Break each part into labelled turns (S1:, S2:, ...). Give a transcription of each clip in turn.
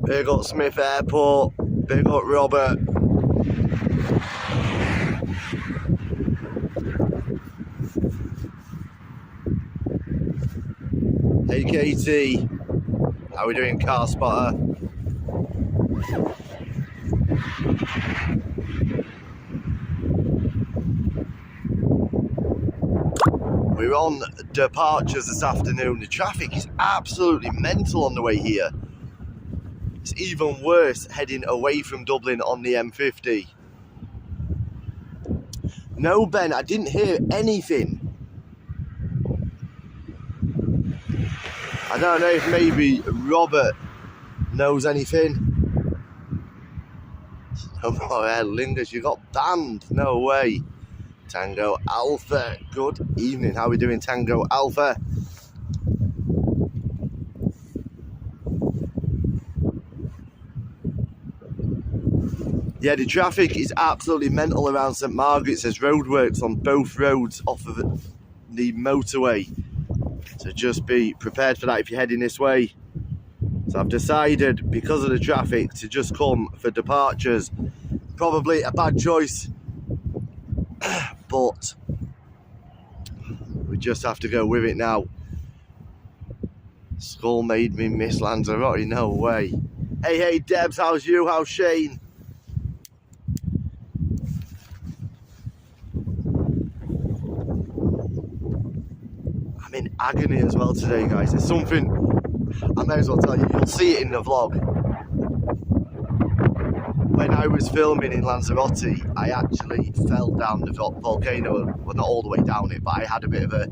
S1: Big up Smith Airport, big up Robert. Hey Katie, how we doing, car spotter? We're on departures this afternoon. The traffic is absolutely mental on the way here. It's even worse heading away from Dublin on the M50. No, Ben, I didn't hear anything. I don't know if maybe Robert knows anything. No more Aer Lingus, you got banned. No way. Tango Alpha, good evening. How are we doing, Tango Alpha? Yeah, the traffic is absolutely mental around St Margaret's. There's roadworks on both roads off of the motorway. So just be prepared for that if you're heading this way. So I've decided, because of the traffic, to just come for departures. Probably a bad choice, but we just have to go with it now. Skull made me miss Lanzarote, no way. Hey Debs, how's you? How's Shane? I'm in agony as well today, guys. It's something I may as well tell you. You'll see it in the vlog. When I was filming in Lanzarote, I actually fell down the volcano. Well, not all the way down it, but I had a bit of a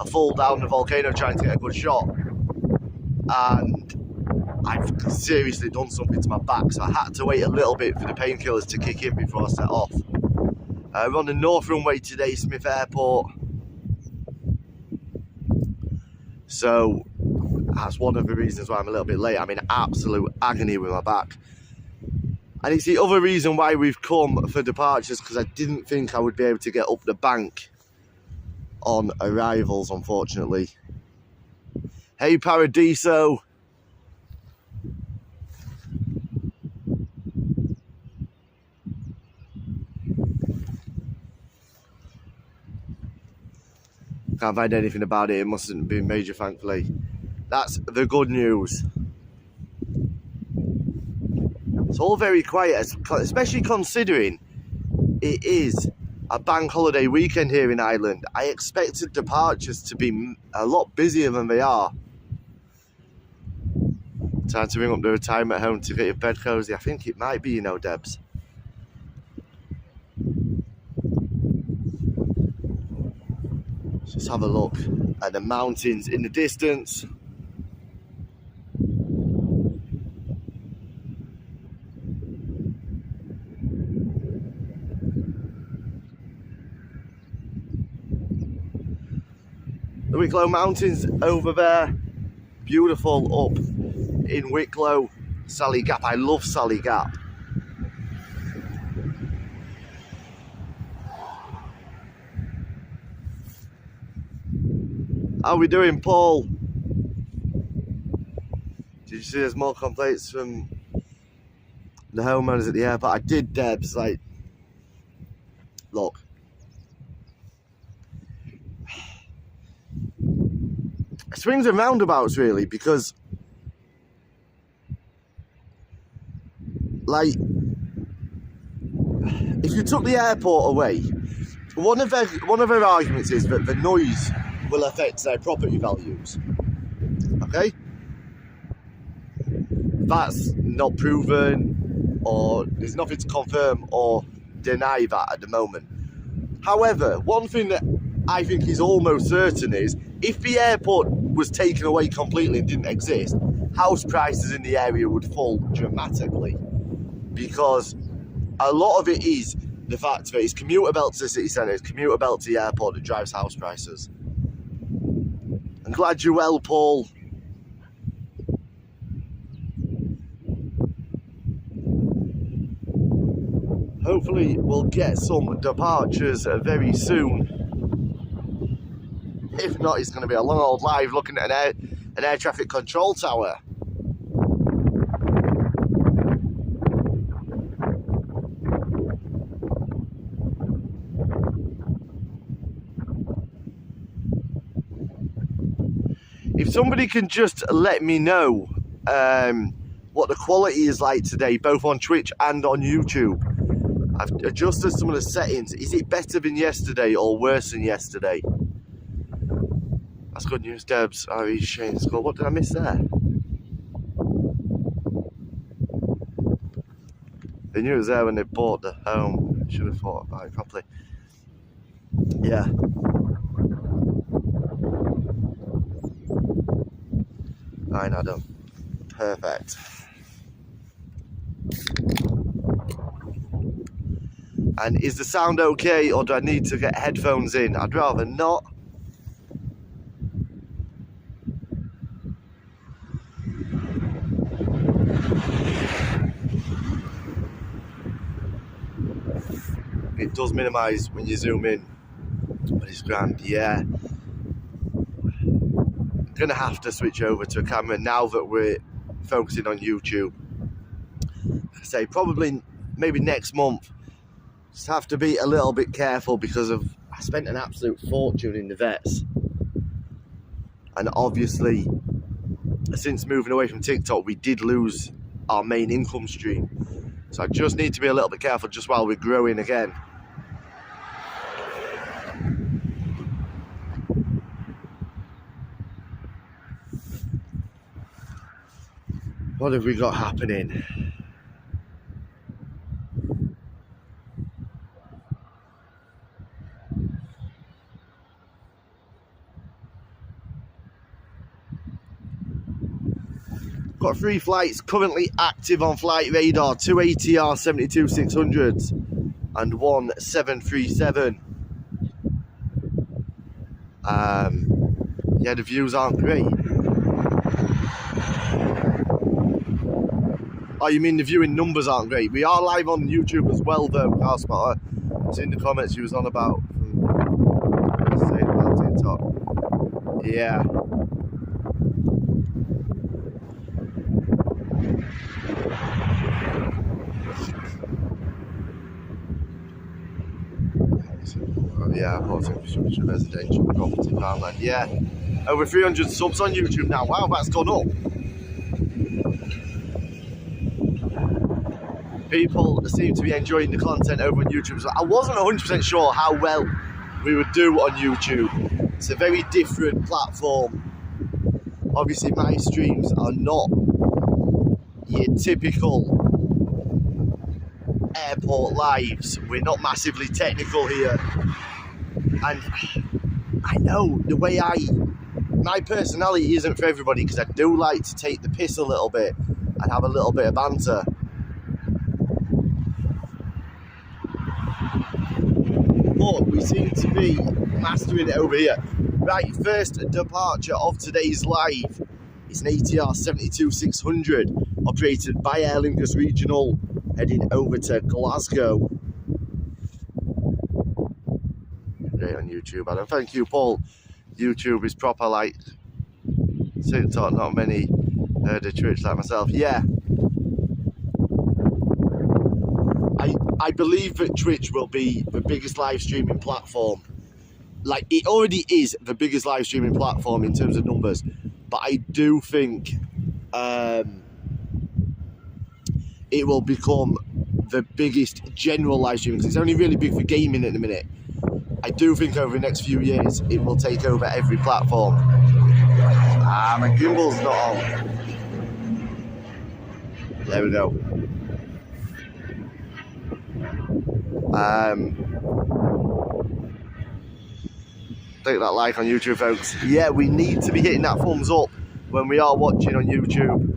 S1: fall down the volcano trying to get a good shot. And I've seriously done something to my back, so I had to wait a little bit for the painkillers to kick in before I set off. We're on the north runway today, Smith Airport. So that's one of the reasons why I'm a little bit late. I'm in absolute agony with my back. And it's the other reason why we've come for departures, because I didn't think I would be able to get up the bank on arrivals, unfortunately. Hey Paradiso. Can't find anything about it. It mustn't be major, thankfully. That's the good news. It's all very quiet, especially considering it is a bank holiday weekend here in Ireland. I expected departures to be a lot busier than they are. Time to ring up the retirement home to get your bed cozy. I think it might be, you know, Debs. Let's just have a look at the mountains in the distance. The Wicklow Mountains over there, beautiful up in Wicklow. Sally Gap. I love Sally Gap. How we doing, Paul? Did you see there's more complaints from the homeowners at the airport? I did, Debs. Like, look. Swings and roundabouts, really, because, like, if you took the airport away, one of their arguments is that the noise will affect their property values. Okay? That's not proven, or there's nothing to confirm or deny that at the moment. However, one thing that I think is almost certain is, if the airport was taken away completely and didn't exist, house prices in the area would fall dramatically, because a lot of it is the fact that it's commuter belt to the city centre, it's commuter belt to the airport that drives house prices. I'm glad you're well, Paul. Hopefully we'll get some departures very soon. If not, it's going to be a long old live looking at an air traffic control tower. If somebody can just let me know what the quality is like today, both on Twitch and on YouTube. I've adjusted some of the settings. Is it better than yesterday or worse than yesterday? That's good news, Debs. Aviation score. What did I miss there? They knew it was there when they bought the home. Should have thought about it properly. Yeah. Alright, Adam. Perfect. And is the sound okay, or do I need to get headphones in? I'd rather not. It does minimise when you zoom in, but it's grand, yeah. I'm going to have to switch over to a camera now that we're focusing on YouTube. I say probably maybe next month. Just have to be a little bit careful because I spent an absolute fortune in the vets. And obviously, since moving away from TikTok, we did lose our main income stream. So I just need to be a little bit careful just while we're growing again. What have we got happening? Got 3 flights currently active on flight radar, 2 ATR 72-600s and 1 737. Yeah, the views aren't great. Oh, you mean the viewing numbers aren't great? We are live on YouTube as well, though. Car Spotter, it's in the comments you was on about. Saying about TikTok. Yeah. Yeah, port infrastructure, residential, property, farmland. Yeah, over 300 subs on YouTube now. Wow, that's gone up. People seem to be enjoying the content over on YouTube. So I wasn't 100% sure how well we would do on YouTube. It's a very different platform. Obviously, my streams are not your typical airport lives. We're not massively technical here. And I know the way my personality isn't for everybody, because I do like to take the piss a little bit and have a little bit of banter. But we seem to be mastering it over here. Right, first departure of today's live is an ATR 72-600 operated by Aer Lingus Regional, heading over to Glasgow. Great on YouTube, Adam. Thank you, Paul. YouTube is proper like TikTok, not many heard of Twitch like myself. Yeah. I believe that Twitch will be the biggest live streaming platform. Like, it already is the biggest live streaming platform in terms of numbers, but I do think it will become the biggest general live streaming, because it's only really big for gaming at the minute. I do think over the next few years it will take over every platform. My gimbal's not on. There we go. Take that like on YouTube, folks. Yeah, we need to be hitting that thumbs up when we are watching on YouTube.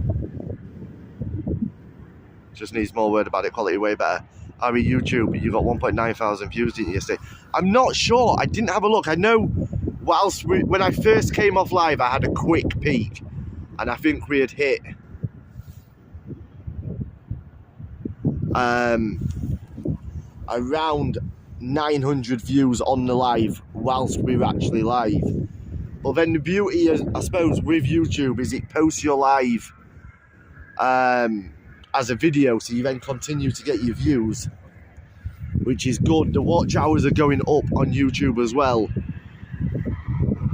S1: Just needs more word about it. Quality way better. Harry, YouTube, you got 1.9 thousand views, didn't you, yesterday? I'm not sure. I didn't have a look. I know when I first came off live, I had a quick peek, and I think we had hit around 900 views on the live whilst we were actually live. But then the beauty, I suppose, with YouTube is it posts your live as a video, so you then continue to get your views, which is good. The watch hours are going up on YouTube as well.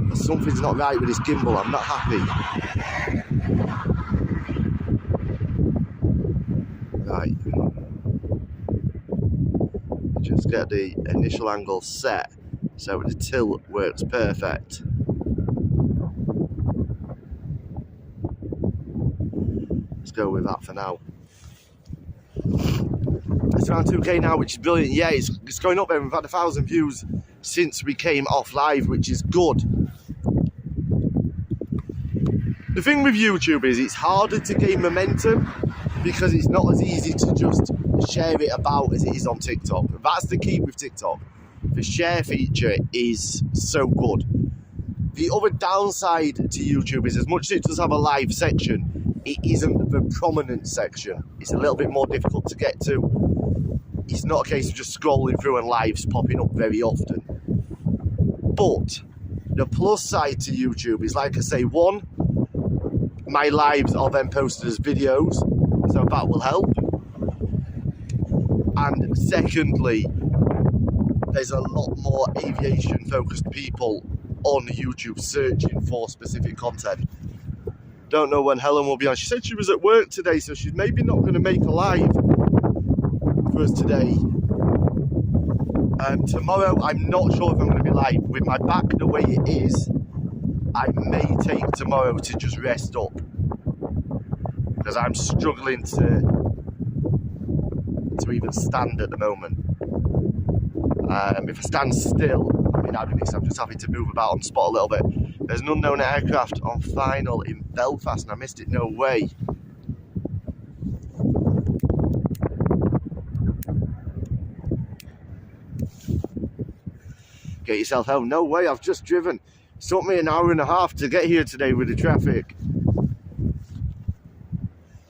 S1: But something's not right with this gimbal. I'm not happy. Right. Just get the initial angle set so the tilt works perfect. Let's go with that for now. It's around 2k now, which is brilliant. Yeah, it's going up there. We've had 1,000 views since we came off live, which is good. The thing with YouTube is it's harder to gain momentum because it's not as easy to just share it about as it is on TikTok. That's the key with TikTok. The share feature is so good. The other downside to YouTube is, as much as it does have a live section, it isn't the prominent section. It's a little bit more difficult to get to. It's not a case of just scrolling through and lives popping up very often. But the plus side to YouTube is, like I say, one, my lives are then posted as videos, so that will help. And secondly, there's a lot more aviation focused people on YouTube searching for specific content. Don't know when Helen will be on. She said she was at work today, so she's maybe not going to make a live for us today. Tomorrow, I'm not sure if I'm going to be live. With my back the way it is, I may take tomorrow to just rest up, because I'm struggling to even stand at the moment. If I stand still, I mean, I'm just having to move about on the spot a little bit. There's an unknown aircraft on final in Belfast, and I missed it. No way. Get yourself home. No way, I've just driven. It took me an hour and a half to get here today with the traffic.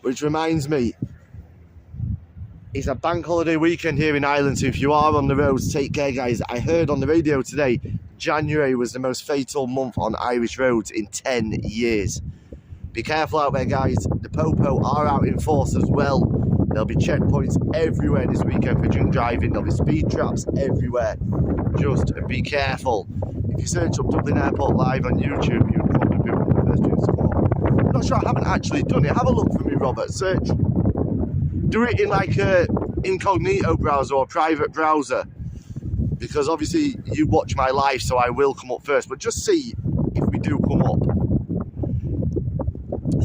S1: Which reminds me, it's a bank holiday weekend here in Ireland, so if you are on the roads, take care, guys. I heard on the radio today, January was the most fatal month on Irish roads in 10 years. Be careful out there, guys. The Popo are out in force as well. There'll be checkpoints everywhere this weekend for drink driving. There'll be speed traps everywhere. Just be careful. If you search up Dublin Airport live on YouTube, you'll probably be one of the first ones to come up. I'm not sure, I haven't actually done it. Have a look for me, Robert. Search. Do it in like a incognito browser or private browser, because obviously you watch my live, so I will come up first, but just see if we do come up.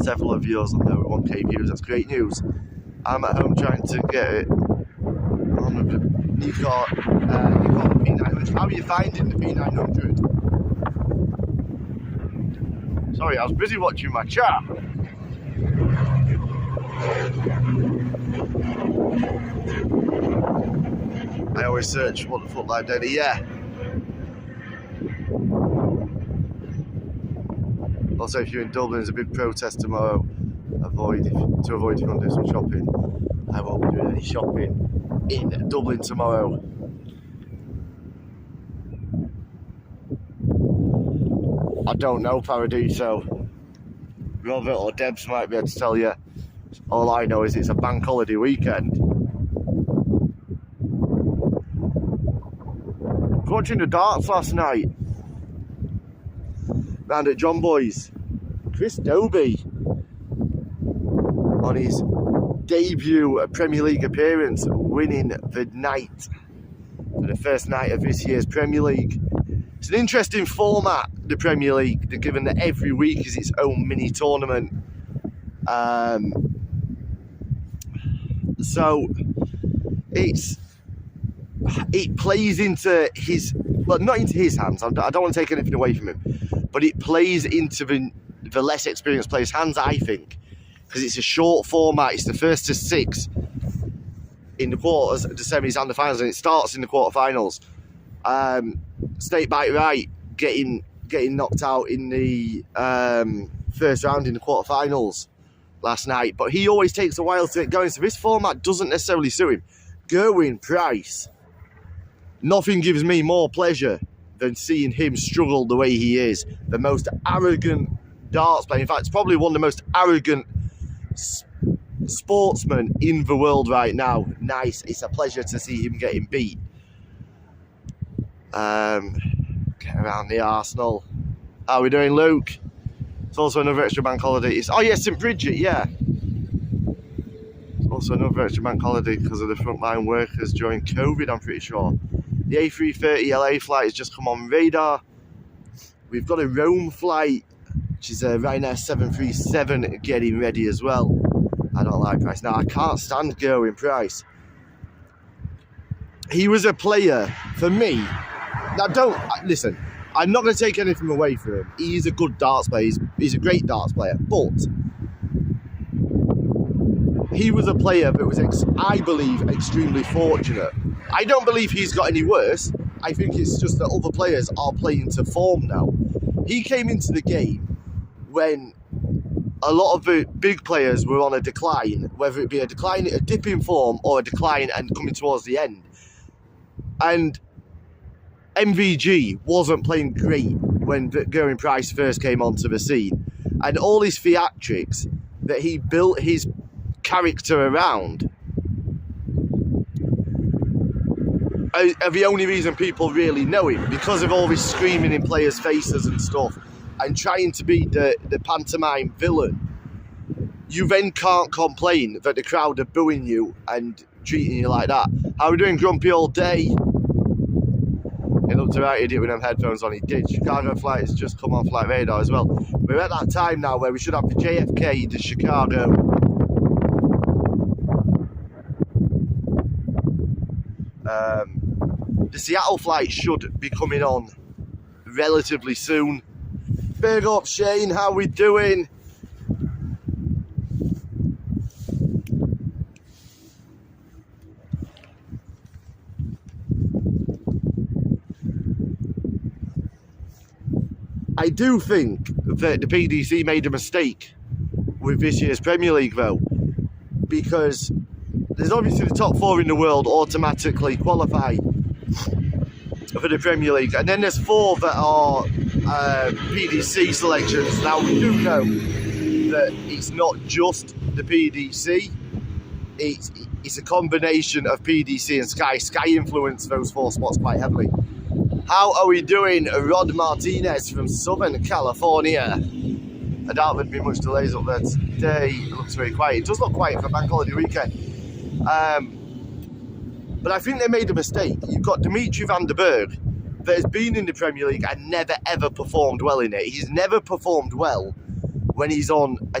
S1: Several of yours on over 1k views, that's great news. I'm at home trying to get it on the Nikon P900. How are you finding the P900? Sorry, I was busy watching my chat. I always search what the fuck live daily, yeah. Also, if you're in Dublin, there's a big protest tomorrow to avoid if you want to do some shopping. I won't be doing any shopping in Dublin tomorrow. I don't know, Paradiso. Robert or Debs might be able to tell you. All I know is it's a bank holiday weekend. I was watching the darts last night. Round at John Boy's. Chris Dobie, on his debut Premier League appearance, winning the night for the first night of this year's Premier League. It's an interesting format, the Premier League, given that every week is its own mini tournament. So it plays into his, well, not into his hands. I don't want to take anything away from him, but it plays into the less experienced players' hands, I think, because it's a short format. It's the first to 6 in the quarters, the semis and the finals, and it starts in the quarterfinals. Snake Bite Wright getting knocked out in the first round in the quarterfinals last night, but he always takes a while to get going, so this format doesn't necessarily suit him. Gerwyn Price, nothing gives me more pleasure than seeing him struggle the way he is. The most arrogant darts player, in fact, it's probably one of the most arrogant sportsmen in the world right now. Nice, it's a pleasure to see him getting beat. Get around the Arsenal. How are we doing, Luke? It's also another extra bank holiday. Oh yeah, St Bridget, yeah. It's also another extra bank holiday because of the frontline workers during COVID, I'm pretty sure. The A330 LA flight has just come on radar. We've got a Rome flight, which is a Ryanair 737 getting ready as well. I don't like Price. Now, I can't stand Gerwyn Price. He was a player, for me. Now, listen, I'm not going to take anything away from him. He's a good darts player. He's a great darts player. But he was a player that was, I believe, extremely fortunate. I don't believe he's got any worse. I think it's just that other players are playing to form now. He came into the game when a lot of the big players were on a decline, whether it be a dip in form or a decline and coming towards the end. And MVG wasn't playing great when Gerwyn Price first came onto the scene. And all his theatrics that he built his character around are the only reason people really know him, because of all this screaming in players' faces and stuff and trying to be the pantomime villain. You then can't complain that the crowd are booing you and treating you like that. How are we doing, Grumpy all day? He looked a right idiot with them headphones on. He did. Chicago flight has just come on flight radar as well. We're at that time now where we should have the JFK to Chicago. The Seattle flight should be coming on relatively soon. Big up, Shane. How we doing? I do think that the PDC made a mistake with this year's Premier League, though, because there's obviously the top 4 in the world automatically qualify for the Premier League, and then there's 4 that are PDC selections. Now, we do know that it's not just the PDC, it's a combination of PDC and Sky. Sky influence those 4 spots quite heavily. How are we doing, Rod Martinez from Southern California? I doubt there'd be much delays up there today. It looks very quiet. It does look quiet for bank holiday weekend. But I think they made a mistake. You've got Dimitri van der Berg that has been in the Premier League and never ever performed well in it. He's never performed well when he's on a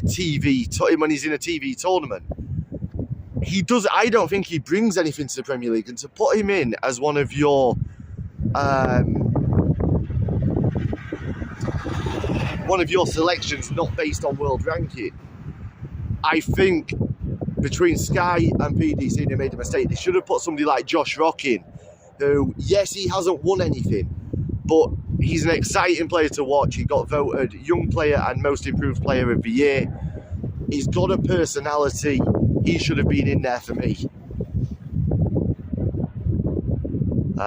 S1: when he's in a TV tournament. I don't think he brings anything to the Premier League, and to put him in as one of your selections not based on world ranking, I think between Sky and PDC they made a mistake. They should have put somebody like Josh Rock in, who, yes, he hasn't won anything, but he's an exciting player to watch. He got voted Young Player and Most Improved Player of the Year He's got a personality. He should have been in there for me.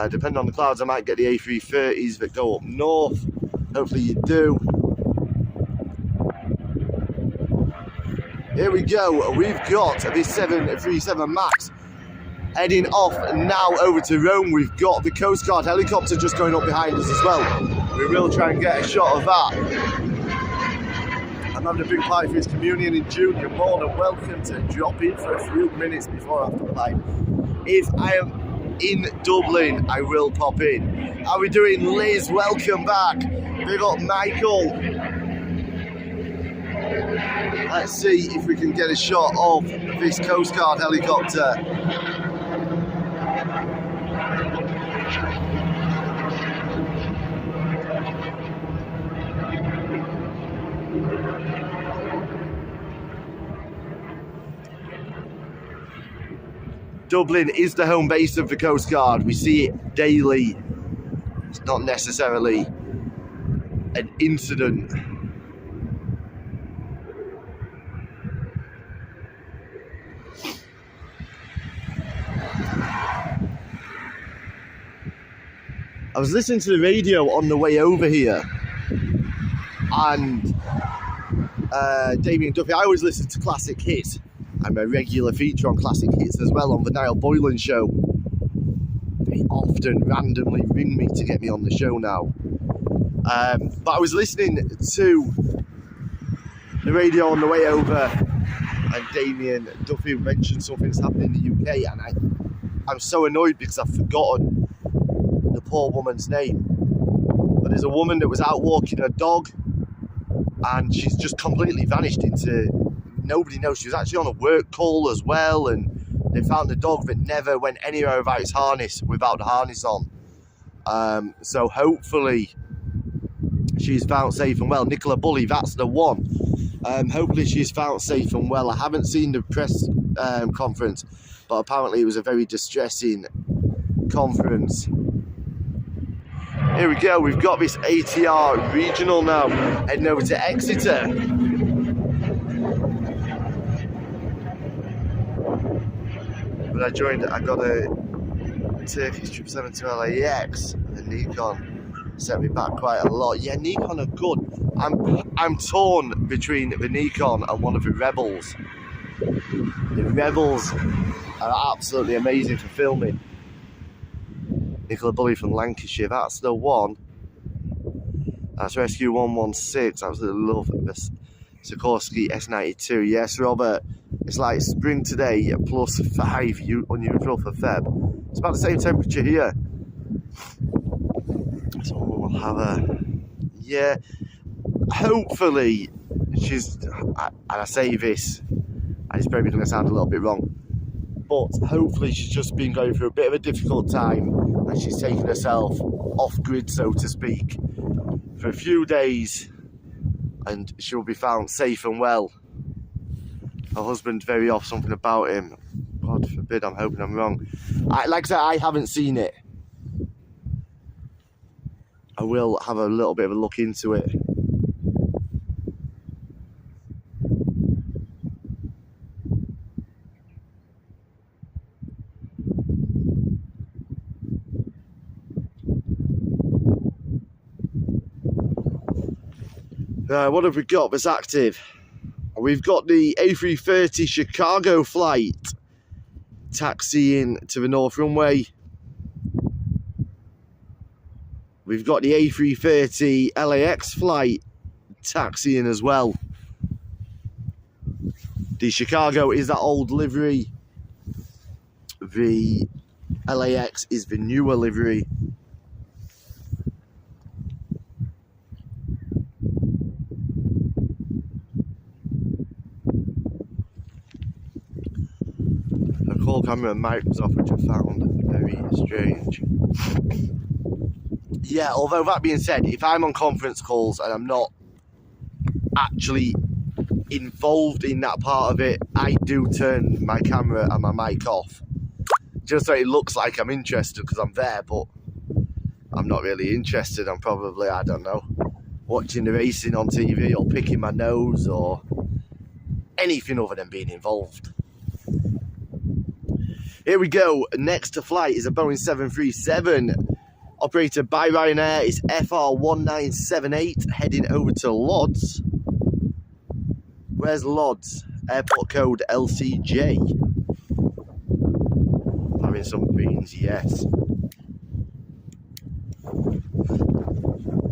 S1: Depending on the clouds, I might get the A330s that go up north. Hopefully you do. Here we go. We've got the 737 MAX heading off now over to Rome. We've got the Coast Guard helicopter just going up behind us as well. We will try and get a shot of that. I'm having a big party for his communion in June. You're more than welcome to drop in for a few minutes before I have to fly. If I am in Dublin, I will pop in. How are we doing, Liz? Welcome back. We've got Michael. Let's see if we can get a shot of this Coast Guard helicopter. Dublin is the home base of the Coast Guard. We see it daily. It's not necessarily an incident. I was listening to the radio on the way over here, and Damien Duffy, I always listen to classic hits. I'm a regular feature on classic hits as well on the Niall Boylan show. They often randomly ring me to get me on the show now. But I was listening to the radio on the way over, and Damien Duffy mentioned something's happening in the UK, and I'm so annoyed because I've forgotten the poor woman's name. But there's a woman that was out walking her dog, and she's just completely vanished into nobody knows. She was actually on a work call as well, and they found the dog that never went anywhere without its harness, without the harness on. So hopefully she's found safe and well. Nicola Bully, that's the one. Hopefully she's found safe and well. I haven't seen the press conference, but apparently it was a very distressing conference. Here we go, we've got this ATR regional now, heading over to Exeter. When I got a Turkish 772 LAX, and Nikon set me back quite a lot. Yeah, Nikon are good. I'm torn between the Nikon and one of the Rebels. The Rebels are absolutely amazing for filming. Nicola Bully from Lancashire, that's the one. That's Rescue 116, absolutely love this Sikorsky S92. Yes, Robert, it's like spring today, plus 5 unusual for Feb. It's about the same temperature here. So we'll have a, yeah, hopefully she's, and I say this, and it's probably going to sound a little bit wrong, but hopefully she's just been going through a bit of a difficult time, and she's taken herself off grid, so to speak, for a few days, and she'll be found safe and well. Her husband's very off something about him. God forbid, I'm hoping I'm wrong. Like I said, I haven't seen it. I will have a little bit of a look into it. What have we got that's active? We've got the A330 Chicago flight taxiing to the North Runway. We've got the A330 LAX flight taxiing as well. The Chicago is that old livery. The LAX is the newer livery. Call camera and mic was off, which I found very strange. Yeah, although that being said, if I'm on conference calls and I'm not actually involved in that part of it, I do turn my camera and my mic off. Just so it looks like I'm interested, because I'm there, but I'm not really interested. I'm probably, I don't know, watching the racing on TV or picking my nose or anything other than being involved. Here we go. Next to flight is a Boeing 737 operated by Ryanair. It's FR1978 heading over to Lodz. Where's Lodz? Airport code LCJ. Having some beans, yes.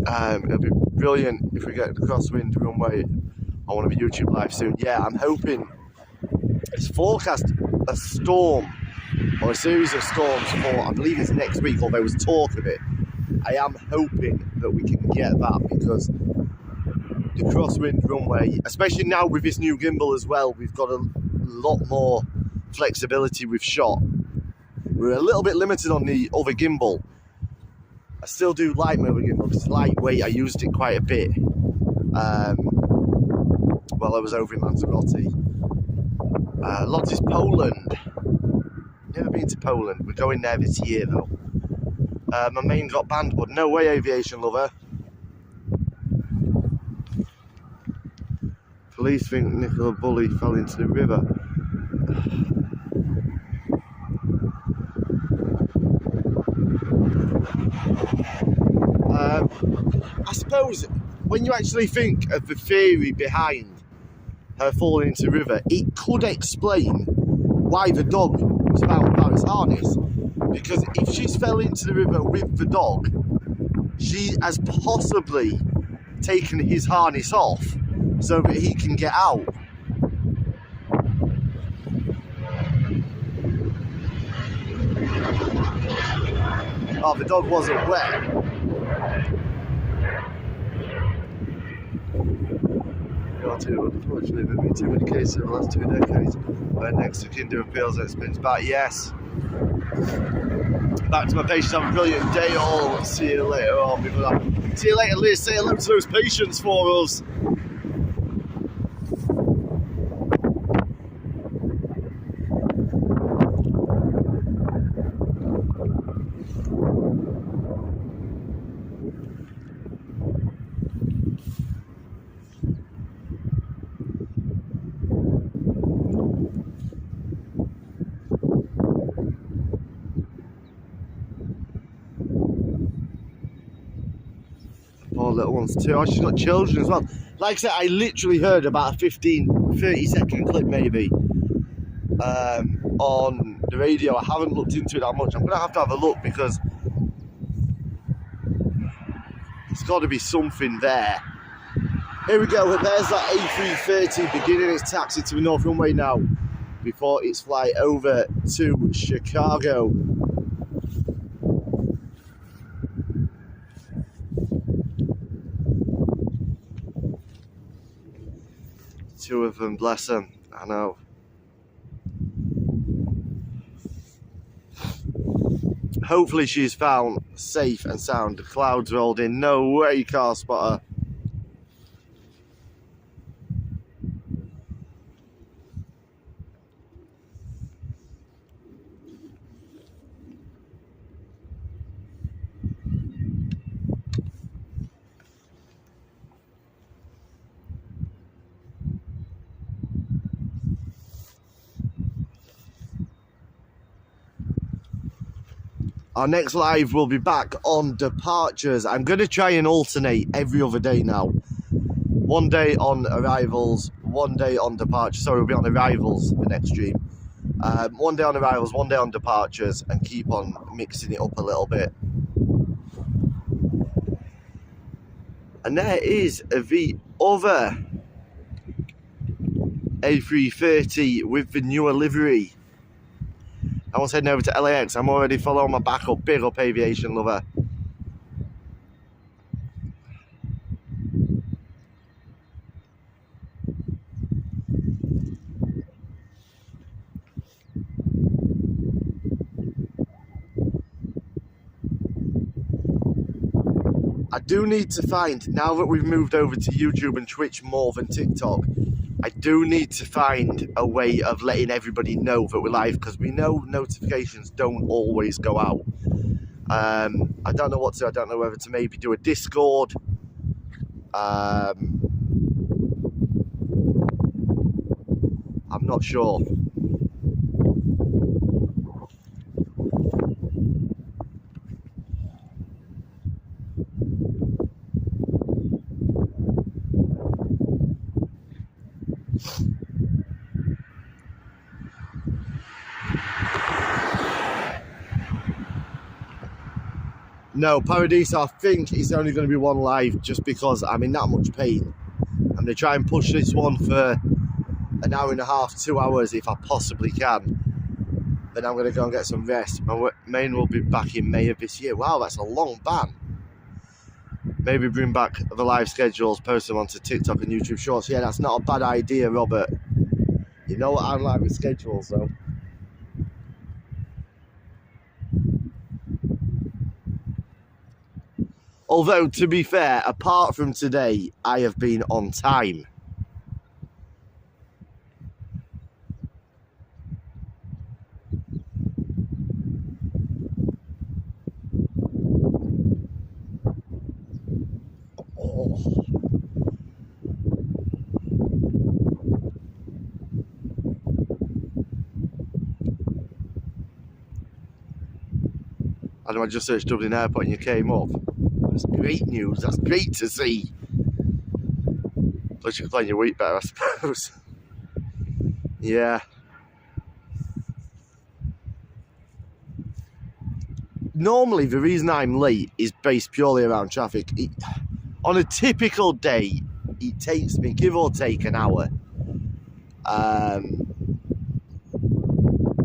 S1: It'll be brilliant if we get the crosswind runway on one of the YouTube live soon. Yeah, I'm hoping. It's forecast a storm or a series of storms for, I believe it's next week, although there was talk of it. I am hoping that we can get that, because the crosswind runway, especially now with this new gimbal as well, we've got a lot more flexibility with shot. We're a little bit limited on the other gimbal. I still do like my other gimbal, it's lightweight. I used it quite a bit while I was over in Lanzarote. Lodz is Poland. Never been to Poland. We're going there this year though. My main got banned, but no way, aviation lover. Police think Nicola Bully fell into the river. I suppose when you actually think of the theory behind her falling into the river, it could explain why the dog was found without its harness. Because if she's fell into the river with the dog, she has possibly taken his harness off so that he can get out. Oh, the dog wasn't wet. Unfortunately, there have been too many cases in the last 2 decades where next to kin doing appeals and it spins back. Yes. Back to my patients. Have a brilliant day all. See you later on. See you later, Liz. Say hello to those patients for us. Poor little ones too. Oh, she's got children as well. Like I said, I literally heard about a 15-30 second clip maybe on the radio. I haven't looked into it that much. I'm going to have a look, because there's got to be something there. Here we go. There's that A330 beginning its taxi to the north runway now before its flight over to Chicago. Two of them, bless them, I know. Hopefully she's found safe and sound. The clouds rolled in. No way, car spotter. Our next live will be back on departures. I'm going to try and alternate every other day now. One day on arrivals, one day on departures. Sorry, we'll be on arrivals the next stream. One day on arrivals, one day on departures, and keep on mixing it up a little bit. And there is the other A330 with the newer livery. I was heading over to LAX. I'm already following my backup. Big up, aviation lover. I do need to find, now that we've moved over to YouTube and Twitch more than TikTok, I do need to find a way of letting everybody know that we're live, because we know notifications don't always go out. I don't know what to. I don't know whether to maybe do a Discord. I'm not sure. No, Paradiso, I think it's only going to be one live just because I'm in that much pain. I'm going to try and push this one for an hour and a half, 2 hours if I possibly can. Then I'm going to go and get some rest. My main will be back in May of this year. Wow, that's a long ban. Maybe bring back the live schedules, post them onto TikTok and YouTube Shorts. Yeah, that's not a bad idea, Robert. You know what I'm like with schedules, though. Although, to be fair, apart from today, I have been on time. Oh. And I just searched Dublin Airport and you came up. That's great news. That's great to see. Plus you're playing your week better, I suppose. Yeah. Normally, the reason I'm late is based purely around traffic. On a typical day, it takes me, give or take, an hour.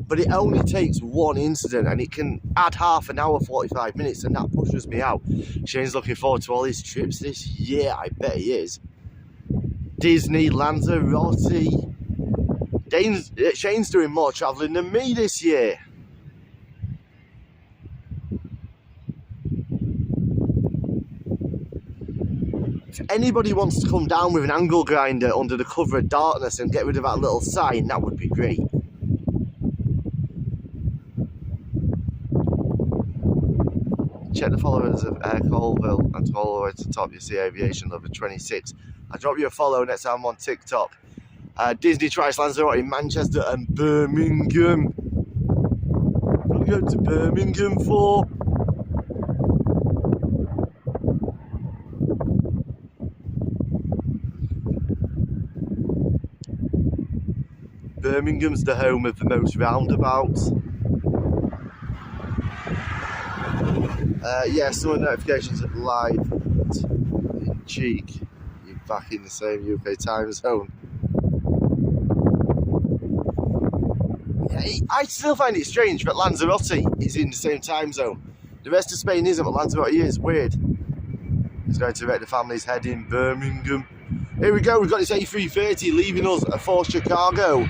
S1: But it only takes one incident and it can add half an hour, 45 minutes, and that pushes me out. Shane's looking forward to all his trips this year. I bet he is. Disney, Lanzarote. Shane's doing more travelling than me this year. If anybody wants to come down with an angle grinder under the cover of darkness and get rid of that little sign, that would be great. Check the followers of Air Colville and scroll all the way to the top. You see Aviation number 26. I'll drop you a follow next time I'm on TikTok. Disney tries Lanzarote in Manchester and Birmingham. What are we going to Birmingham for? Birmingham's the home of the most roundabouts. Yeah, some of the notifications are live. In cheek, you're back in the same UK time zone. Yeah, I still find it strange that Lanzarote is in the same time zone. The rest of Spain isn't, but Lanzarote is. Weird. He's going to wreck the family's head in Birmingham. Here we go, we've got this A330 leaving us for Chicago.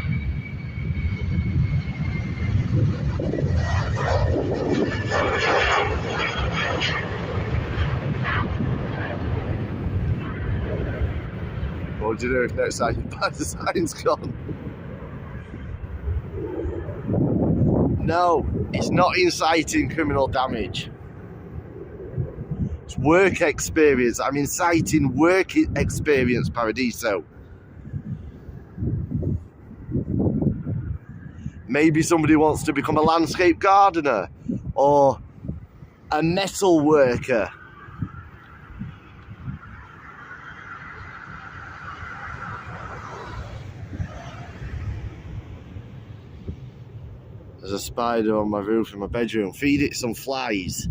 S1: What do you do if no sign bad sign's gone? No, it's not inciting criminal damage. It's work experience. I'm inciting work experience, Paradiso. Maybe somebody wants to become a landscape gardener or a metal worker. There's a spider on my roof in my bedroom. Feed it some flies.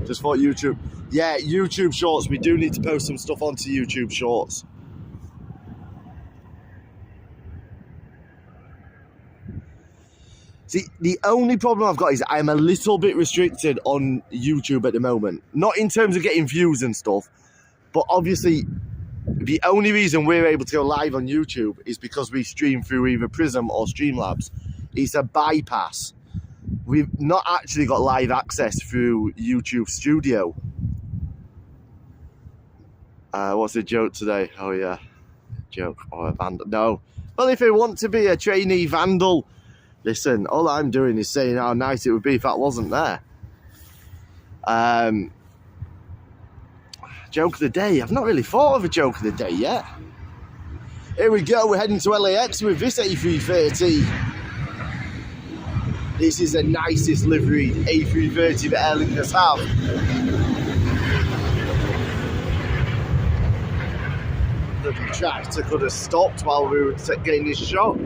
S1: Just thought YouTube. Yeah, YouTube Shorts. We do need to post some stuff onto YouTube Shorts. See, the only problem I've got is I'm a little bit restricted on YouTube at the moment. Not in terms of getting views and stuff, but obviously the only reason we're able to go live on YouTube is because we stream through either Prism or Streamlabs. It's a bypass. We've not actually got live access through YouTube Studio. What's the joke today? Oh yeah, joke or a vandal? No. Well, if you want to be a trainee vandal, listen, all I'm doing is saying how nice it would be if that wasn't there. Joke of the day. I've not really thought of a joke of the day yet. Here we go, we're heading to LAX with this A330. This is the nicest liveried A330 that Aer Lingus have. The tractor could have stopped while we were getting this shot.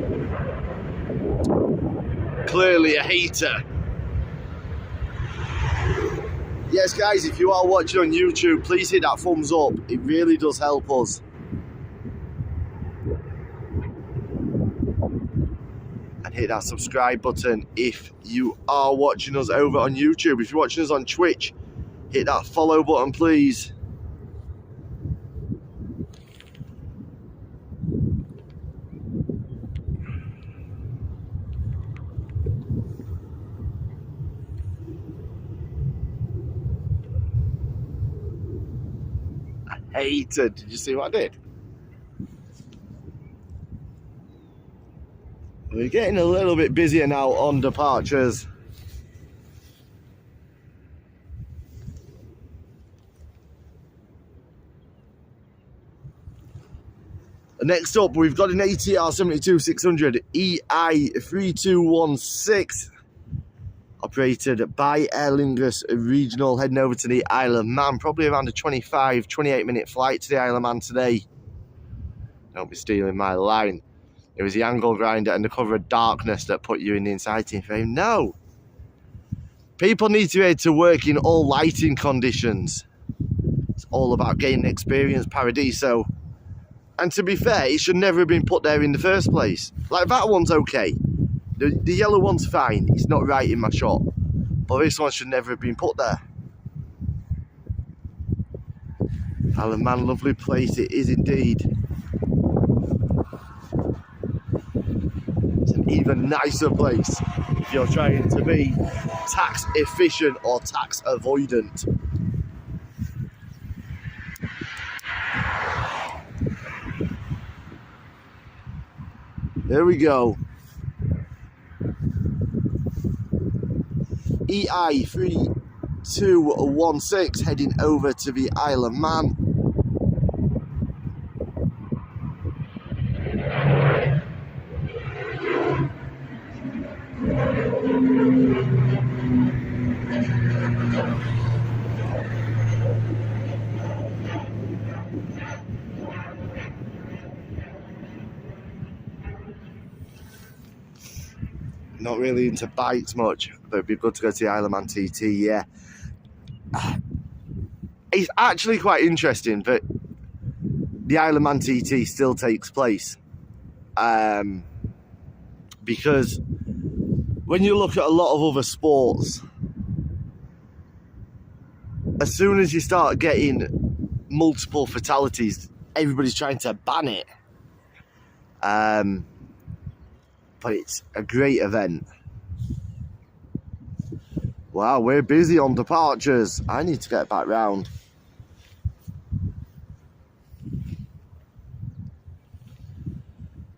S1: Clearly a hater. Yes guys, if you are watching on YouTube, please hit that thumbs up. It really does help us. And hit that subscribe button if you are watching us over on YouTube. If you're watching us on Twitch, hit that follow button please. Hated. Did you see what I did? We're getting a little bit busier now on departures. Next up, we've got an ATR 72-600 EI3216, operated by Aer Lingus Regional, heading over to the Isle of Man. Probably around a 28 minute flight to the Isle of Man today. Don't be stealing my line. It was the angle grinder and the cover of darkness that put you in the inciting frame. No! People need to be able to work in all lighting conditions. It's all about gaining experience, Paradiso. And to be fair, it should never have been put there in the first place. Like, that one's okay. The yellow one's fine. It's not right in my shot. But this one should never have been put there. Isle of Man, lovely place it is indeed. It's an even nicer place if you're trying to be tax efficient or tax avoidant. There we go. EI3216 heading over to the Isle of Man. Not really into bikes much, but it'd be good to go to the Isle of Man TT, yeah. It's actually quite interesting that the Isle of Man TT still takes place. Because when you look at a lot of other sports, as soon as you start getting multiple fatalities, everybody's trying to ban it. But it's a great event. Wow, we're busy on departures. I need to get back round.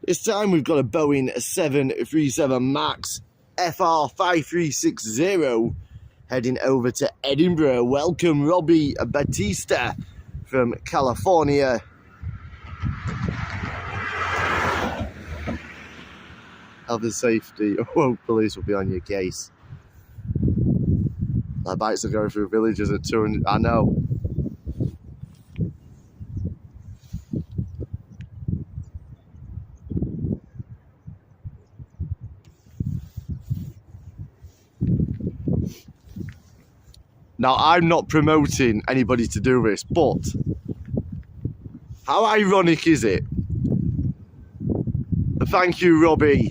S1: This time we've got a Boeing 737 MAX FR5360 heading over to Edinburgh. Welcome, Robbie Batista from California. Health and safety. Oh, police will be on your case. That bikes are going through villages at 200. I know. Now, I'm not promoting anybody to do this, but how ironic is it? Thank you, Robbie.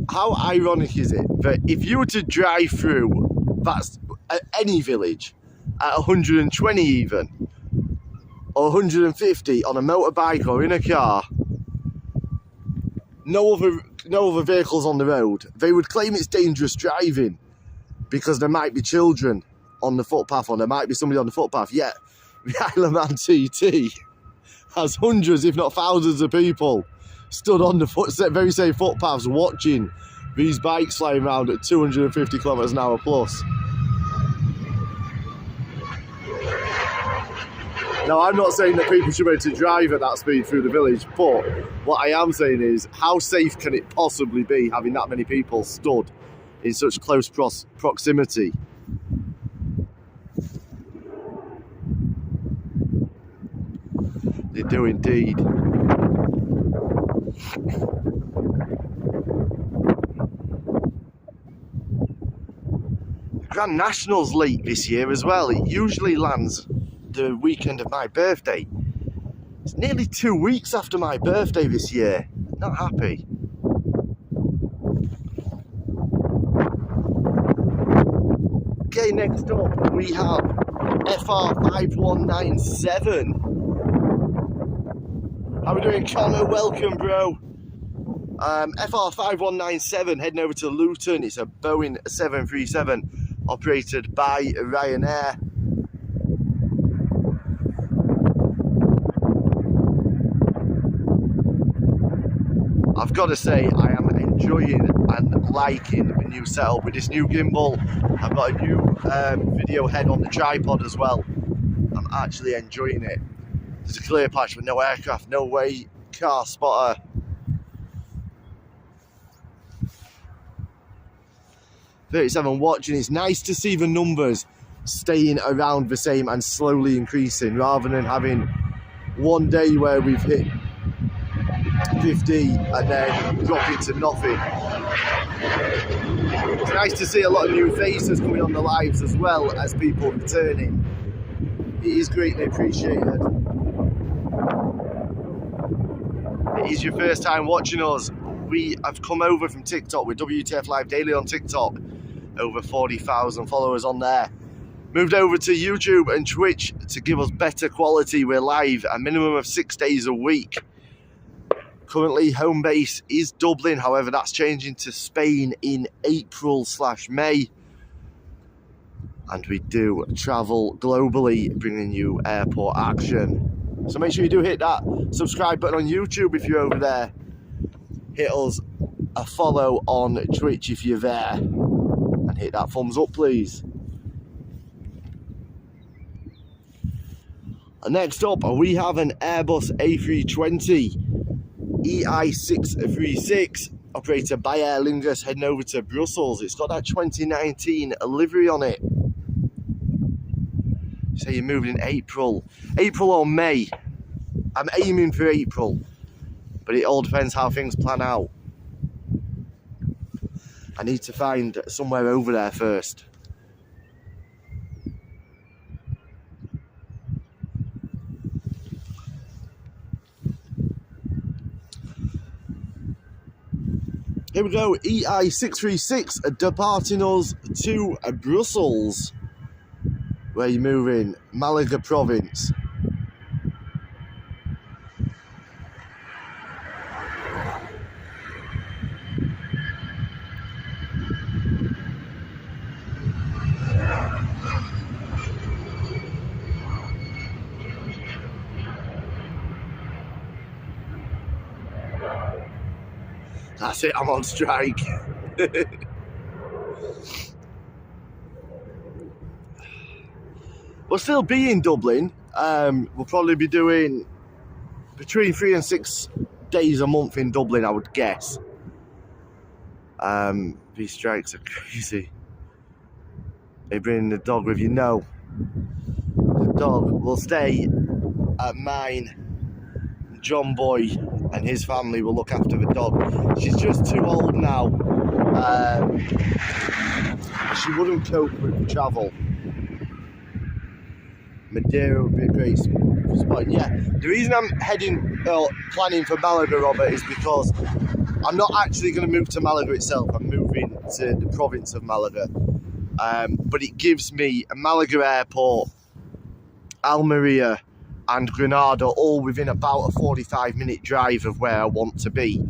S1: How ironic is it that if you were to drive through any village at 120 even, or 150 on a motorbike or in a car, no other vehicles on the road, they would claim it's dangerous driving because there might be children on the footpath or there might be somebody on the footpath. Yet the Isle of Man TT has hundreds, if not thousands of people stood on the very same footpaths watching these bikes flying around at 250 kilometers an hour plus. Now, I'm not saying that people should be able to drive at that speed through the village, but what I am saying is, how safe can it possibly be having that many people stood in such close proximity? They do indeed. Grand National's late this year as well. It usually lands the weekend of my birthday. It's nearly 2 weeks after my birthday this year. Not happy. Okay, next up we have FR5197. How are we doing, Connor? Welcome, bro. FR5197 heading over to Luton. It's a Boeing 737 operated by Ryanair. I've got to say, I am enjoying and liking the new setup with this new gimbal. I've got a new video head on the tripod as well. I'm actually enjoying it. There's a clear patch with no aircraft, no way, car spotter. .37 watching. It's nice to see the numbers staying around the same and slowly increasing, rather than having one day where we've hit 50 and then dropping to nothing. It's nice to see a lot of new faces coming on the lives as well as people returning. It is greatly appreciated. It is your first time watching us. We have come over from TikTok with WTF Live Daily on TikTok. Over 40,000 followers on there. Moved over to YouTube and Twitch to give us better quality. We're live a minimum of 6 days a week. Currently home base is Dublin, however that's changing to Spain in April/May. And we do travel globally, bringing you airport action. So make sure you do hit that subscribe button on YouTube if you're over there. Hit us a follow on Twitch if you're there. And hit that thumbs up, please. And next up, we have an Airbus A320 EI636 operated by Aer Lingus heading over to Brussels. It's got that 2019 livery on it. So you're moving in April or May. I'm aiming for April, but it all depends how things plan out. I need to find somewhere over there first. Here we go, EI636 departing us to Brussels. Where you're moving, Malaga province. That's it, I'm on strike. We'll still be in Dublin. We'll probably be doing between 3 and 6 days a month in Dublin, I would guess. These strikes are crazy. Are you bringing the dog with you? No. The dog will stay at mine. John Boy and his family will look after the dog. She's just too old now. She wouldn't cope with travel. Madeira would be a great spot. Yeah, the reason I'm planning for Malaga, Robert, is because I'm not actually going to move to Malaga itself. I'm moving to the province of Malaga. But it gives me a Malaga airport, Almeria and Granada all within about a 45-minute drive of where I want to be.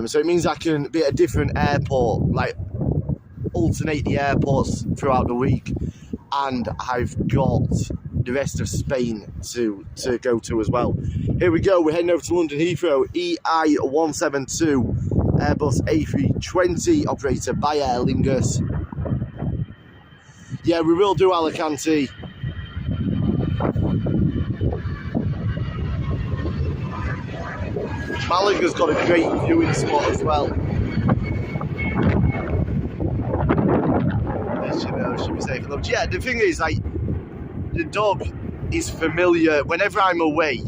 S1: So it means I can be at a different airport, like alternate the airports throughout the week, and I've got the rest of Spain to go to as well. Here we go, we're heading over to London Heathrow, EI172 Airbus A320 operated by Aer Lingus. Yeah, we will do Alicante. Malaga's got a great viewing spot as well. As you know, should be safe and loved. Yeah, the thing is, like, the dog is familiar. Whenever I'm away,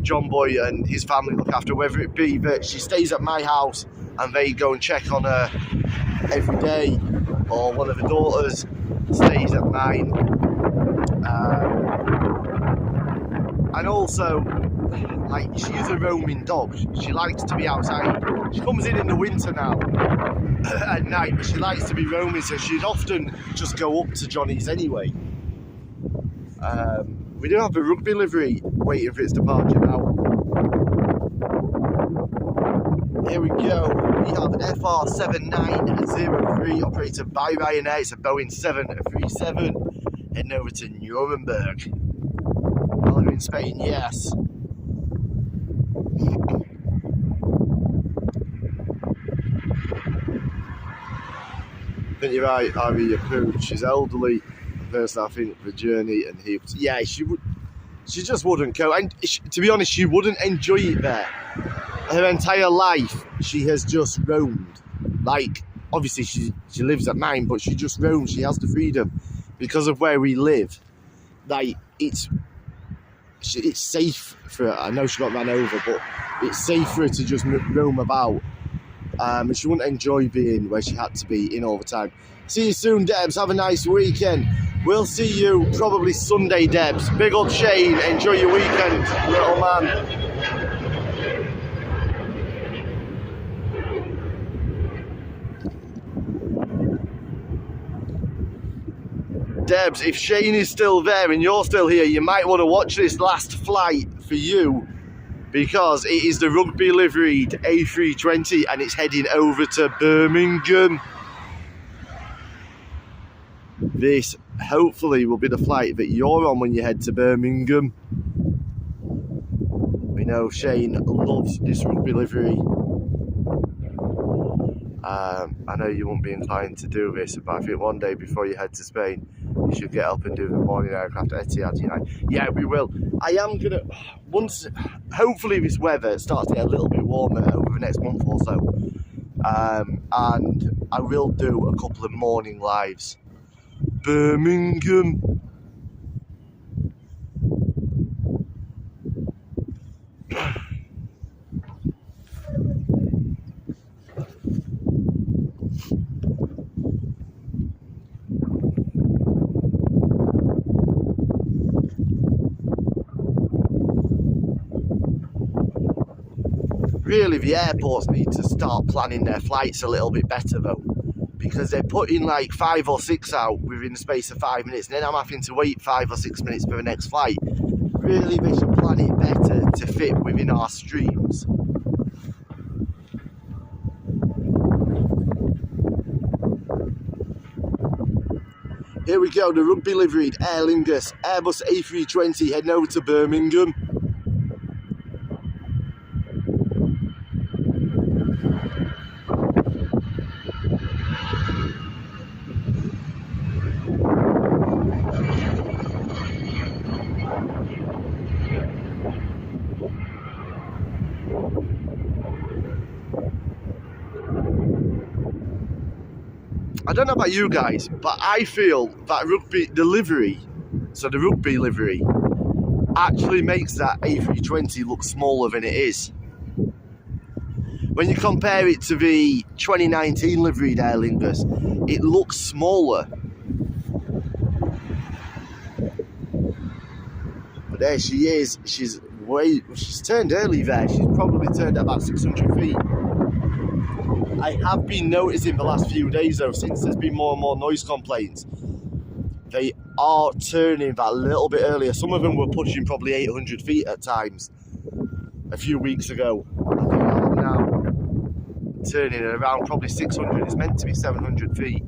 S1: John Boy and his family look after, whether it be that she stays at my house and they go and check on her every day, or one of the daughters stays at mine. And also, like, she is a roaming dog. She likes to be outside. She comes in the winter now at night, but she likes to be roaming, so she'd often just go up to Johnny's anyway. We do have a rugby livery waiting for its departure now. Here we go. We have an FR7903 operated by Ryanair. It's a Boeing 737 heading over to Nuremberg. Malaga in Spain, yes. I think you're right, Harry, your pooch. She's elderly. Person, I think, the journey, and yeah, she just wouldn't go. And to be honest, she wouldn't enjoy it there. Her entire life, she has just roamed. Like, obviously, she lives at mine, but she just roams. She has the freedom because of where we live. Like, it's safe for her. I know she got ran over, but it's safe for her to just roam about. And she wouldn't enjoy being where she had to be in all the time. See you soon, Debs. Have a nice weekend. We'll see you probably Sunday, Debs. Big up Shane. Enjoy your weekend, little man. Debs, if Shane is still there and you're still here, you might want to watch this last flight for you, because it is the rugby liveried A320 and it's heading over to Birmingham. This hopefully will be the flight that you're on when you head to Birmingham. We know Shane loves this rugby livery. I know you won't be inclined to do this, but I think one day before you head to Spain, you should get up and do the morning aircraft at Etihad, you know. Yeah, we will. I am gonna, hopefully this weather starts to get a little bit warmer over the next month or so, and I will do a couple of morning lives. Birmingham. Really, the airports need to start planning their flights a little bit better though, because they're putting like 5 or 6 out within the space of 5 minutes, and then I'm having to wait 5 or 6 minutes for the next flight. Really, they should plan it better to fit within our streams. Here we go, the rugby liveried Aer Lingus Airbus A320 heading over to Birmingham. I don't know about you guys, but I feel that the rugby livery actually makes that A320 look smaller than it is. When you compare it to the 2019 liveried Aer Lingus, it looks smaller. But there she is. She's turned early there. She's probably turned at about 600 feet. I have been noticing the last few days though, since there's been more and more noise complaints, they are turning that little bit earlier. Some of them were pushing probably 800 feet at times a few weeks ago. I think I'm now turning at around probably 600. It's meant to be 700 feet.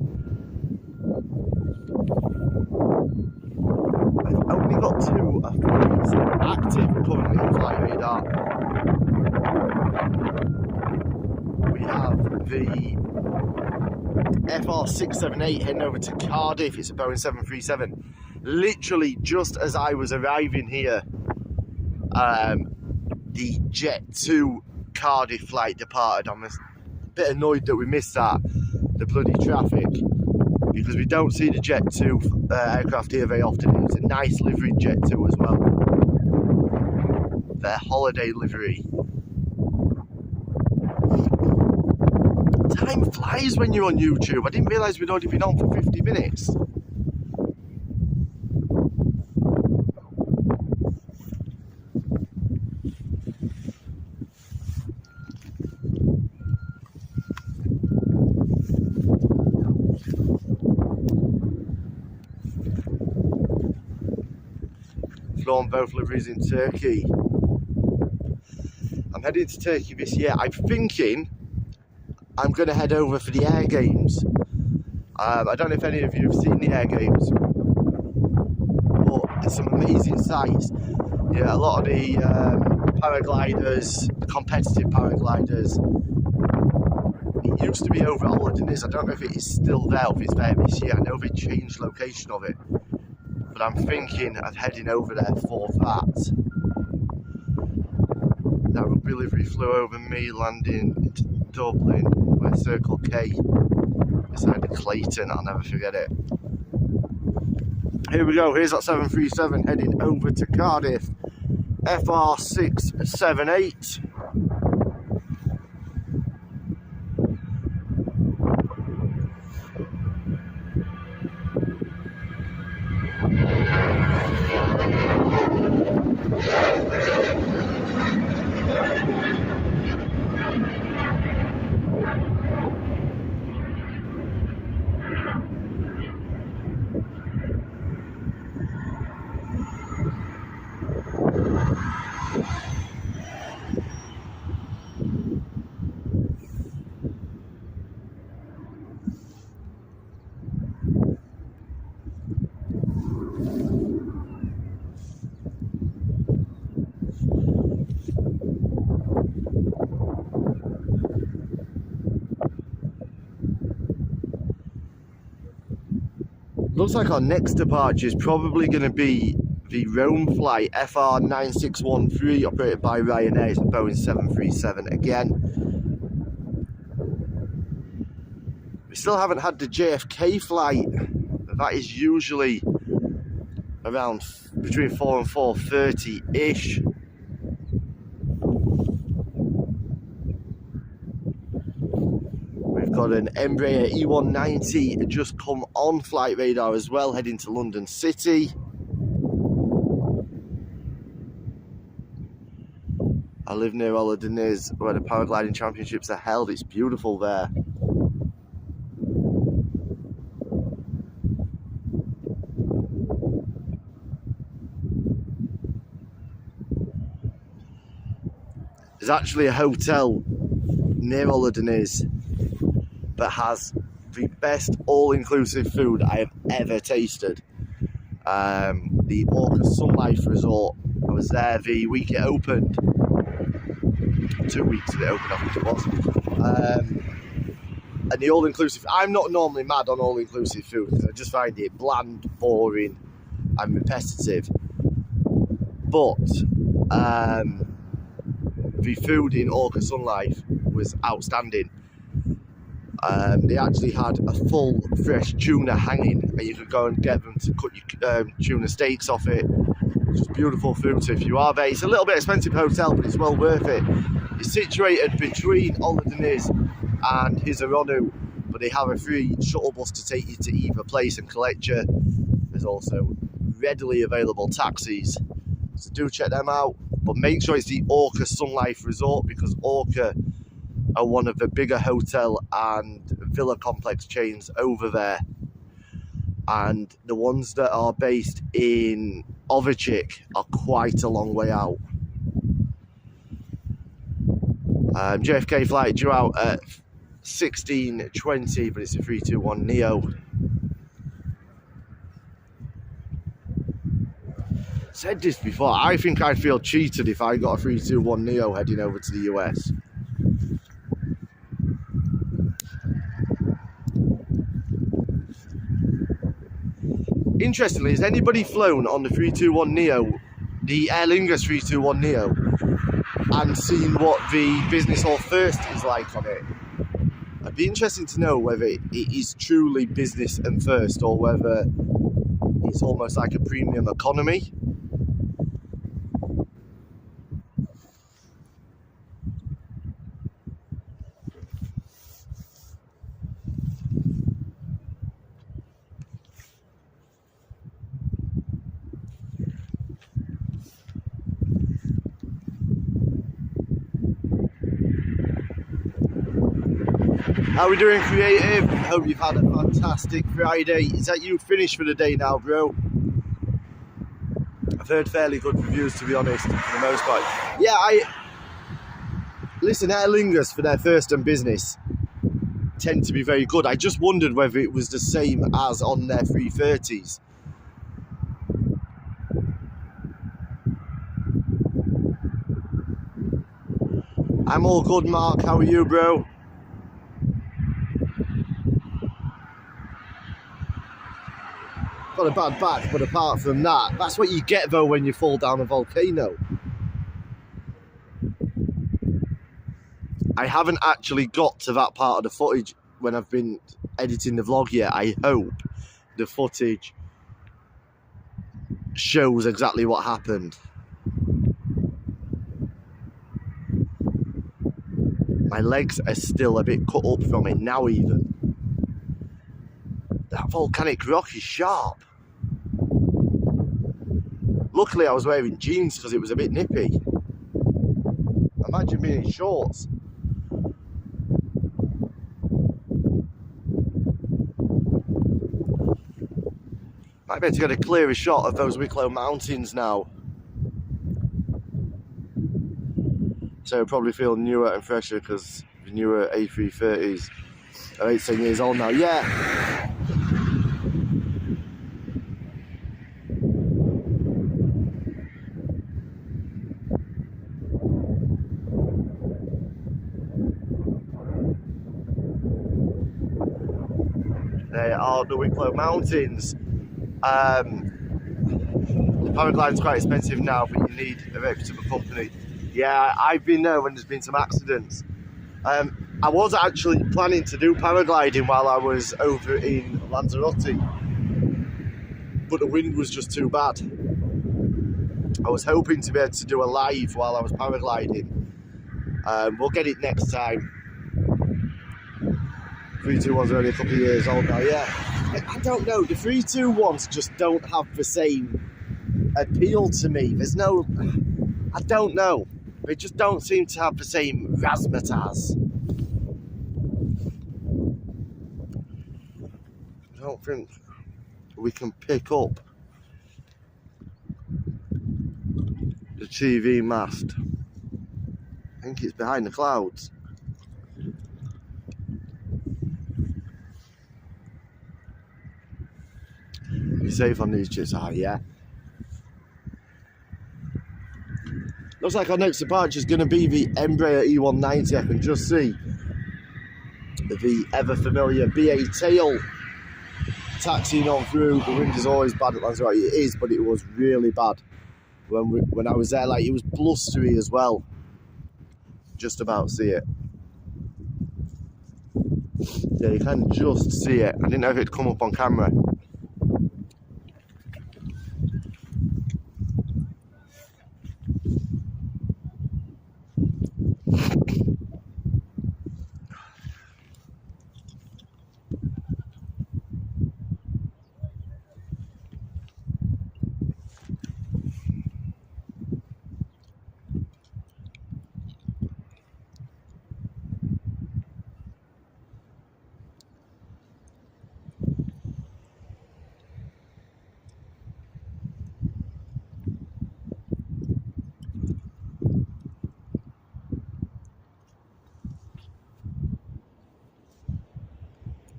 S1: I've only got 2 flights active currently on flight radar. We have the FR678 heading over to Cardiff. It's a Boeing 737. Literally just as I was arriving here, the Jet 2 Cardiff flight departed. I'm a bit annoyed that we missed that, the bloody traffic, because we don't see the Jet 2 aircraft here very often. It's a nice livery Jet 2 as well. Their holiday livery. Time flies when you're on YouTube. I didn't realise we'd already been on for 50 minutes. Flown both liveries in Turkey. I'm heading to Turkey this year. I'm thinking I'm going to head over for the Air Games. I don't know if any of you have seen the Air Games, but there's some amazing sights. Yeah, a lot of the paragliders, the competitive paragliders. It used to be over at Hollandiners. I don't know if it is still there or if it's there this year. I know they changed location of it, but I'm thinking of heading over there for that. That rugby livery flew over me, landing into Dublin by Circle K beside the Clayton. I'll never forget it. Here we go, here's that 737 heading over to Cardiff, FR678. Looks like our next departure is probably going to be the Rome flight, FR9613, operated by Ryanair. It's a Boeing 737 again. We still haven't had the JFK flight. That is usually around between 4 and 4:30-ish. Got an Embraer E190 just come on flight radar as well, heading to London City. I live near Hollandiners, where the paragliding championships are held. It's beautiful there. There's actually a hotel near Hollandiners that has the best all-inclusive food I have ever tasted. The Orca Sun Life Resort. I was there the week it opened. 2 weeks that it opened, I think it was. And the all-inclusive, I'm not normally mad on all-inclusive food because I just find it bland, boring and repetitive. But the food in Orca Sun Life was outstanding. They actually had a full fresh tuna hanging, and you could go and get them to cut your tuna steaks off it. Just beautiful food. So if you are there, it's a little bit expensive hotel, but it's well worth it. It's situated between Hollandiners and Hisaronu, but they have a free shuttle bus to take you to either place and collect you. There's also readily available taxis, so do check them out. But make sure it's the Orca Sun Life Resort, because Orca are one of the bigger hotel and villa complex chains over there, and the ones that are based in Ovechik are quite a long way out. JFK flight due out at 16:20, but it's a 321neo. Said this before, I think I'd feel cheated if I got a 321neo heading over to the US. Interestingly, has anybody flown on the 321neo, the Aer Lingus 321neo? and seen what the business hall first is like on it. It'd be interesting to know whether it is truly business and first, or whether it's almost like a premium economy. How are we doing, creative? Hope you've had a fantastic Friday. Is that you finished for the day now, bro? I've heard fairly good reviews, to be honest, for the most part. Yeah, listen, Aer Lingus, for their first and business, tend to be very good. I just wondered whether it was the same as on their 330s. I'm all good, Mark. How are you, bro? Got a bad back, but apart from that, that's what you get though when you fall down a volcano. I haven't actually got to that part of the footage when I've been editing the vlog yet. I hope the footage shows exactly what happened. My legs are still a bit cut up from it now even. That volcanic rock is sharp. Luckily I was wearing jeans because it was a bit nippy. Imagine being in shorts. Might be able to get a clearer shot of those Wicklow Mountains now. So it'll probably feel newer and fresher because the newer A330s are 18 years old now. Yeah. They are the Wicklow Mountains. The paragliding's quite expensive now, but you need a reputable company. Yeah, I've been there when there's been some accidents. I was actually planning to do paragliding while I was over in Lanzarote, but the wind was just too bad. I was hoping to be able to do a live while I was paragliding. We'll get it next time. 321's only a couple of years old now, yeah. I don't know, the 321s just don't have the same appeal to me. There's no, I don't know. They just don't seem to have the same razzmatazz. I don't think we can pick up the TV mast. I think it's behind the clouds. You're safe on these chips, yeah. Looks like our next departure is going to be the Embraer E190. I can just see the ever familiar BA tail taxiing on through. The wind is always bad at Lanzarote. It is, but it was really bad when I was there. Like, it was blustery as well. Just about see it. Yeah, you can just see it. I didn't know if it'd come up on camera.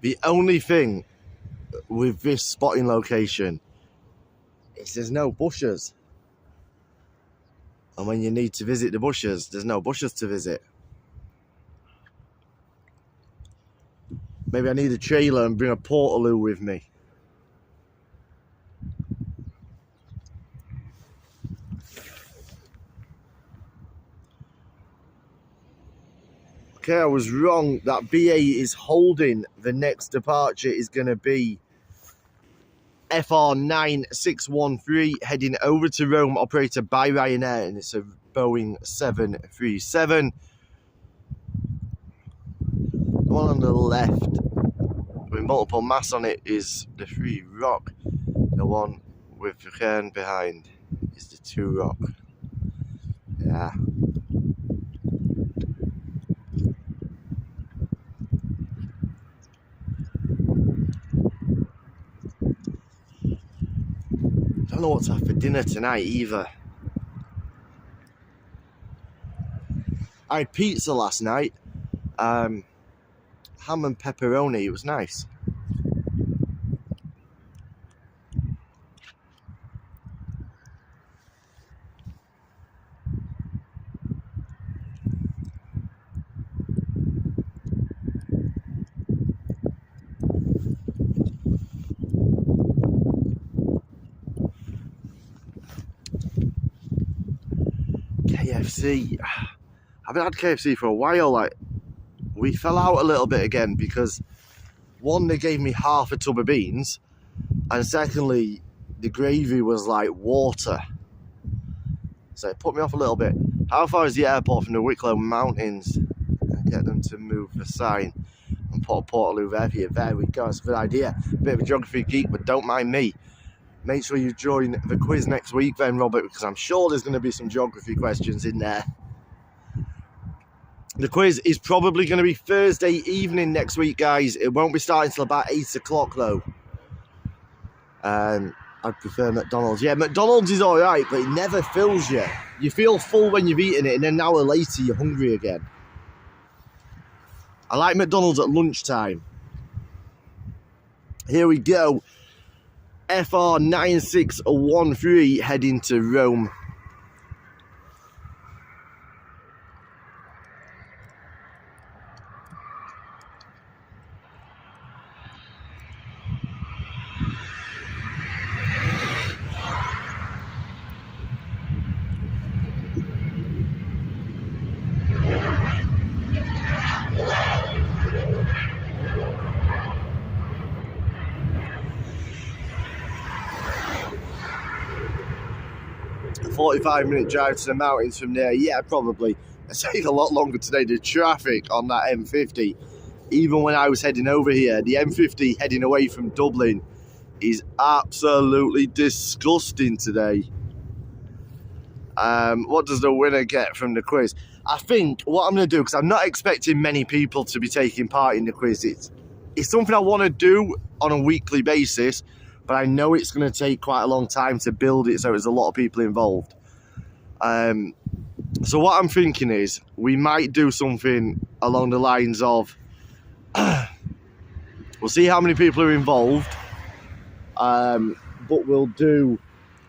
S1: The only thing with this spotting location is there's no bushes. And when you need to visit the bushes, there's no bushes to visit. Maybe I need a trailer and bring a portaloo with me. Okay, I was wrong. That BA is holding. The next departure is going to be FR9613 heading over to Rome, operated by Ryanair, and it's a Boeing 737. The one on the left with multiple masts on it is the 3 Rock. The one with the cairn behind is the 2 Rock. Yeah. Don't know what to have for dinner tonight either. I had pizza last night. Ham and pepperoni. It was nice. KFC. I haven't had KFC for a while. Like, we fell out a little bit again because one, they gave me half a tub of beans, and secondly, the gravy was like water. So it put me off a little bit. How far is the airport from the Wicklow Mountains? And get them to move the sign and put a Portaloo there here. There we go. That's a good idea. Bit of a geography geek, but don't mind me. Make sure you join the quiz next week then, Robert, because I'm sure there's going to be some geography questions in there. The quiz is probably going to be Thursday evening next week, guys. It won't be starting until about 8 o'clock, though. I'd prefer McDonald's. Yeah, McDonald's is all right, but it never fills you. You feel full when you've eaten it, and then an hour later, you're hungry again. I like McDonald's at lunchtime. Here we go. FR9613 heading to Rome. A 45-minute drive to the mountains from there. Yeah, probably. It's taking a lot longer today. The traffic on that M50, even when I was heading over here, the M50 heading away from Dublin is absolutely disgusting today. What does the winner get from the quiz? I think what I'm going to do, because I'm not expecting many people to be taking part in the quiz, it's something I want to do on a weekly basis, but I know it's going to take quite a long time to build it, so there's a lot of people involved. So what I'm thinking is we might do something along the lines of we'll see how many people are involved, but we'll do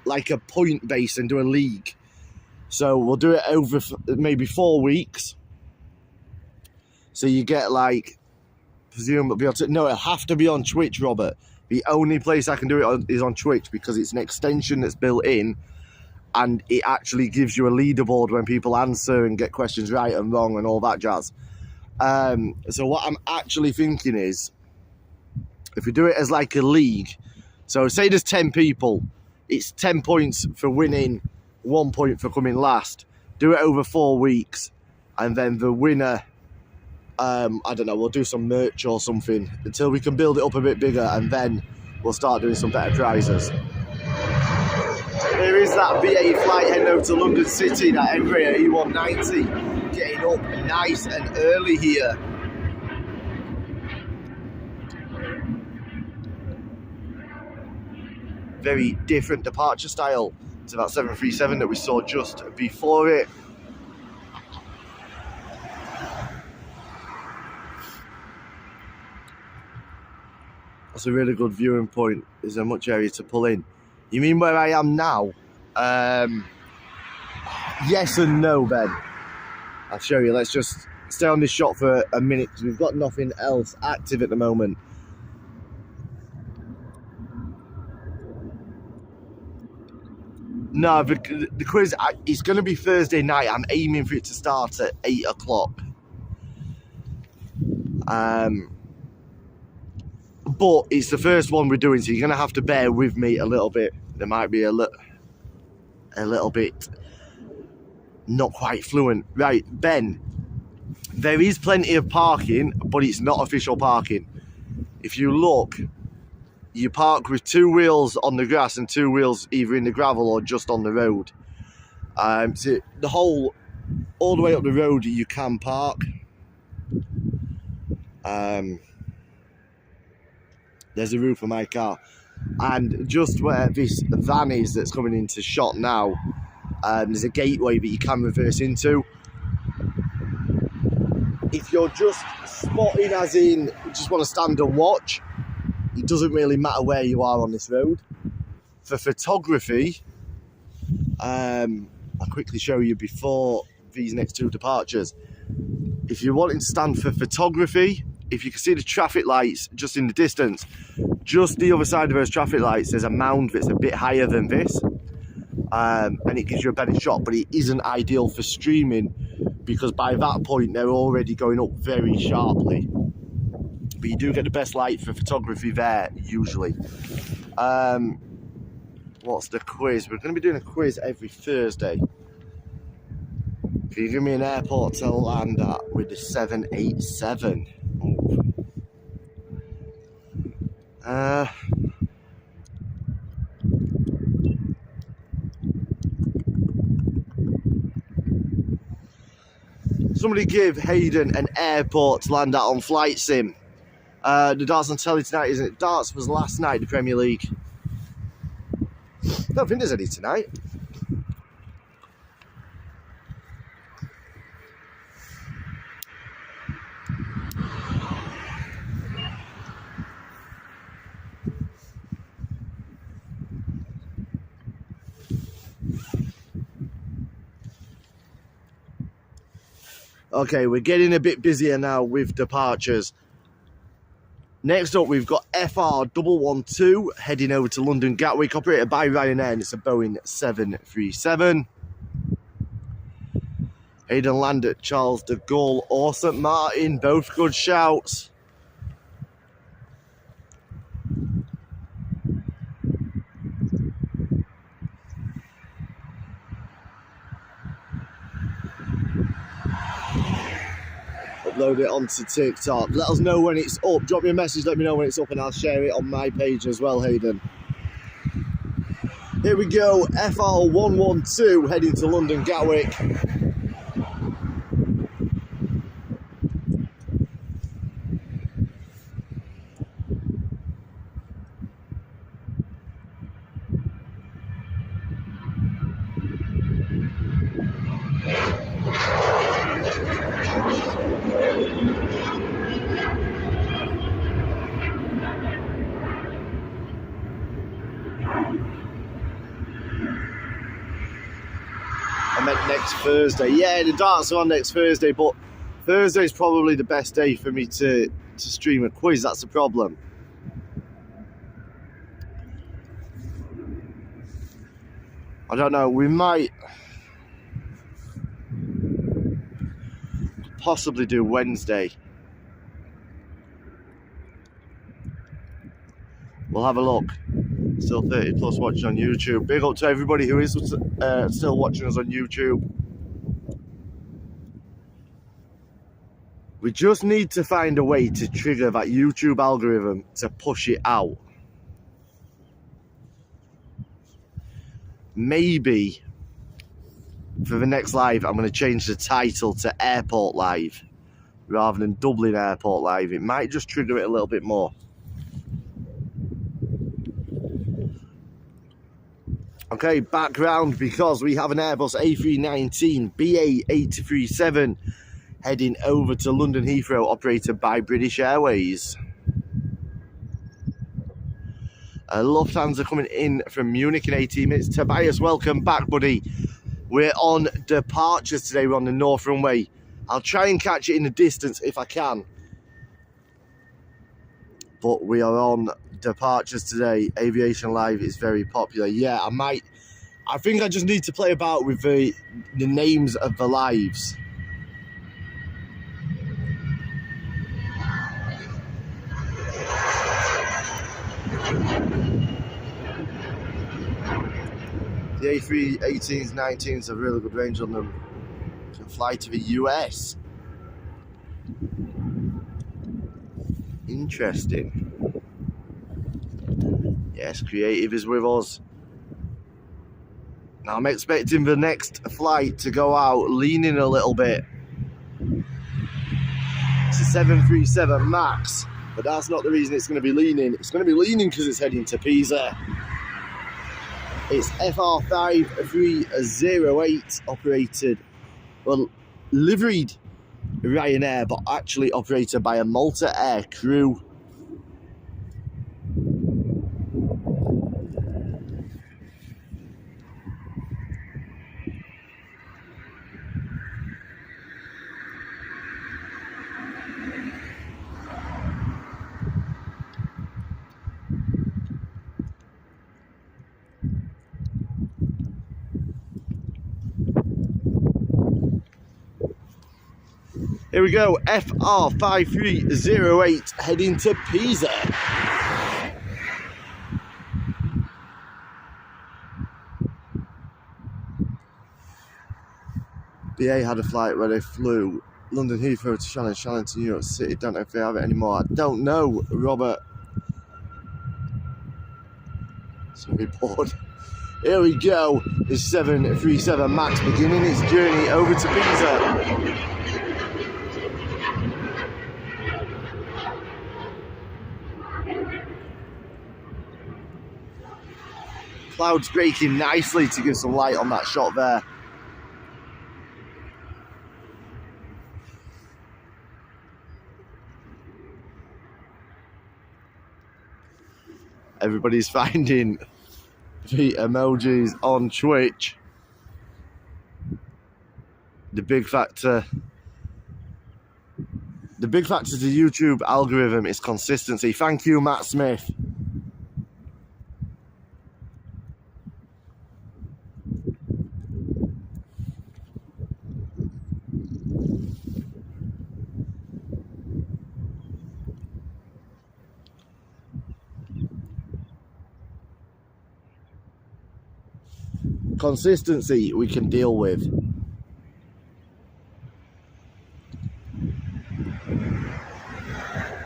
S1: like a point base and do a league. So we'll do it over maybe 4 weeks. So you get like, presumably, no, it'll have to be on Twitch, Robert. The only place I can do it is on Twitch because it's an extension that's built in, and it actually gives you a leaderboard when people answer and get questions right and wrong and all that jazz. So what I'm actually thinking is, if we do it as like a league, so say there's 10 people, it's 10 points for winning, 1 point for coming last. Do it over 4 weeks, and then the winner, I don't know, we'll do some merch or something until we can build it up a bit bigger, and then we'll start doing some better prizes. There is that BA flight heading over to London City, that Embraer E190, getting up nice and early here. Very different departure style to that 737 that we saw just before it. That's a really good viewing point. There's a much area to pull in. You mean where I am now? Yes and no, Ben. I'll show you. Let's just stay on this shot for a minute because we've got nothing else active at the moment. No, the quiz, it's going to be Thursday night. I'm aiming for it to start at 8 o'clock. But it's the first one we're doing, so you're going to have to bear with me a little bit. There might be a little bit not quite fluent. Right, Ben, there is plenty of parking, but it's not official parking. If you look, you park with 2 wheels on the grass and 2 wheels either in the gravel or just on the road. So all the way up the road you can park. There's a roof for my car. And just where this van is that's coming into shot now, there's a gateway that you can reverse into. If you're just spotting, as in just want to stand and watch, it doesn't really matter where you are on this road. For photography, I'll quickly show you before these next 2 departures. If you're wanting to stand for photography, if you can see the traffic lights just in the distance, just the other side of those traffic lights, there's a mound that's a bit higher than this. And it gives you a better shot, but it isn't ideal for streaming because by that point they're already going up very sharply. But you do get the best light for photography there, usually. What's the quiz? We're going to be doing a quiz every Thursday. Can you give me an airport to land at with the 787? Somebody give Hayden an airport to land at on Flight Sim. The darts on telly tonight, isn't it? Darts was last night, the Premier League. I don't think there's any tonight. Okay, we're getting a bit busier now with departures. Next up, we've got FR112 heading over to London Gatwick, operated by Ryanair, and it's a Boeing 737. Hayden land at Charles de Gaulle or St Martin, both good shouts. Upload it onto TikTok. Let us know when it's up. Drop me a message, let me know when it's up, and I'll share it on my page as well, Hayden. Here we go, FR112 heading to London Gatwick. I meant next Thursday. Yeah, the darts are on next Thursday, but Thursday is probably the best day for me to stream a quiz. That's the problem. I don't know. We might possibly do Wednesday. We'll have a look. Still 30 plus watching on YouTube. Big up to everybody who is still watching us on YouTube. We just need to find a way to trigger that YouTube algorithm to push it out. Maybe for the next live, I'm going to change the title to Airport Live rather than Dublin Airport Live. It might just trigger it a little bit more. Okay, back round because we have an Airbus A319 BA837 heading over to London Heathrow, operated by British Airways. Lufthansa coming in from Munich in 18 minutes. Tobias, welcome back, buddy. We're on departures today. We're on the North Runway. I'll try and catch it in the distance if I can. But we are on departures today. Aviation Live is very popular. Yeah, I think I just need to play about with the names of the lives. The A318s, 19s have really good range on them. Can fly to the US. Interesting. Yes, Creative is with us. Now I'm expecting the next flight to go out leaning a little bit. It's a 737 MAX, but that's not the reason it's going to be leaning. It's going to be leaning because it's heading to Pisa. It's FR5308 operated, well, liveried Ryanair, but actually operated by a Malta Air crew. Here we go, FR5308 heading to Pisa. BA had a flight where they flew London Heathrow to Shannon, Shannon to New York City. Don't know if they have it anymore. I don't know, Robert. So we're bored. Here we go, the 737 MAX beginning its journey over to Pisa. Clouds breaking nicely to give some light on that shot there. Everybody's finding the emojis on Twitch. The big factor to the YouTube algorithm is consistency. Thank you, Matt Smith. Consistency we can deal with.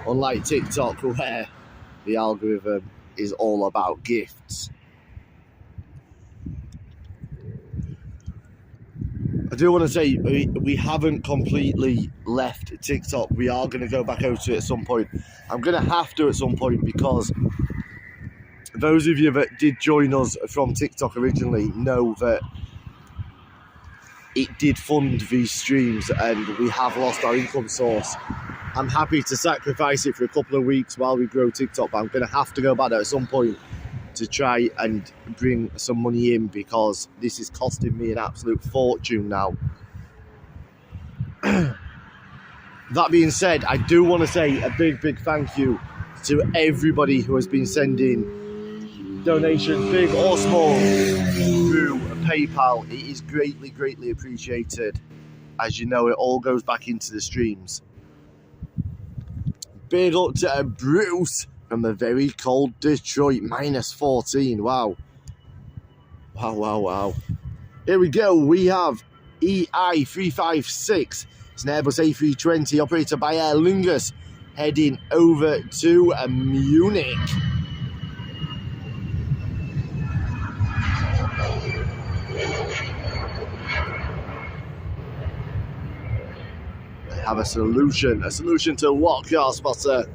S1: Unlike TikTok, where the algorithm is all about gifts. I do want to say we haven't completely left TikTok. We are going to go back over to it at some point. I'm going to have to at some point, because those of you that did join us from TikTok originally know that it did fund these streams and we have lost our income source. I'm happy to sacrifice it for a couple of weeks while we grow TikTok, but I'm going to have to go back there at some point to try and bring some money in, because this is costing me an absolute fortune now. That being said, I do want to say a big thank you to everybody who has been sending donations, big or small, through PayPal. It is greatly appreciated. As you know, it all goes back into the streams. Big up to Bruce from the very cold Detroit, -14. Wow. Here we go. We have EI356. It's an Airbus A320 operated by Aer Lingus, heading over to Munich. They have a solution to what, car spotter?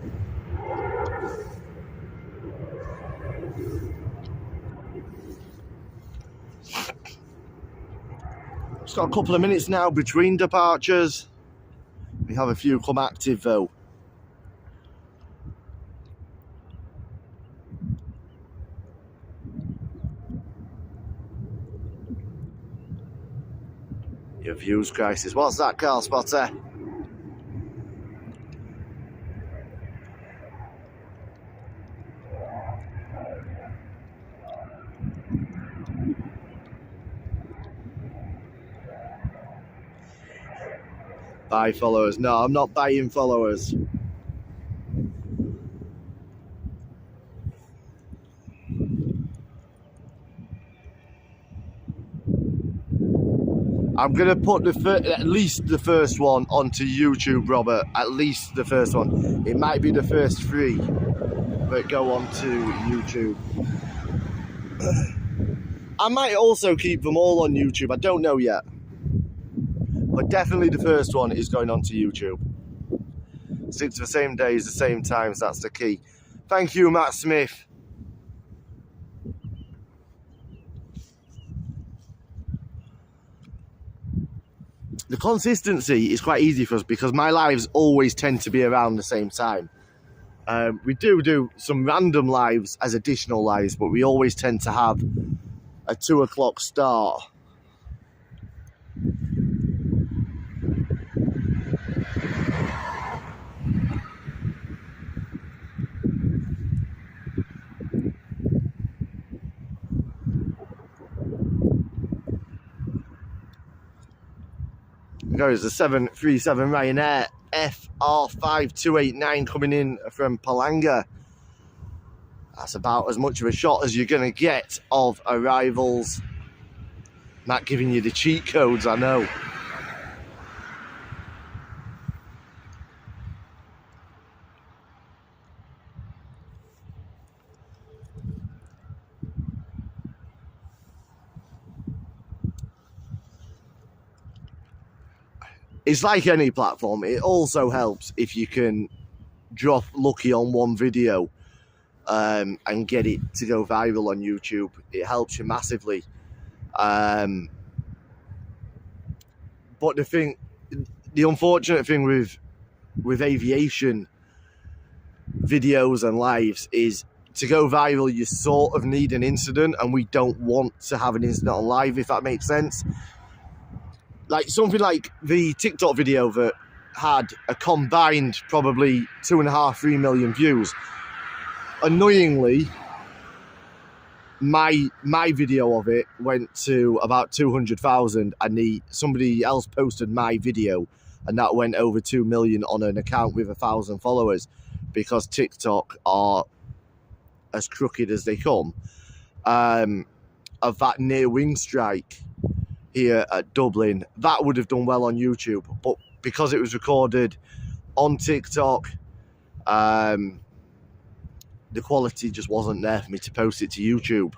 S1: It's got a couple of minutes now between departures. We have a few come active though. Your views crisis. What's that, car spotter? Buy followers. No, I'm not buying followers. I'm going to put at least the first one onto YouTube, Robert. At least the first one. It might be the first 3 that go onto YouTube. I might also keep them all on YouTube. I don't know yet. But definitely the first one is going onto YouTube. Stick to the same days, the same times. That's the key. Thank you, Matt Smith. The consistency is quite easy for us because my lives always tend to be around the same time. We do some random lives as additional lives, but we always tend to have a 2 o'clock start. There's a 737 Ryanair FR5289 coming in from Palanga. That's about as much of a shot as you're going to get of arrivals. Not giving you the cheat codes, I know. It's like any platform. It also helps if you can drop lucky on one video and get it to go viral on YouTube. It helps you massively. But the unfortunate thing with aviation videos and lives is to go viral, you sort of need an incident, and we don't want to have an incident on live, if that makes sense. Like something like the TikTok video that had a combined probably 2.5–3 million views. Annoyingly, my video of it went to about 200,000, and somebody else posted my video, and that went over 2 million on an account with 1,000 followers, because TikTok are as crooked as they come. Of that near wing strike here at Dublin, that would have done well on YouTube, but because it was recorded on TikTok, the quality just wasn't there for me to post it to YouTube.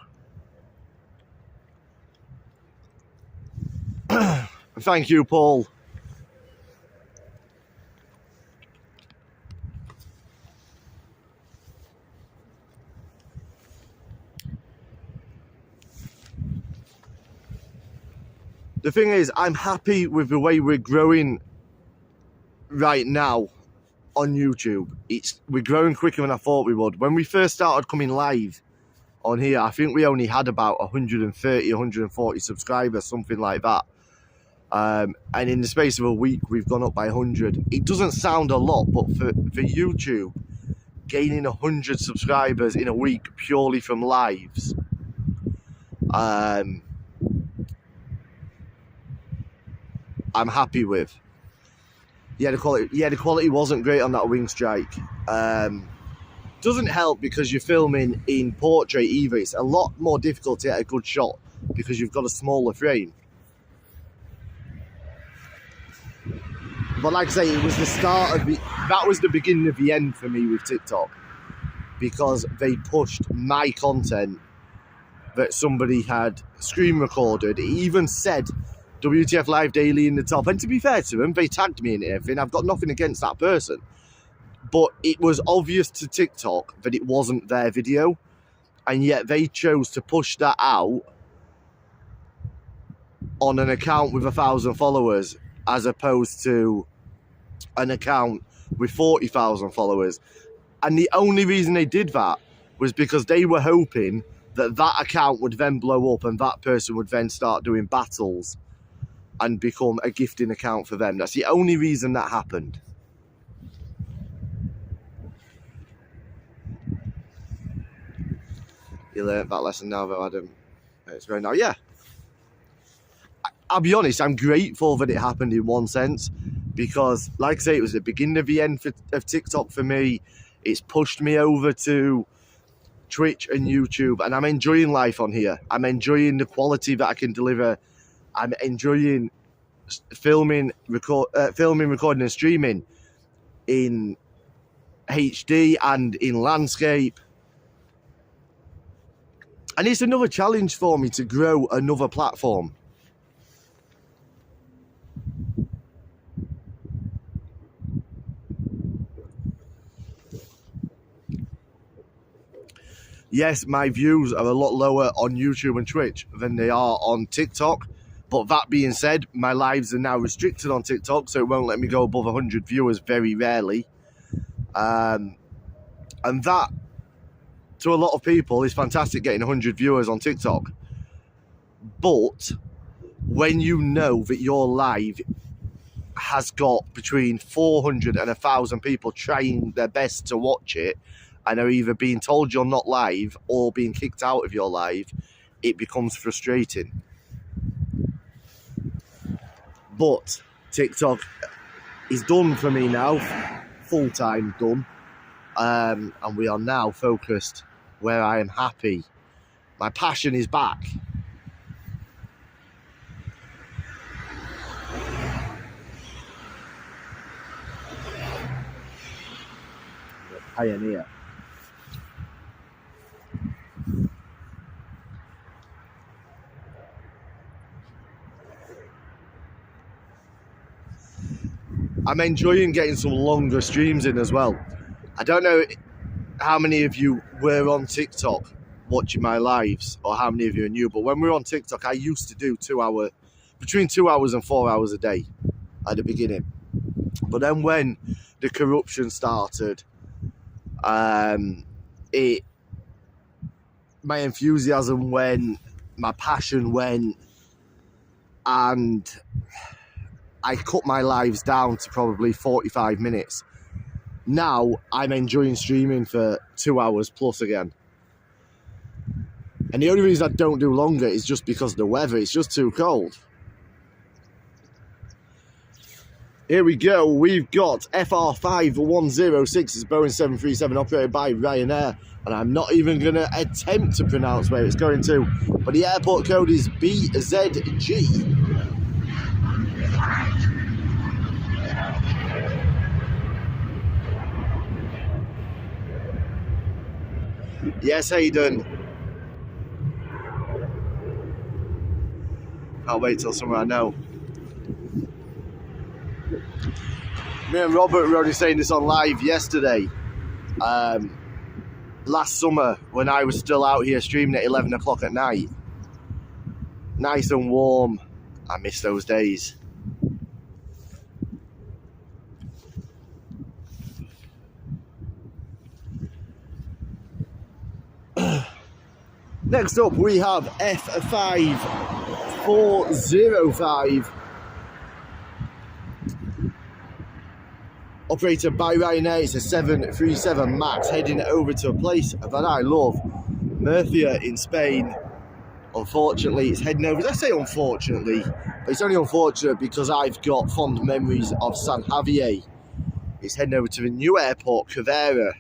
S1: Thank you, Paul. The thing is, I'm happy with the way we're growing right now on YouTube. We're growing quicker than I thought we would. When we first started coming live on here, I think we only had about 130, 140 subscribers, something like that. And in the space of a week, we've gone up by 100. It doesn't sound a lot, but for YouTube, gaining 100 subscribers in a week purely from lives, I'm happy with. Yeah, the quality wasn't great on that wing strike. Doesn't help because you're filming in portrait either. It's a lot more difficult to get a good shot because you've got a smaller frame. But like I say, it was the start of that was the beginning of the end for me with TikTok, because they pushed my content that somebody had screen recorded. It even said WTF Live Daily in the top, and to be fair to them, they tagged me in everything. I've got nothing against that person, but it was obvious to TikTok that it wasn't their video, and yet they chose to push that out on an account with 1,000 followers as opposed to an account with 40,000 followers. And the only reason they did that was because they were hoping that that account would then blow up and that person would then start doing battles and become a gifting account for them. That's the only reason that happened. You learned that lesson now, though, Adam. It's going now. Yeah. I'll be honest, I'm grateful that it happened in one sense, because, like I say, it was the beginning of the end of TikTok for me. It's pushed me over to Twitch and YouTube, and I'm enjoying life on here. I'm enjoying the quality that I can deliver. I'm enjoying filming, recording and streaming in HD and in landscape. And it's another challenge for me to grow another platform. Yes, my views are a lot lower on YouTube and Twitch than they are on TikTok. But that being said, my lives are now restricted on TikTok, so it won't let me go above 100 viewers very rarely. And that, to a lot of people, is fantastic, getting 100 viewers on TikTok. But when you know that your live has got between 400 and 1,000 people trying their best to watch it, and are either being told you're not live or being kicked out of your live, it becomes frustrating. But TikTok is done for me now, full-time done, and we are now focused where I am happy. My passion is back. Pioneer. I'm enjoying getting some longer streams in as well. I don't know how many of you were on TikTok watching my lives, or how many of you are new, but when we were on TikTok, I used to do between 2 hours and 4 hours a day at the beginning. But then when the corruption started, my enthusiasm went, my passion went, and I cut my lives down to probably 45 minutes. Now I'm enjoying streaming for 2 hours plus again. And the only reason I don't do longer is just because of the weather. It's just too cold. Here we go. We've got FR5106. It's a Boeing 737 operated by Ryanair. And I'm not even going to attempt to pronounce where it's going to. But the airport code is BZG. Yes, Hayden. Can't wait till somewhere I know. Me and Robert were only saying this on live yesterday. Last summer, when I was still out here streaming at 11 o'clock at night. Nice and warm. I miss those days. Next up, we have F5405. Operated by Ryanair. It's a 737 MAX heading over to a place that I love, Murcia in Spain. Unfortunately, it's heading over. I say unfortunately, but it's only unfortunate because I've got fond memories of San Javier. It's heading over to the new airport, Cervera.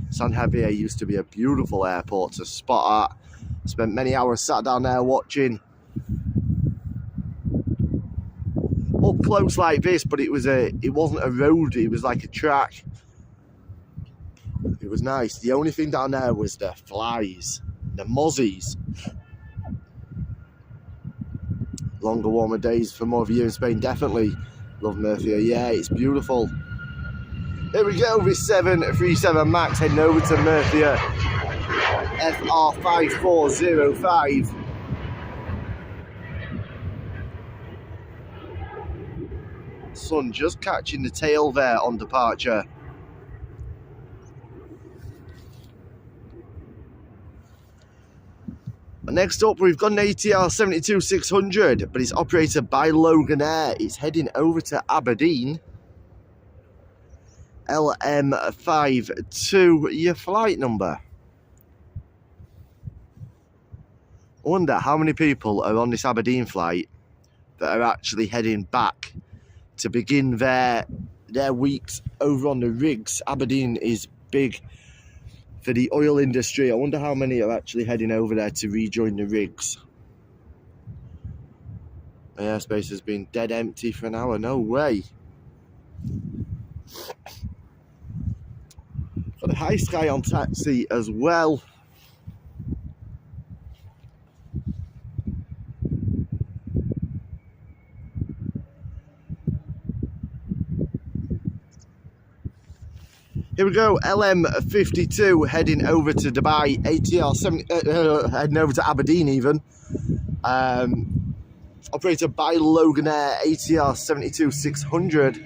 S1: San Javier used to be a beautiful airport to spot at. Spent many hours sat down there watching. Up close like this, but it wasn't a road, it was like a track. It was nice. The only thing down there was the flies, the mozzies. Longer, warmer days for more of a year in Spain, definitely. Love Murcia, yeah, it's beautiful. Here we go, this 737 MAX heading over to Murcia. FR5405. Sun just catching the tail there on departure. Next up, we've got an ATR 72-600, but it's operated by Loganair. It's heading over to Aberdeen. LM52, your flight number. I wonder how many people are on this Aberdeen flight that are actually heading back to begin their weeks over on the rigs. Aberdeen is big for the oil industry. I wonder how many are actually heading over there to rejoin the rigs. My airspace has been dead empty for an hour. No way. Got a high sky on taxi as well. Here we go, LM52 heading over to Dubai, ATR 70, heading over to Aberdeen even. Operated by Loganair, ATR 72-600.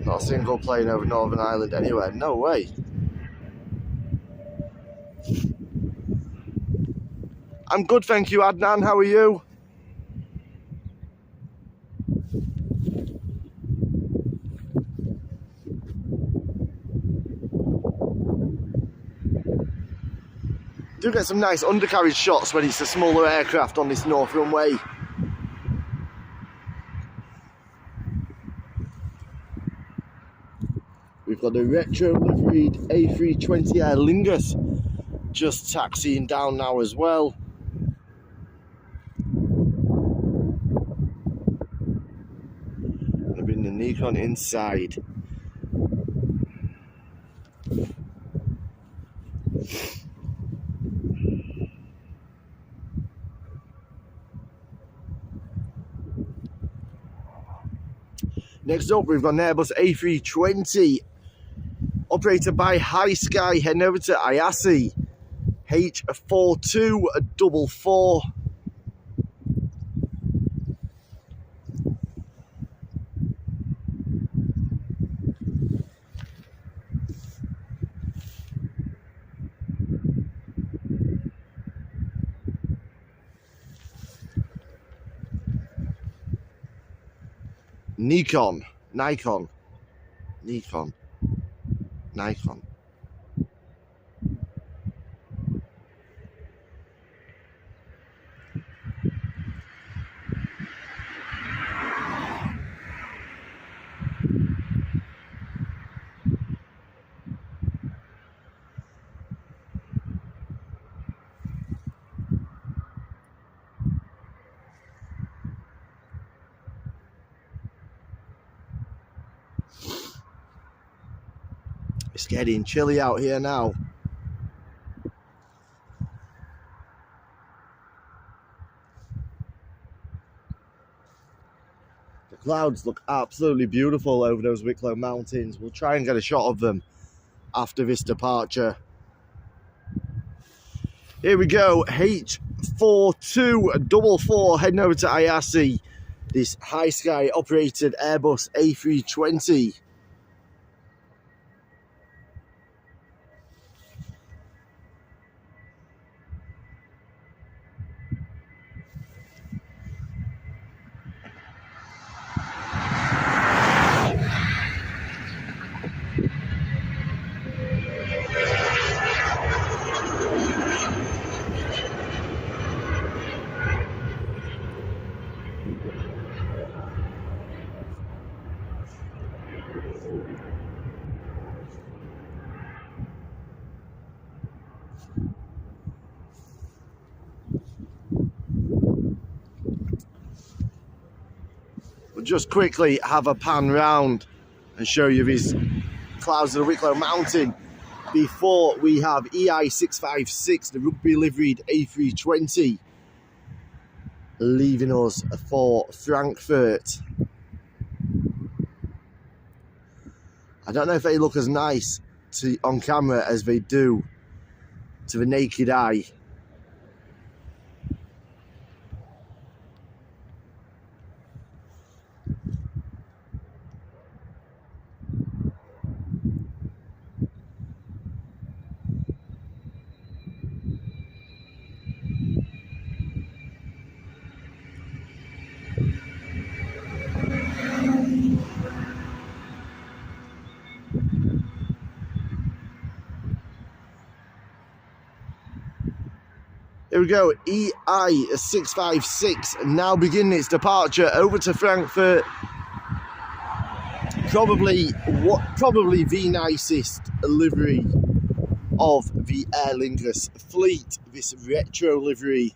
S1: Not a single plane over Northern Ireland anywhere, no way. I'm good, thank you, Adnan, how are you? Do get some nice undercarriage shots when it's a smaller aircraft on this north runway. We've got a retro liveried A320 Air Lingus just taxiing down now as well. Gonna bring the Nikon inside. Next up, we've got an Airbus A320, operated by High Sky, heading over to Ayasi, H4244. Nikon. It's getting chilly out here now. The clouds look absolutely beautiful over those Wicklow Mountains. We'll try and get a shot of them after this departure. Here we go, H4244 heading over to Ayasi. This High Sky operated Airbus A320. We'll just quickly have a pan round and show you these clouds of the Wicklow Mountain before we have EI656, the rugby liveried A320, leaving us for Frankfurt. I don't know if they look as nice on camera as they do to the naked eye. Here Here we go, EI656 now beginning its departure over to Frankfurt. Probably the nicest livery of the Aer Lingus fleet, this retro livery.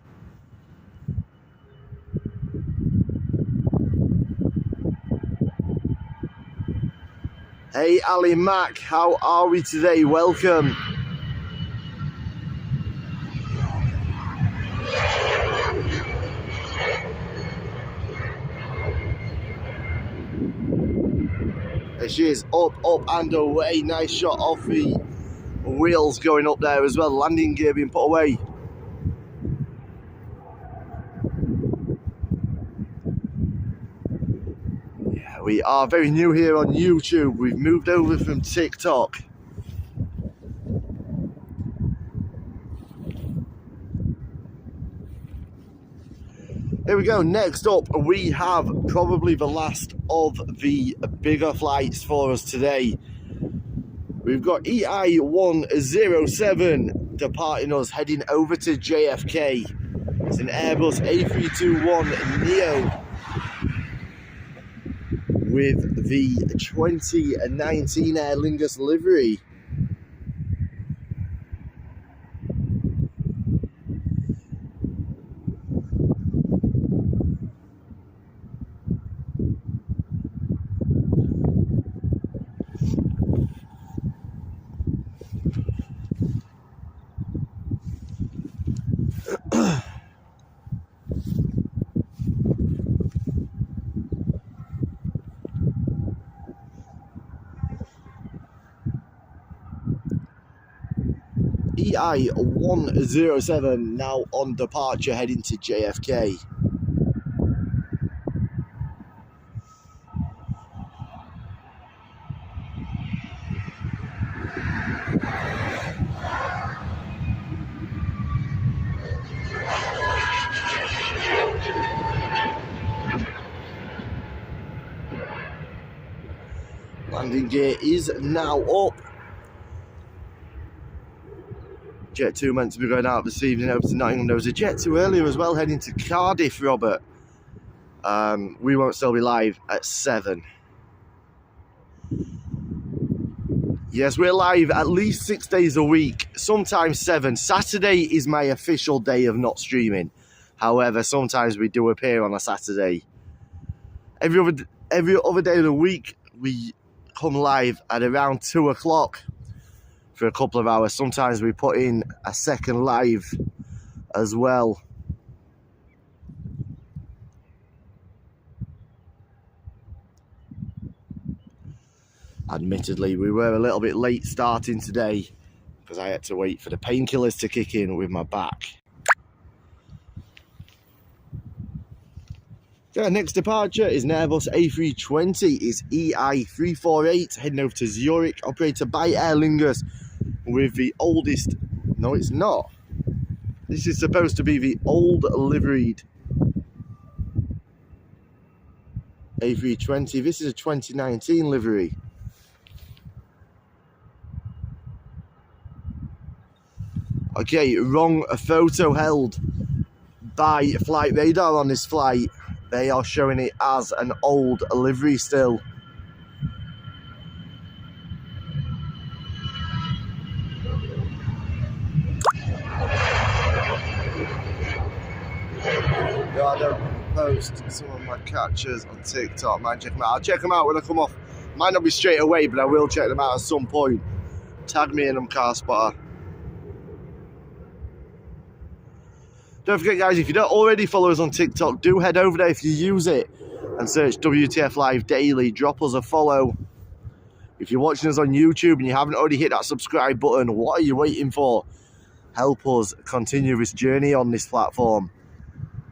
S1: Hey Ali Mac, how are we today? Welcome. There she is, up and away. Nice shot of the wheels going up there as well. Landing gear being put away. Yeah, we are very new here on YouTube. We've moved over from TikTok. Here we go, next up we have probably the last of the bigger flights for us today. We've got EI107 departing us, heading over to JFK. It's an Airbus A321neo with the 2019 Aer Lingus livery. EI107 now on departure, heading to JFK. Landing gear is now up. Jet 2 meant to be going out this evening over to Nottingham. There was a Jet 2 earlier as well, heading to Cardiff, Robert. We won't still be live at 7. Yes, we're live at least 6 days a week, sometimes 7. Saturday is my official day of not streaming. However, sometimes we do appear on a Saturday. Every other day of the week, we come live at around 2 o'clock. For a couple of hours. Sometimes we put in a second live as well. Admittedly, we were a little bit late starting today because I had to wait for the painkillers to kick in with my back. So next departure is an Airbus A320. It's EI348 heading over to Zurich, operated by Aer Lingus, with the oldest. No, it's not. This is supposed to be the old liveried A320. This is a 2019 livery. Okay, wrong photo held by Flight Radar on this flight. They are showing it as an old livery still. No, I don't post some of my catches on TikTok. Might check them out. I'll check them out when I come off. Might not be straight away, but I will check them out at some point. Tag me in them, Car Spotter. Don't forget, guys, if you don't already follow us on TikTok, do head over there if you use it and search WTF Live Daily. Drop us a follow. If you're watching us on YouTube and you haven't already hit that subscribe button, what are you waiting for? Help us continue this journey on this platform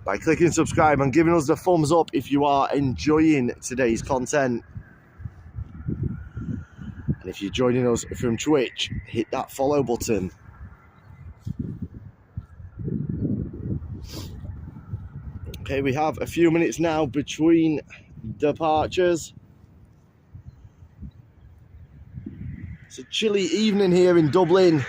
S1: by clicking subscribe and giving us the thumbs up if you are enjoying today's content. And if you're joining us from Twitch, hit that follow button. Okay, we have a few minutes now between departures. It's a chilly evening here in Dublin.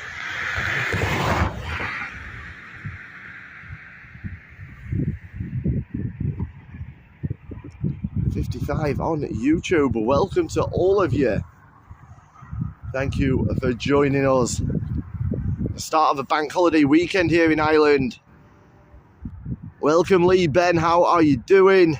S1: 55 on YouTube. Welcome to all of you. Thank you for joining us. The start of a bank holiday weekend here in Ireland. Welcome, Lee Ben. How are you doing?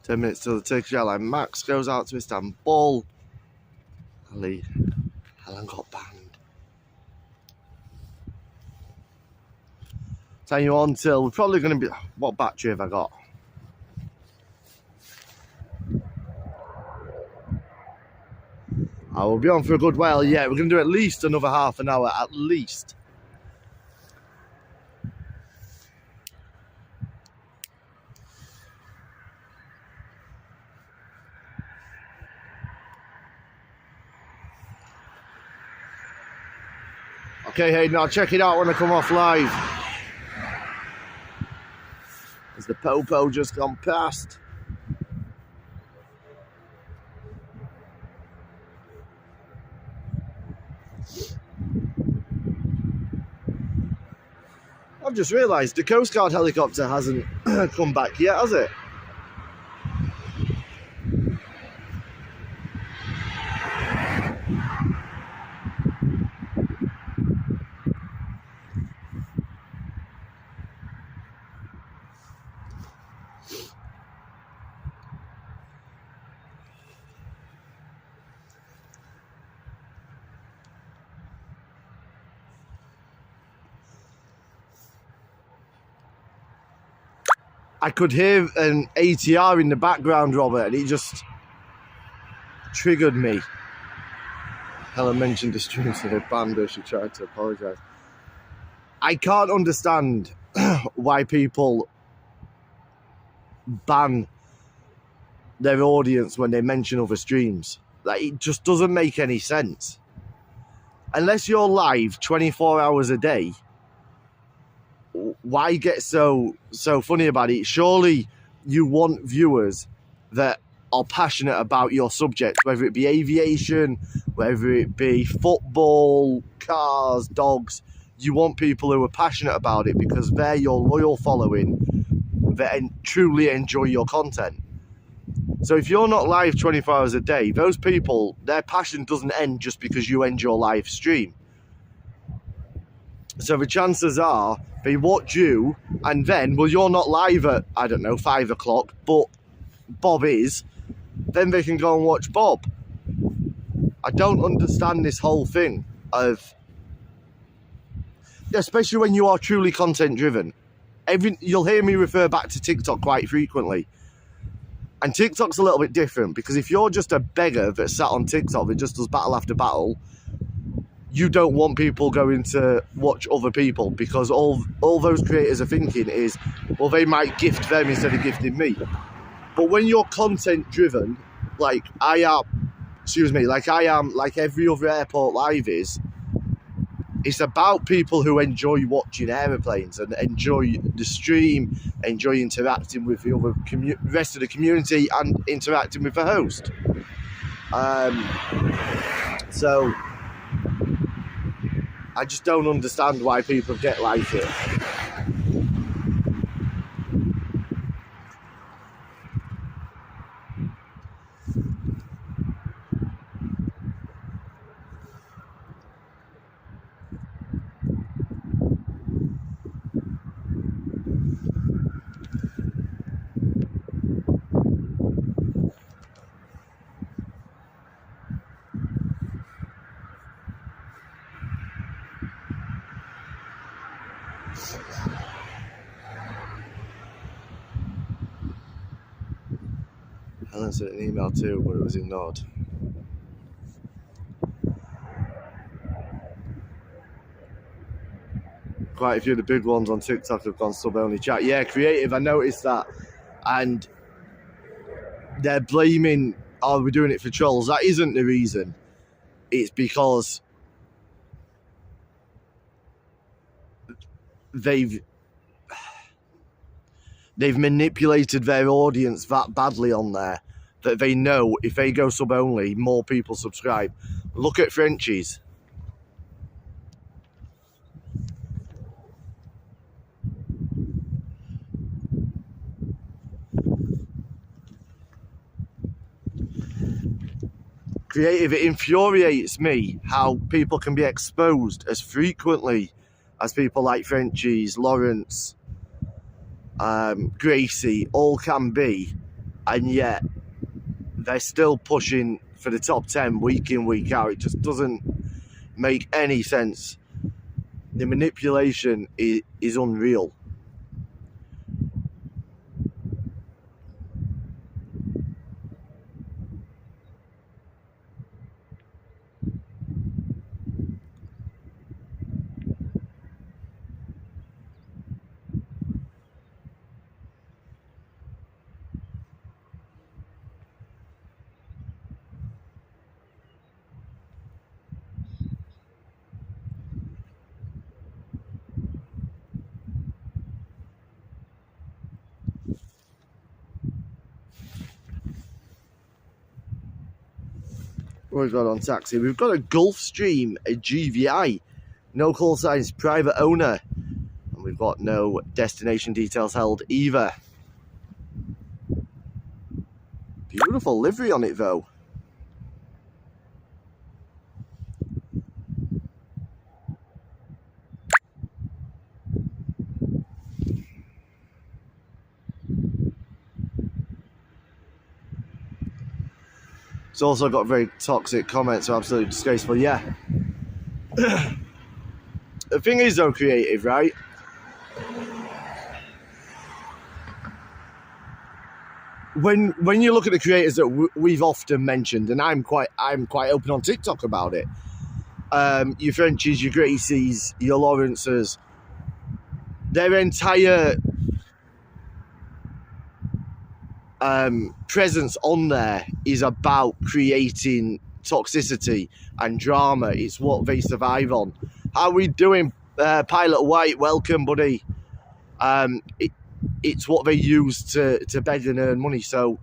S1: Ten minutes till the Turkish airline Max goes out to Istanbul. Helen got banned. Time you on till we're probably going to be. What battery have I got? I will be on for a good while. Yeah, we're going to do at least another half an hour, at least. Okay, Hayden, I'll check it out when I come off live. Has the Popo just gone past? I've just realised the Coast Guard helicopter hasn't come back yet, has it? I could hear an ATR in the background, Robert, and it just triggered me. Helen mentioned the stream to her banter. She tried to apologise. I can't understand why people ban their audience when they mention other streams. Like, it just doesn't make any sense. Unless you're live 24 hours a day, why get so funny about it? Surely you want viewers that are passionate about your subject, whether it be aviation, whether it be football, cars, dogs. You want people who are passionate about it because they're your loyal following that truly enjoy your content. So if you're not live 24 hours a day, those people, their passion doesn't end just because you end your live stream. So the chances are they watch you and then, well, you're not live at, I don't know, 5 o'clock, but Bob is, then they can go and watch Bob. I don't understand this whole thing of, especially when you are truly content driven. You'll hear me refer back to TikTok quite frequently. And TikTok's a little bit different because if you're just a beggar that sat on TikTok that just does battle after battle, you don't want people going to watch other people because all those creators are thinking is, well, they might gift them instead of gifting me. But when you're content driven, like I am, like every other airport live is, It's about people who enjoy watching aeroplanes and enjoy the stream, enjoy interacting with the other rest of the community and interacting with the host. So I just don't understand why people get like it. Helen sent an email too, but it was ignored. Quite a few of the big ones on TikTok have gone sub-only chat. Yeah, creative, I noticed that. And they're blaming, oh, we're doing it for trolls. That isn't the reason. It's because they've manipulated their audience that badly on there that they know if they go sub-only, more people subscribe. Look at Frenchies. Creative, it infuriates me how people can be exposed as frequently as people like Frenchies, Lawrence, Gracie, all can be, and yet they're still pushing for the top 10 week in, week out. It just doesn't make any sense. The manipulation is unreal. What we've got on taxi? We've got a Gulfstream, a GVI, no call signs, private owner, and we've got no destination details held either. Beautiful livery on it though. It's also got very toxic comments, so absolutely disgraceful. Yeah. The thing is though, creative, right? When you look at the creators that we've often mentioned, and I'm quite open on TikTok about it. Your Frenchies, your Gracies, your Lawrences, their entire presence on there is about creating toxicity and drama. It's what they survive on. How are we doing, Pilot White? Welcome, buddy. It's what they use to bed and earn money. So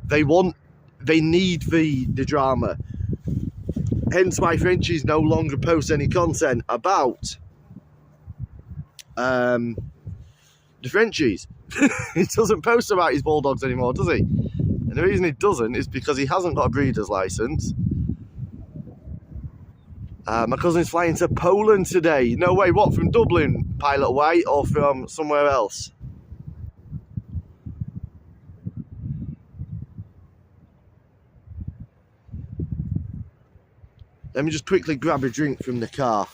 S1: they need the drama. Hence why Frenchies no longer post any content about the Frenchies. He doesn't post about his bulldogs anymore, does he? And the reason he doesn't is because he hasn't got a breeder's license. My cousin's flying to Poland today. No way, what, from Dublin, Pilot White, or from somewhere else? Let me just quickly grab a drink from the car.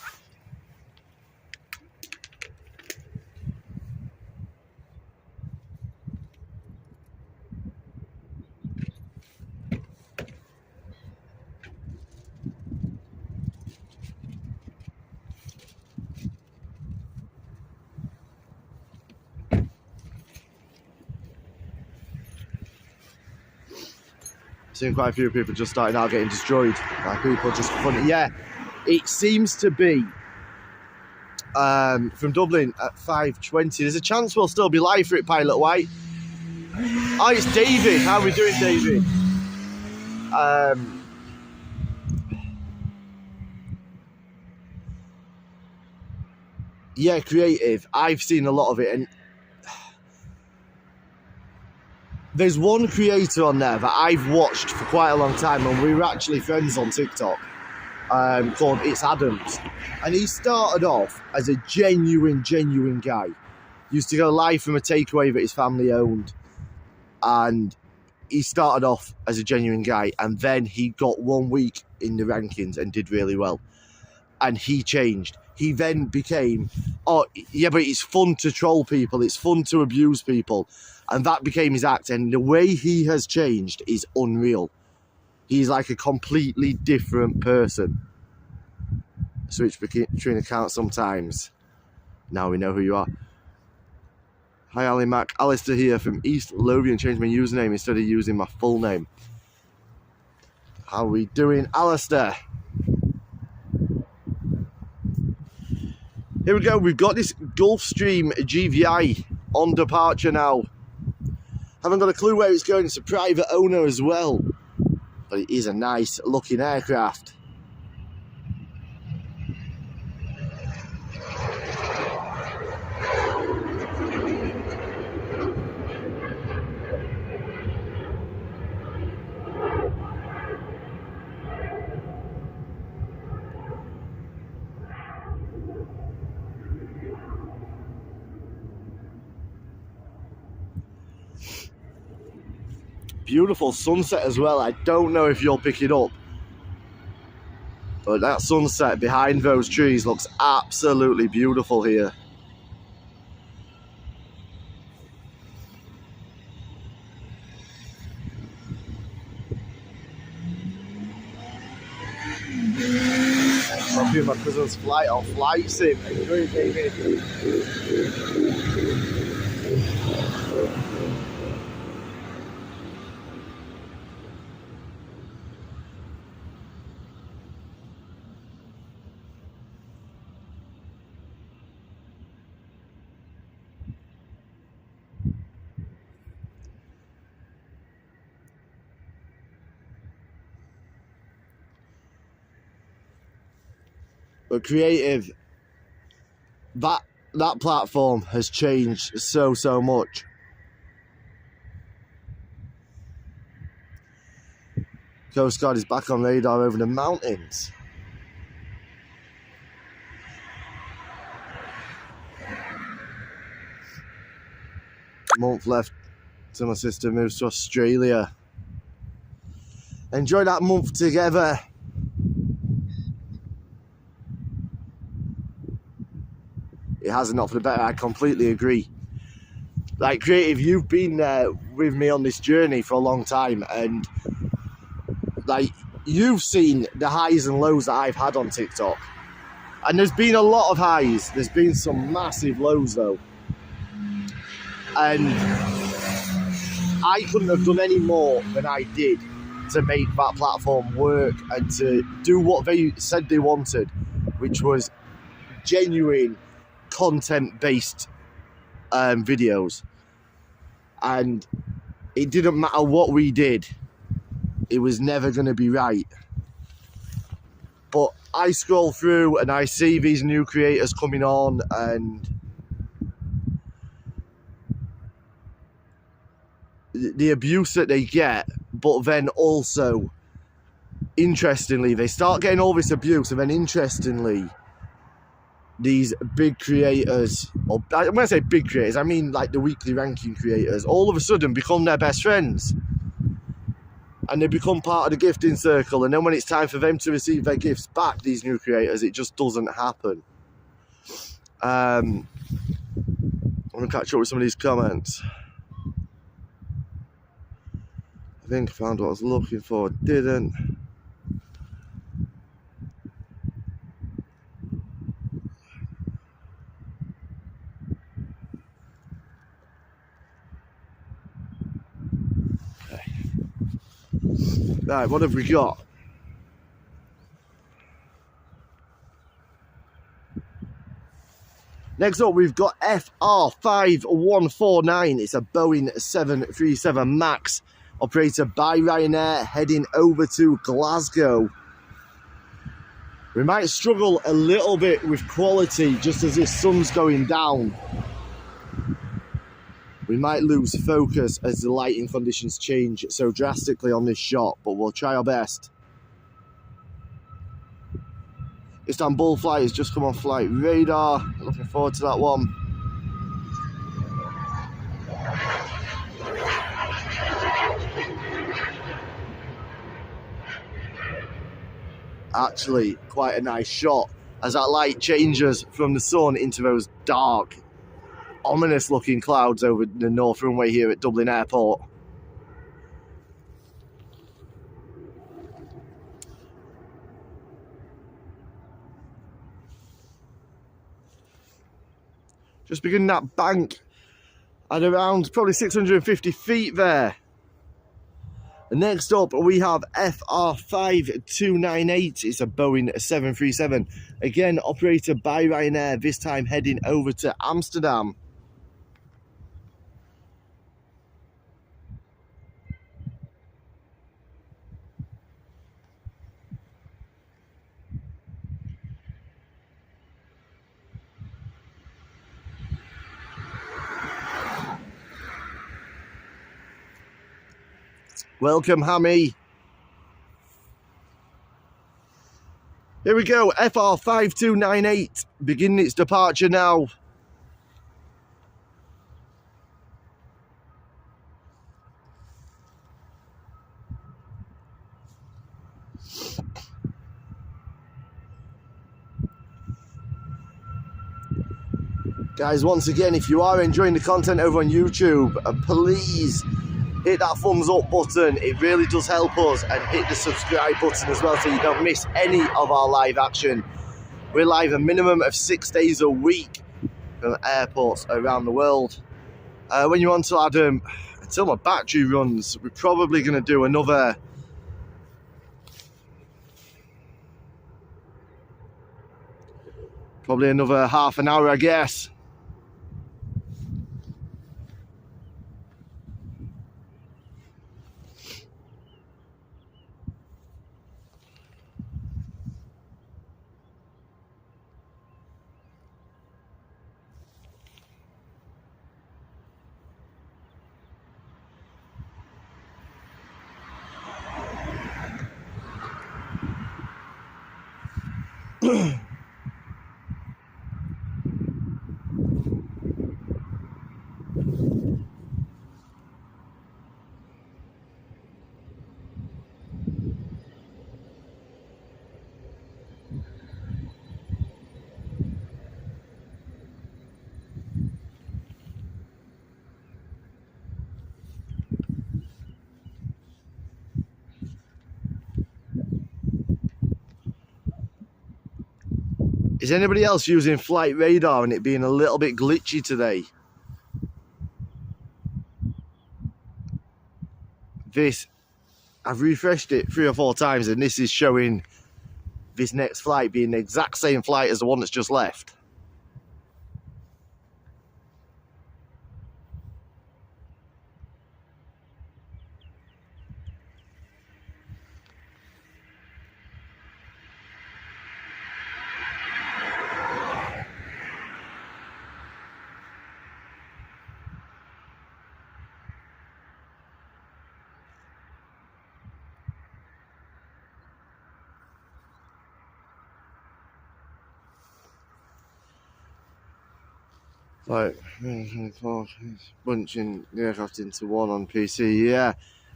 S1: Seeing quite a few people just starting out getting destroyed by people just funny. Yeah, it seems to be from Dublin at 5:20. There's a chance we'll still be live for it, Pilot White. Oh, it's David. How are we doing, David? Yeah, creative. I've seen a lot of it, and there's one creator on there that I've watched for quite a long time, and we were actually friends on TikTok, called It's Adams. And he started off as a genuine guy. Used to go live from a takeaway that his family owned. And he started off as a genuine guy, and then he got 1 week in the rankings and did really well. And he changed. He then became, oh, yeah, but it's fun to troll people. It's fun to abuse people. And that became his act. And the way he has changed is unreal. He's like a completely different person. Switch between accounts sometimes. Now we know who you are. Hi, Ali Mac. Alistair here from East Lothian. Changed my username instead of using my full name. How are we doing, Alistair? Here we go. We've got this Gulfstream GVI on departure now. Haven't got a clue where it's going. It's a private owner as well. But it is a nice looking aircraft. Beautiful sunset as well. I don't know if you'll pick it up, but that sunset behind those trees looks absolutely beautiful here. I'm doing my cousin's flight on Flight Sim. Enjoy it, David. But creative, that platform has changed so much. Coast Guard is back on radar over the mountains. Month left till my sister moves to Australia. Enjoy that month together. It hasn't, not for the better. I completely agree. Like, creative, you've been there with me on this journey for a long time, and like, you've seen the highs and lows that I've had on TikTok, and there's been a lot of highs. There's been some massive lows though, and I couldn't have done any more than I did to make that platform work and to do what they said they wanted, which was genuine content-based videos. And it didn't matter what we did, it was never going to be right. But I scroll through and I see these new creators coming on, and the abuse that they get, but then also, interestingly, they start getting all this abuse, and then interestingly, these big creators, or when I say big creators, I mean like the weekly ranking creators, all of a sudden become their best friends. And they become part of the gifting circle, and then when it's time for them to receive their gifts back, these new creators, it just doesn't happen. I'm going to catch up with some of these comments. I think I found what I was looking for, didn't. Right, what have we got? Next up, we've got FR5149. It's a Boeing 737 MAX, operated by Ryanair, heading over to Glasgow. We might struggle a little bit with quality just as this sun's going down. We might lose focus as the lighting conditions change so drastically on this shot, but we'll try our best. Istanbul flight has just come on flight radar. Looking forward to that one. Actually, quite a nice shot as that light changes from the sun into those dark, ominous looking clouds over the north runway here at Dublin Airport. Just beginning that bank at around probably 650 feet there. And next up we have FR5298. It's a Boeing 737. Again, operated by Ryanair, this time heading over to Amsterdam. Welcome, Hammy. Here we go, FR5298, beginning its departure now. Guys, once again, if you are enjoying the content over on YouTube, please hit that thumbs up button. It really does help us, and hit the subscribe button as well so you don't miss any of our live action. We're live a minimum of 6 days a week from airports around the world. When you want to add until my battery runs, we're probably going to do another half an hour, I guess. Is anybody else using flight radar and it being a little bit glitchy today? I've refreshed it 3 or 4 times and this is showing this next flight being the exact same flight as the one that's just left. Like, bunching the aircraft into one on PC, yeah.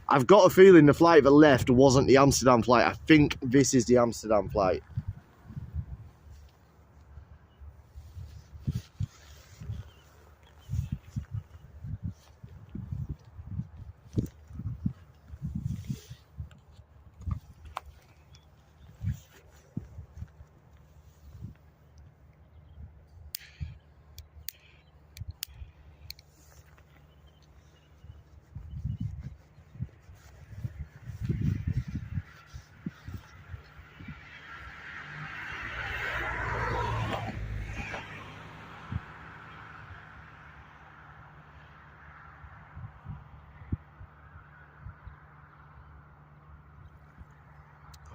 S1: I've got a feeling the flight that left wasn't the Amsterdam flight. I think this is the Amsterdam flight.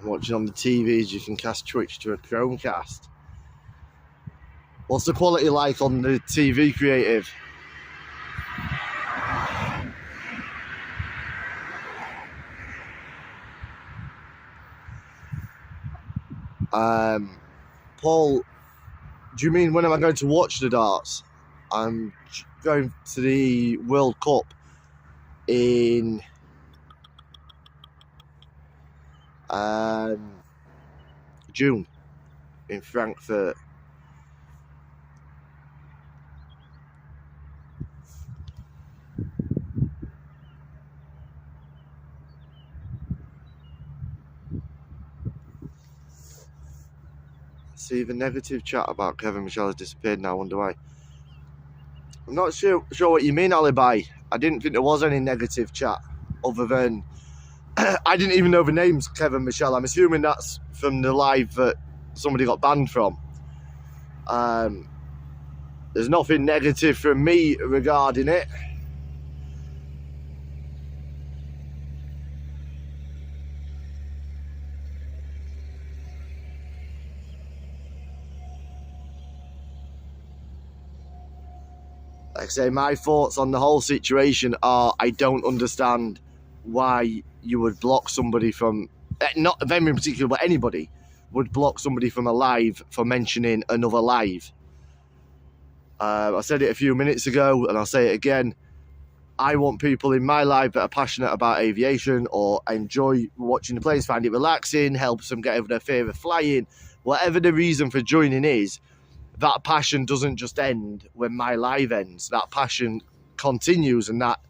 S1: watching on the TVs, you can cast Twitch to a Chromecast. What's the quality like on the TV, Creative? Paul, do you mean when am I going to watch the darts? I'm going to the World Cup in June in Frankfurt. See, the negative chat about Kevin Michelle has disappeared now. I wonder why. I'm not sure what you mean, Alibi. I didn't think there was any negative chat other than I didn't even know the name's Kevin Michelle. I'm assuming that's from the live that somebody got banned from. There's nothing negative from me regarding it. Like I say, my thoughts on the whole situation are I don't understand why you would block somebody from, not them in particular, but anybody would block somebody from a live for mentioning another live. I said it a few minutes ago and I'll say it again. I want people in my life that are passionate about aviation or enjoy watching the planes, find it relaxing, helps them get over their fear of flying. Whatever the reason for joining is, that passion doesn't just end when my live ends. That passion continues, and that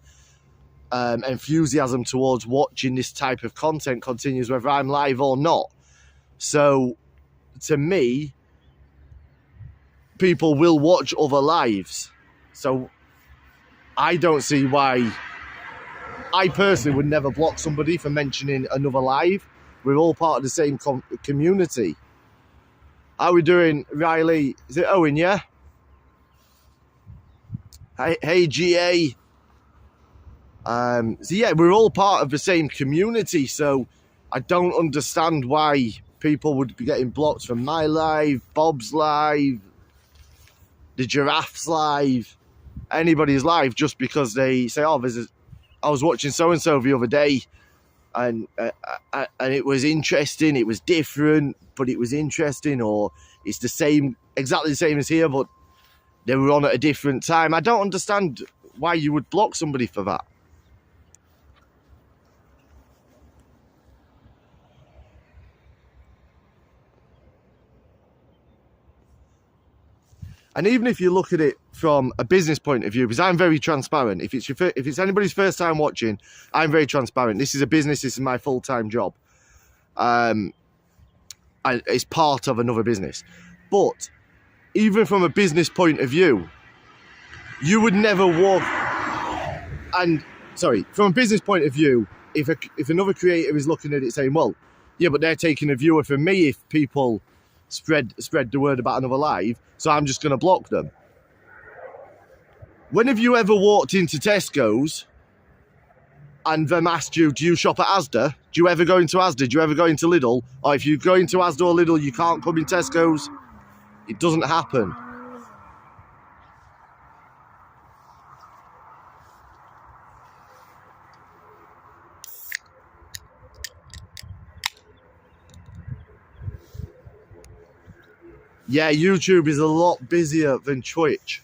S1: enthusiasm towards watching this type of content continues whether I'm live or not. So, to me, people will watch other lives. So, I don't see why. I personally would never block somebody for mentioning another live. We're all part of the same community. How are we doing, Riley? Is it Owen, yeah? Hey, GA. So yeah, we're all part of the same community, so I don't understand why people would be getting blocked from my live, Bob's live, the Giraffe's live, anybody's live, just because they say, oh, I was watching so-and-so the other day, and it was interesting, it was different, but it was interesting, or it's the same, exactly the same as here, but they were on at a different time. I don't understand why you would block somebody for that. And even if you look at it from a business point of view, because I'm very transparent. If it's anybody's first time watching, I'm very transparent. This is a business. This is my full-time job. It's part of another business. But even from a business point of view, you would never walk. And sorry, from a business point of view, if another creator is looking at it saying, well, yeah, but they're taking a viewer from me if people spread the word about another live, so I'm just going to block them. When have you ever walked into Tesco's and them asked you, do you shop at Asda? Do you ever go into Asda? Do you ever go into Lidl? Or if you go into Asda or Lidl, you can't come in Tesco's? It doesn't happen. Yeah, YouTube is a lot busier than Twitch.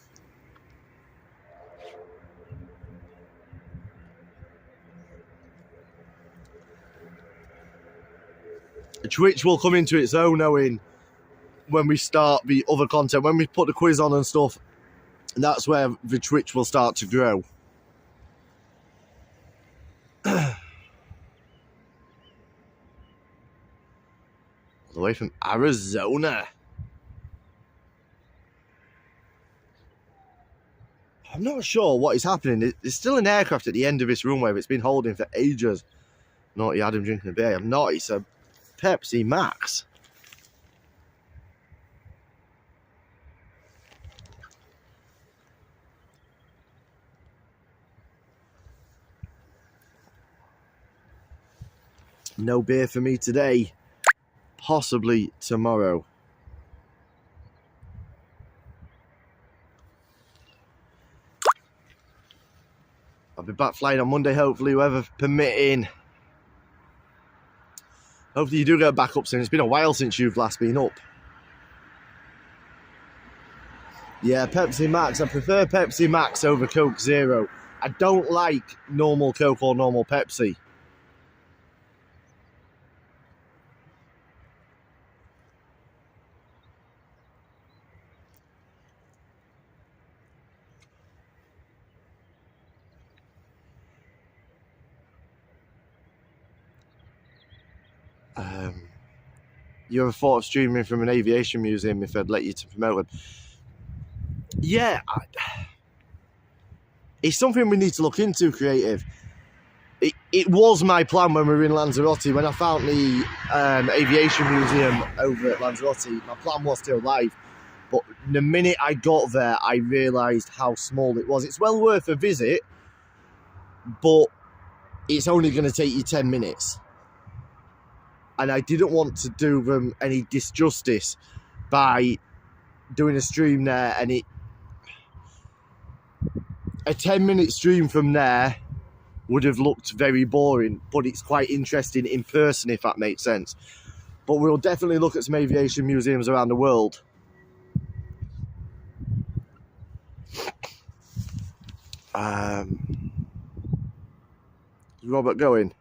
S1: Twitch will come into its own, Owen, when we start the other content. When we put the quiz on and stuff, that's where the Twitch will start to grow. All the way from Arizona. I'm not sure what is happening. There's still an aircraft at the end of this runway that's been holding for ages. Naughty Adam drinking a beer. I'm not. It's a Pepsi Max. No beer for me today. possibly tomorrow. I'll be back flying on Monday, hopefully, weather permitting. Hopefully you do get back up soon. It's been a while since you've last been up. Yeah, Pepsi Max. I prefer Pepsi Max over Coke Zero. I don't like normal Coke or normal Pepsi. You ever thought of streaming from an aviation museum if I'd let you to promote them? Yeah, it's something we need to look into, Creative. It was my plan when we were in Lanzarote. When I found the aviation museum over at Lanzarote, my plan was to go live. But the minute I got there, I realised how small it was. It's well worth a visit, but it's only going to take you 10 minutes. And I didn't want to do them any disjustice by doing a stream there, and a 10-minute stream from there would have looked very boring, but it's quite interesting in person, if that makes sense. But we'll definitely look at some aviation museums around the world. Is Robert going?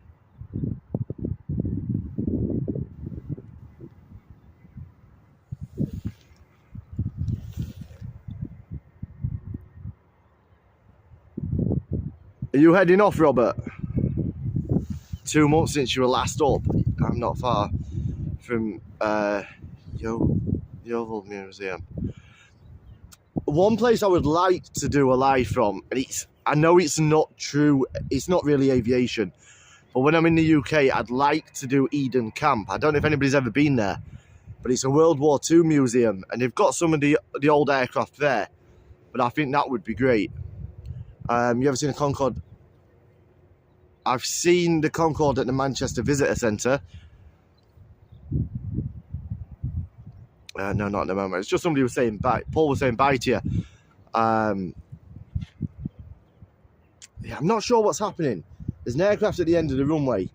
S1: Are you heading off, Robert? 2 months since you were last up. I'm not far from Yeovil Museum. One place I would like to do a live from, and I know it's not true, it's not really aviation, but when I'm in the UK, I'd like to do Eden Camp. I don't know if anybody's ever been there, but it's a World War II museum, and they've got some of the old aircraft there, but I think that would be great. You ever seen a Concorde? I've seen the Concorde at the Manchester Visitor Centre. No, not at the moment. It's just somebody was saying bye. Paul was saying bye to you. Yeah, I'm not sure what's happening. There's an aircraft at the end of the runway.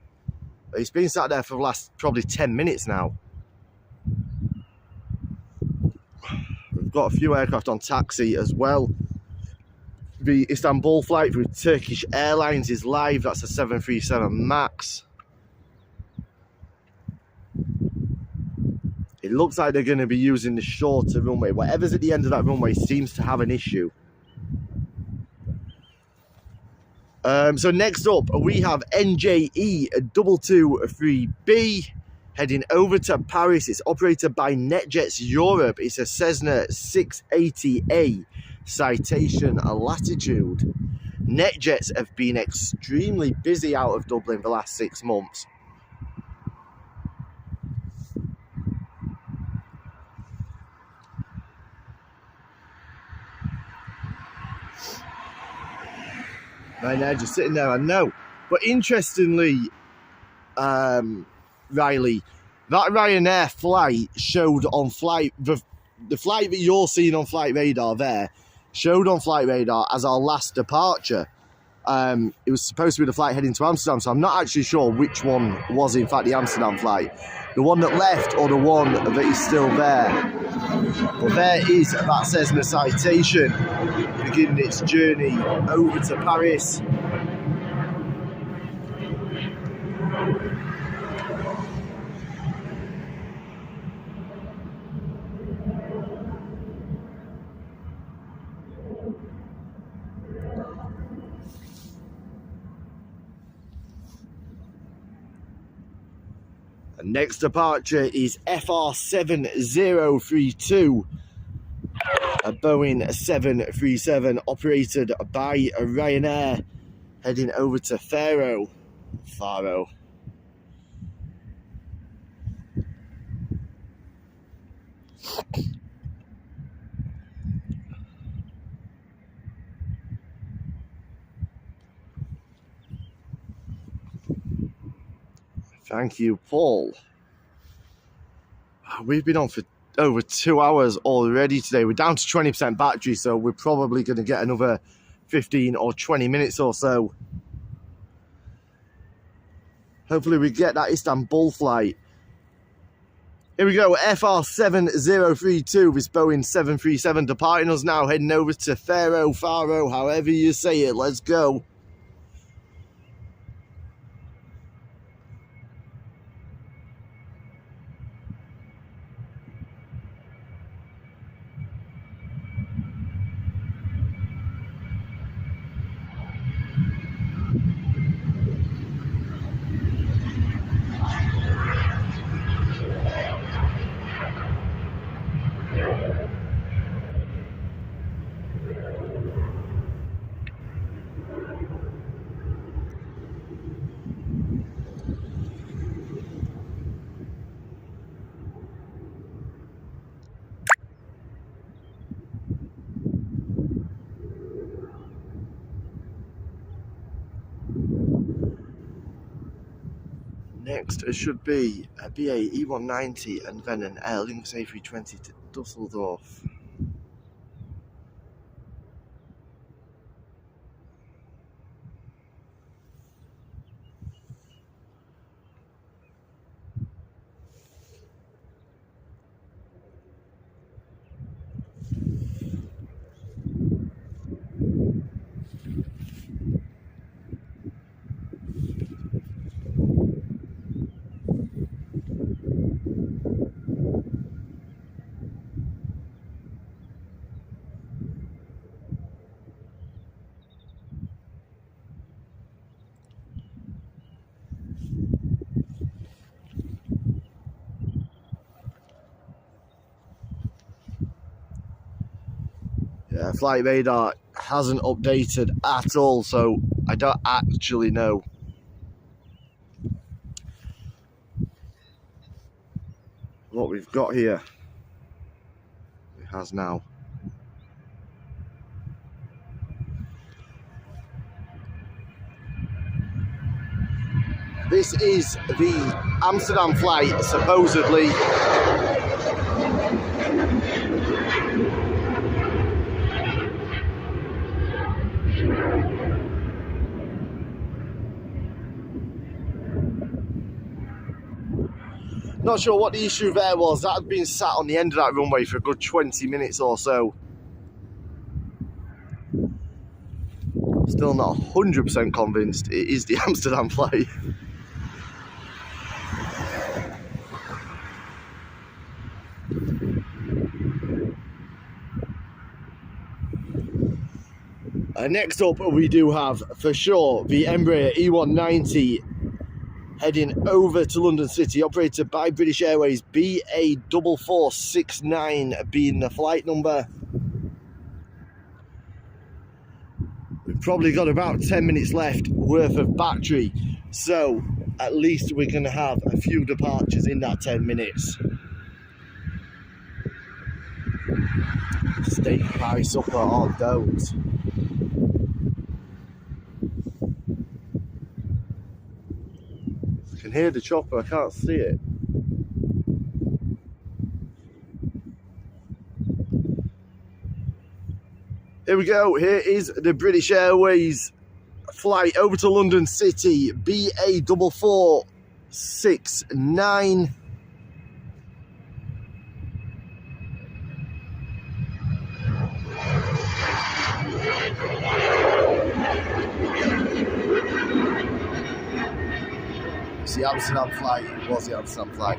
S1: It's been sat there for the last probably 10 minutes now. We've got a few aircraft on taxi as well. The Istanbul flight with Turkish Airlines is live. That's a 737 MAX. It looks like they're going to be using the shorter runway. Whatever's at the end of that runway seems to have an issue. So next up, we have NJE 223B heading over to Paris. It's operated by NetJets Europe. It's a Cessna 680A citation latitude. NetJets have been extremely busy out of Dublin the last 6 months. Right now, just sitting there, I know. But interestingly, Riley, that Ryanair flight showed on flight, the flight that you're seeing on Flight Radar there, showed on Flight Radar as our last departure. It was supposed to be the flight heading to Amsterdam, so I'm not actually sure which one was in fact the Amsterdam flight. The one that left or the one that is still there. But there is that Cessna citation beginning its journey over to Paris. The next departure is FR7032, a Boeing 737 operated by Ryanair, heading over to Faro. Thank you, Paul. We've been on for over 2 hours already today. We're down to 20% battery, so we're probably going to get another 15 or 20 minutes or so. Hopefully we get that Istanbul flight. Here we go, FR7032 with Boeing 737 departing us now, heading over to Faro, however you say it. Let's go. Next it should be a BA E190 and then an Aer Lingus A320 to Dusseldorf. Yeah, flight radar hasn't updated at all, so I don't actually know what we've got here. It has now. This is the Amsterdam flight, supposedly. Not sure what the issue there was. That had been sat on the end of that runway for a good 20 minutes or so. Still not 100% convinced it is the Amsterdam flight. Next up, we do have, for sure, the Embraer E190 heading over to London City, operated by British Airways, BA4469 being the flight number. We've probably got about 10 minutes left worth of battery, so at least we're going to have a few departures in that 10 minutes. Steak pie supper or don't. I can hear the chopper, I can't see it. Here we go, here is the British Airways flight over to London City, BA4469. It's the Amsterdam flight, it was the Amsterdam flight.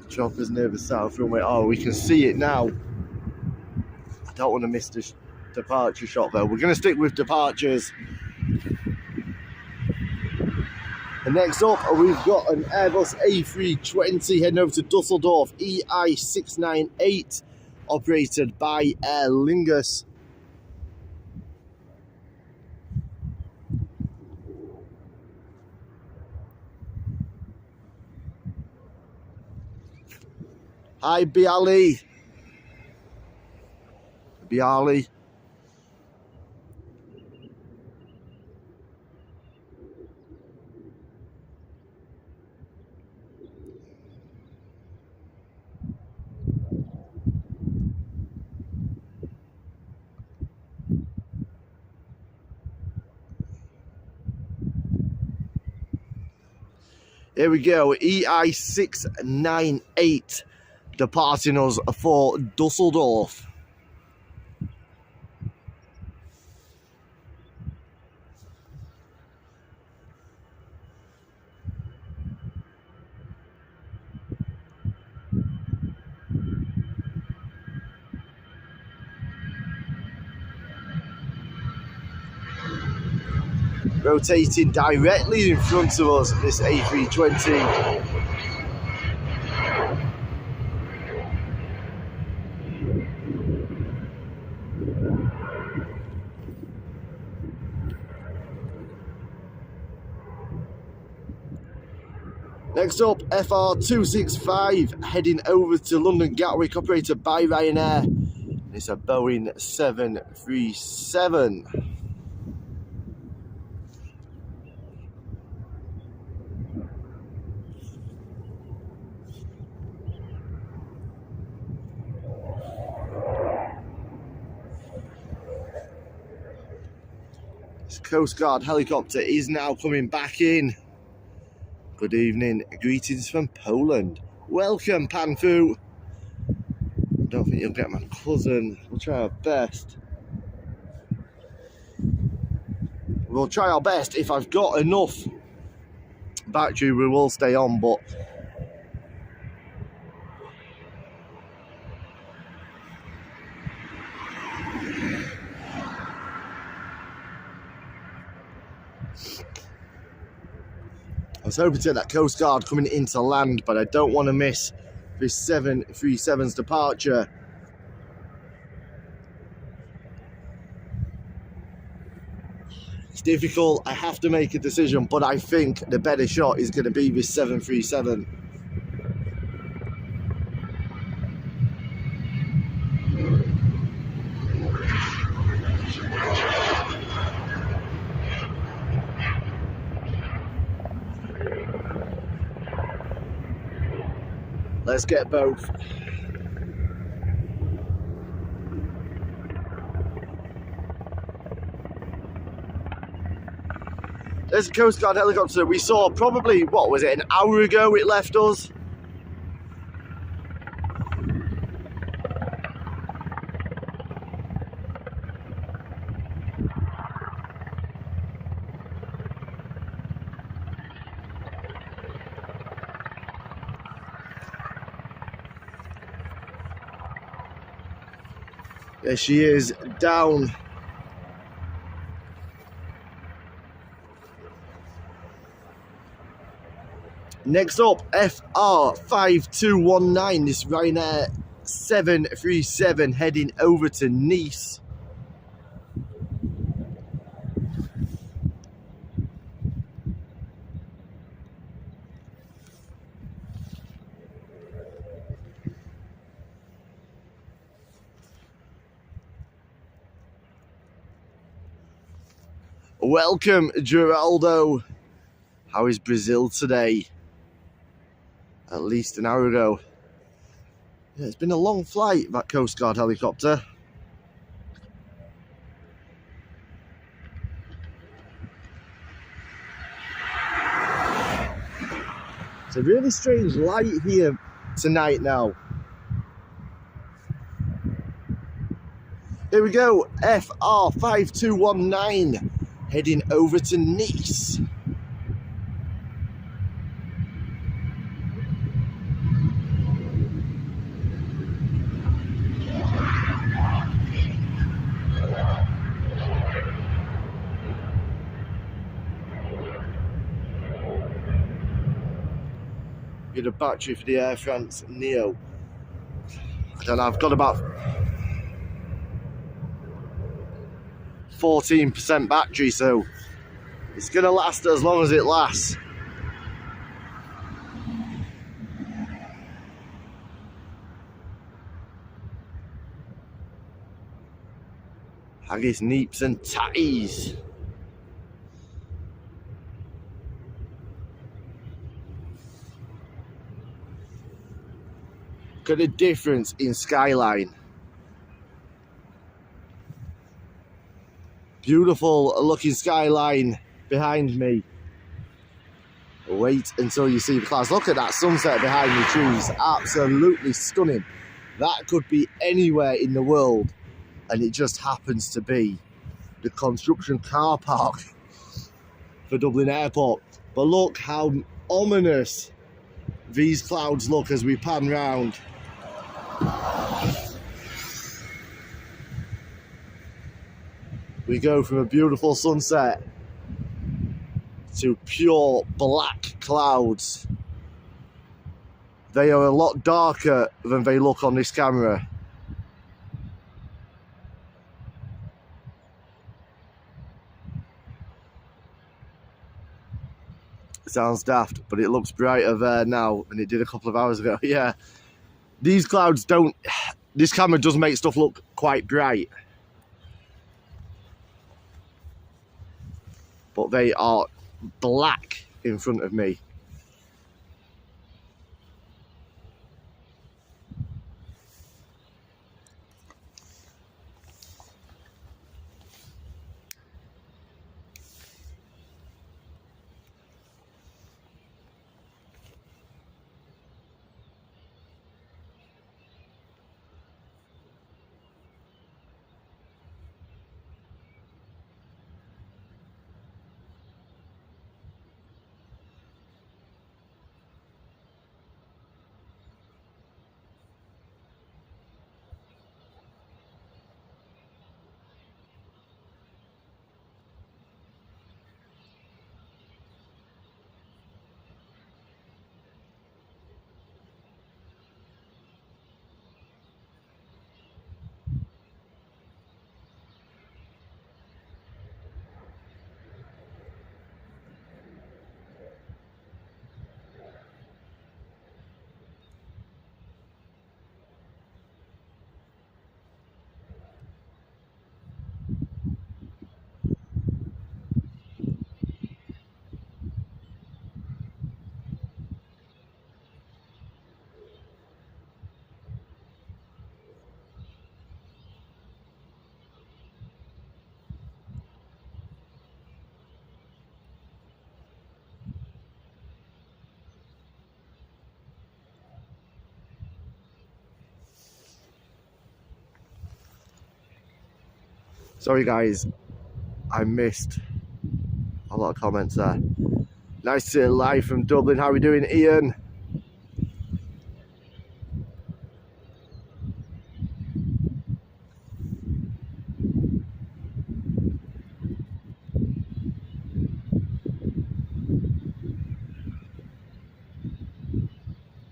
S1: Chopper's near the south runway. Oh, we can see it now. I don't want to miss the departure shot though. We're going to stick with departures. And next up, we've got an Airbus A320 heading over to Dusseldorf, EI698, operated by Aer Lingus. Hi, Bialy. Bialy. Here we go, EI698 departing us for Dusseldorf. Rotating directly in front of us, this A320. Next up, FR265 heading over to London Gatwick, operated by Ryanair. It's a Boeing 737. This Coast Guard helicopter is now coming back in. Good evening, greetings from Poland. Welcome, Panfu. I don't think you'll get my cousin. We'll try our best. We'll try our best. If I've got enough battery, we will stay on, but I was hoping to get that Coast Guard coming into land, but I don't want to miss this 737's departure. It's difficult. I have to make a decision, but I think the better shot is going to be this 737. Let's get both. There's a Coast Guard helicopter we saw probably, what was it, an hour ago it left us? There she is, down. Next up, FR5219, this Ryanair 737 heading over to Nice. Welcome, Geraldo. How is Brazil today? At least an hour ago. Yeah, it's been a long flight, that Coast Guard helicopter. It's a really strange light here tonight now. Here we go, FR5219 heading over to Nice. Get a battery for the Air France Neo. I don't know, I've got about 14% battery, so it's going to last as long as it lasts. Haggis, neeps and tatties. Look at the difference in skyline. Beautiful looking skyline behind me. Wait until you see the clouds. Look at that sunset behind the trees. Absolutely stunning. That could be anywhere in the world, and it just happens to be the construction car park for Dublin Airport. But look how ominous these clouds look as we pan round. We go from a beautiful sunset to pure black clouds. They are a lot darker than they look on this camera. Sounds daft, but it looks brighter there now than it did a couple of hours ago. Yeah, these clouds don't... This camera does make stuff look quite bright. But they are black in front of me. Sorry guys, I missed a lot of comments there. Nice to see you live from Dublin. How are we doing, Ian?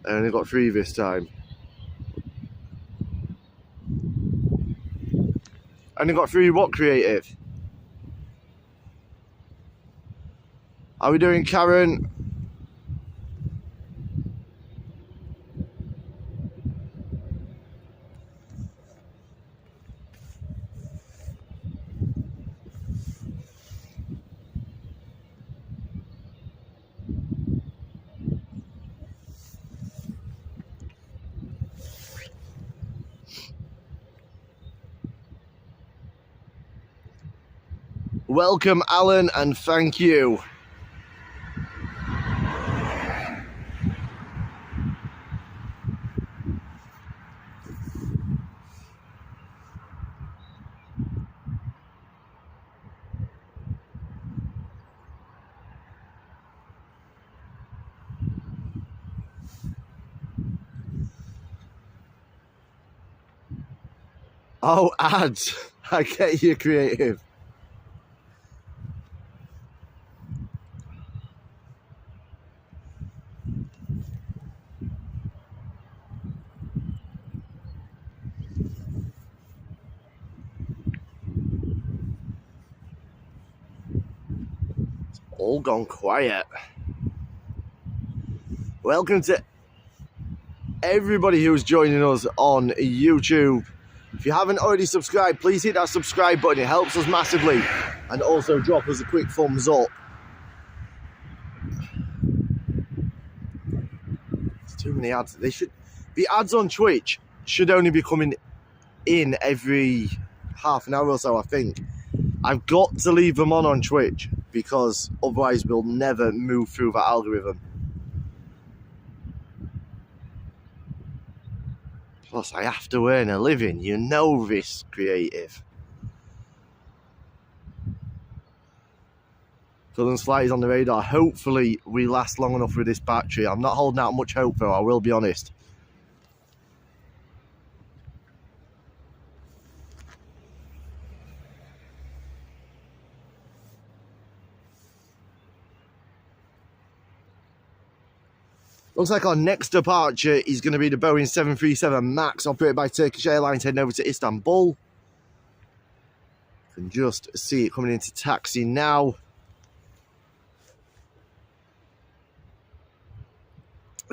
S1: I only got 3 this time. Only got 3 what, creative? How are we doing, Karen? Welcome, Alan, and thank you. Oh, ads. I get you, creative. All gone quiet. Welcome to everybody who's joining us on YouTube, If you haven't already subscribed, please hit that subscribe button. It helps us massively. And also drop us a quick thumbs up. There's too many ads. They should... The ads on Twitch should only be coming in every half an hour or so, I think. I've got to leave them on Twitch because otherwise we'll never move through that algorithm. Plus, I have to earn a living. You know this, creative. Dublin flight is on the radar. Hopefully, we last long enough with this battery. I'm not holding out much hope, though. I will be honest. Looks like our next departure is going to be the Boeing 737 MAX, operated by Turkish Airlines, heading over to Istanbul. You can just see it coming into taxi now.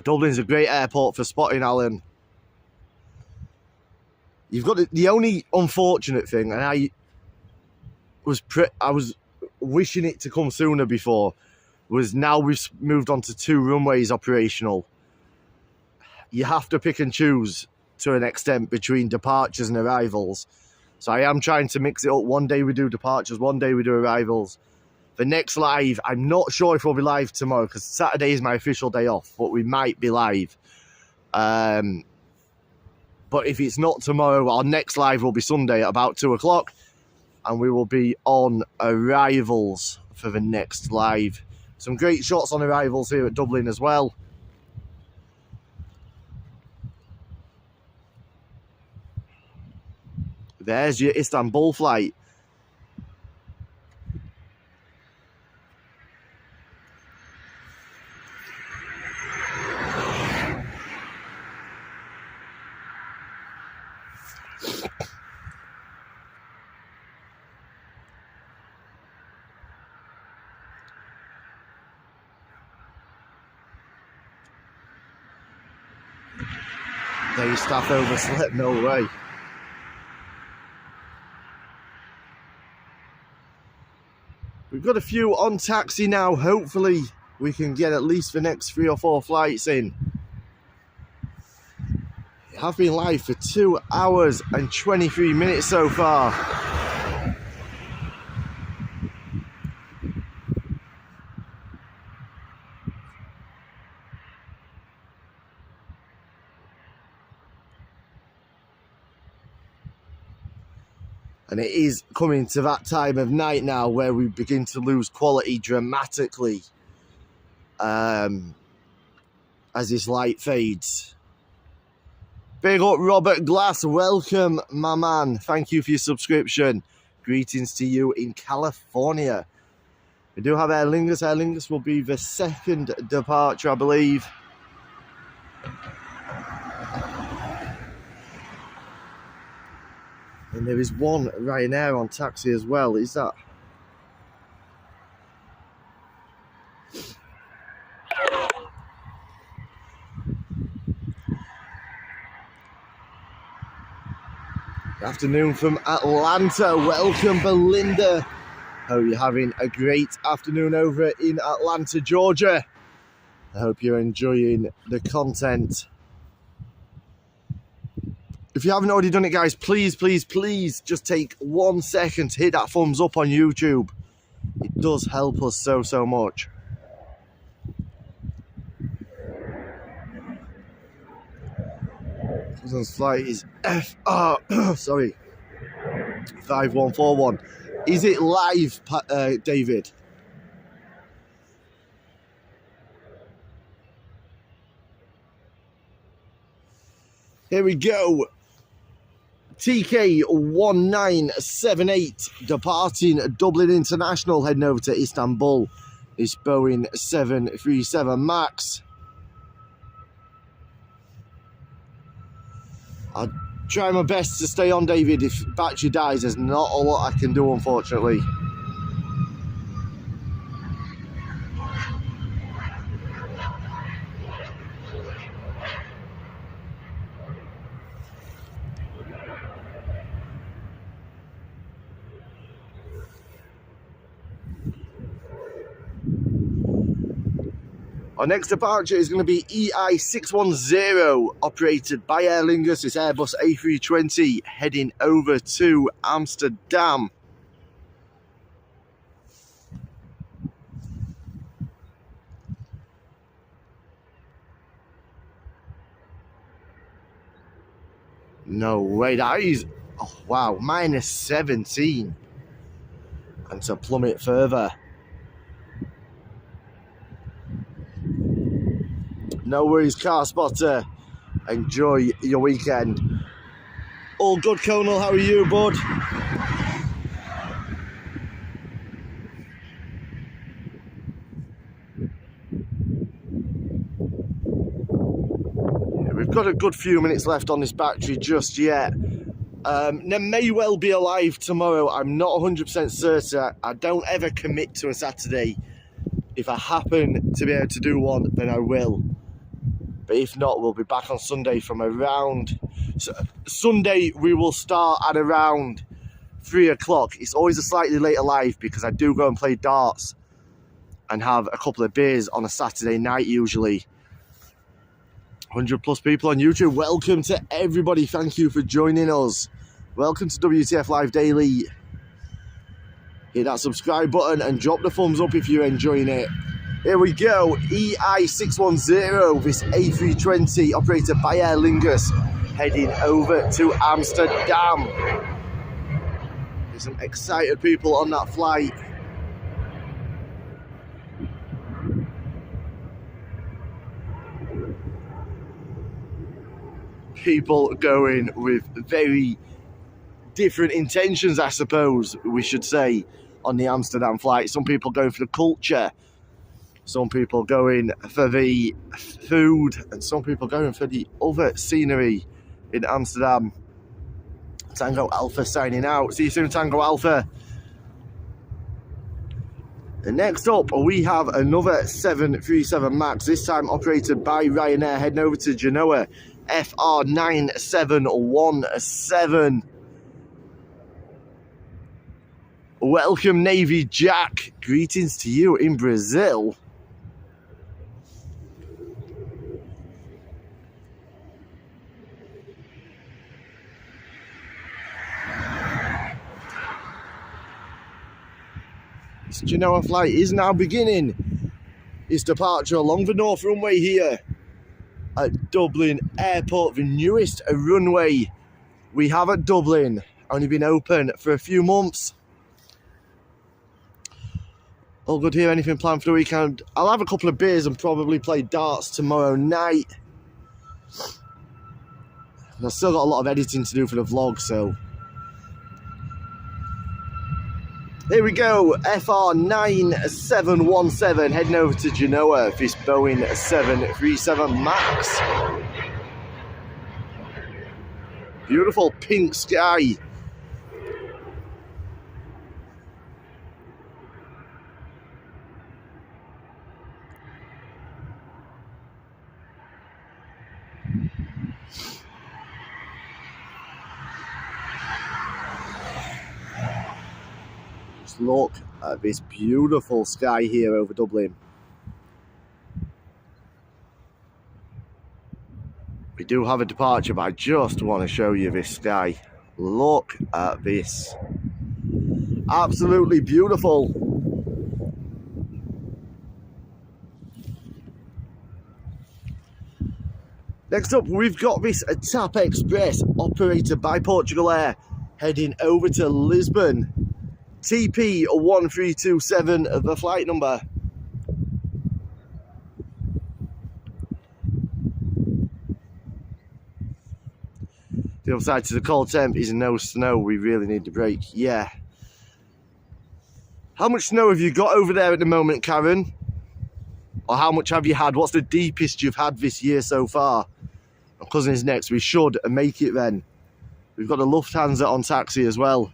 S1: Dublin's a great airport for spotting, Alan. You've got the only unfortunate thing, and I was wishing it to come sooner before, was now we've moved on to 2 runways operational. You have to pick and choose to an extent between departures and arrivals. So I am trying to mix it up. One day we do departures, one day we do arrivals. The next live, I'm not sure if we'll be live tomorrow because Saturday is my official day off, but we might be live. But if it's not tomorrow, our next live will be Sunday at about 2 o'clock, and we will be on arrivals for the next live. Some great shots on arrivals here at Dublin as well. There's your Istanbul flight. There your staff overslept, no way. We've got a few on taxi now. Hopefully we can get at least the next 3 or 4 flights in. We have been live for 2 hours and 23 minutes so far. And it is coming to that time of night now where we begin to lose quality dramatically as this light fades. Big up Robert Glass, welcome my man. Thank you for your subscription. Greetings to you in California. We do have Aer Lingus. Aer Lingus will be the second departure, I believe. And there is one Ryanair on taxi as well. Is that? Good afternoon from Atlanta. Welcome, Belinda. Hope you're having a great afternoon over in Atlanta, Georgia. I hope you're enjoying the content. If you haven't already done it, guys, please, please, please just take 1 second to hit that thumbs up on YouTube. It does help us so, so much. This flight is sorry, 5141. Is it live, David? Here we go. TK 1978 departing Dublin International, heading over to Istanbul. It's Boeing 737 MAX. I'll try my best to stay on, David. If battery dies, there's not a lot I can do, unfortunately. Our next departure is going to be EI610, operated by Aer Lingus. It's Airbus A320 heading over to Amsterdam. No way, that is, oh wow, minus 17. And to plummet further. No worries, car spotter. Enjoy your weekend. All good, Colonel. How are you, bud? Yeah, we've got a good few minutes left on this battery just yet. There may well be a live tomorrow. I'm not 100% certain. I don't ever commit to a Saturday. If I happen to be able to do one, then I will. But if not, we'll be back on Sunday from around... So Sunday, we will start at around 3 o'clock. It's always a slightly later live because I do go and play darts and have a couple of beers on a Saturday night usually. 100 plus people on YouTube. Welcome to everybody. Thank you for joining us. Welcome to WTF Live Daily. Hit that subscribe button and drop the thumbs up if you're enjoying it. Here we go, EI610, this A320 operated by Aer Lingus, heading over to Amsterdam. There's some excited people on that flight. People going with very different intentions, I suppose we should say, on the Amsterdam flight. Some people going for the culture. Some people going for the food, and some people going for the other scenery in Amsterdam. Tango Alpha signing out. See you soon, Tango Alpha. And next up, we have another 737 MAX, this time operated by Ryanair, heading over to Genoa, FR9717. Welcome, Navy Jack. Greetings to you in Brazil. This Genoa flight is now beginning its departure along the North Runway here at Dublin Airport, the newest runway we have at Dublin. Only been open for a few months. All good here. Anything planned for the weekend? I'll have a couple of beers and probably play darts tomorrow night. I've still got a lot of editing to do for the vlog, so... Here we go, FR9717 heading over to Genoa, this Boeing 737 MAX. Beautiful pink sky. Look at this beautiful sky here over Dublin. We do have a departure, but I just want to show you this sky. Look at this. Absolutely beautiful. Next up, we've got this TAP Express operated by Portugal Air heading over to Lisbon. TP1327, the flight number. The upside to the cold temp is no snow. We really need the break. Yeah. How much snow have you got over there at the moment, Karen? Or how much have you had? What's the deepest you've had this year so far? My cousin is next. We should make it then. We've got a Lufthansa on taxi as well.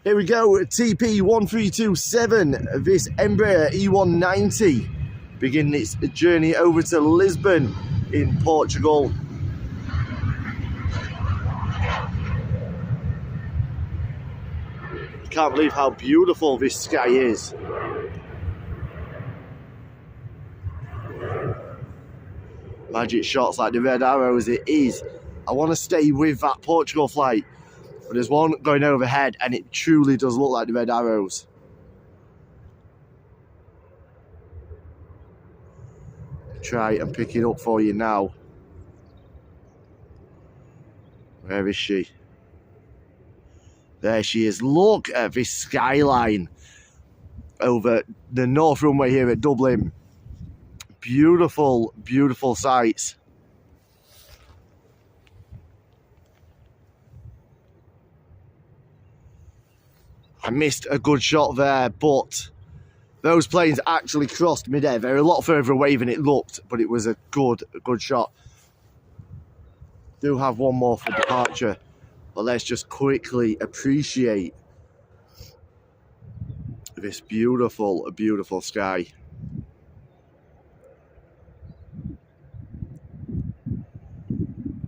S1: Here we go, TP1327, this Embraer E190, beginning its journey over to Lisbon in Portugal. Can't believe how beautiful this sky is. Magic shots like the red arrows. It is. I want to stay with that Portugal flight, but there's one going overhead and it truly does look like the red arrows. Try and pick it up for you now. Where is she? There she is. Look at this skyline over the north runway here at Dublin. Beautiful, beautiful sights. I missed a good shot there, but those planes actually crossed mid-air. They're a lot further away than it looked, but it was a good shot. Do have one more for departure, but let's just quickly appreciate this beautiful, beautiful sky.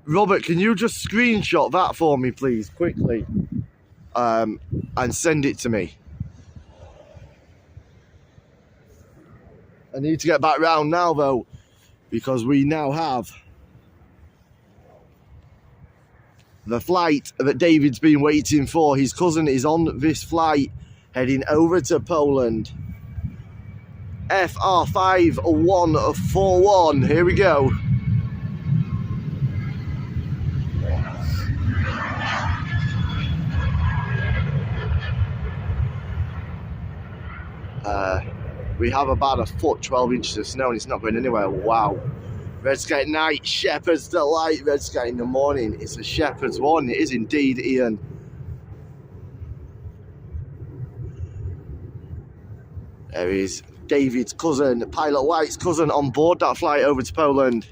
S1: Robert, can you just screenshot that for me, please, quickly, and send it to me? I need to get back round now, though, because we now have the flight that David's been waiting for. His cousin is on this flight, heading over to Poland. FR5141, here we go. We have about a foot, 12 inches of snow, and it's not going anywhere. Wow. Red sky at night, Shepherd's delight. Red sky in the morning, it's a Shepherd's one. It is indeed, Ian. There is David's cousin, Pilot White's cousin, on board that flight over to Poland.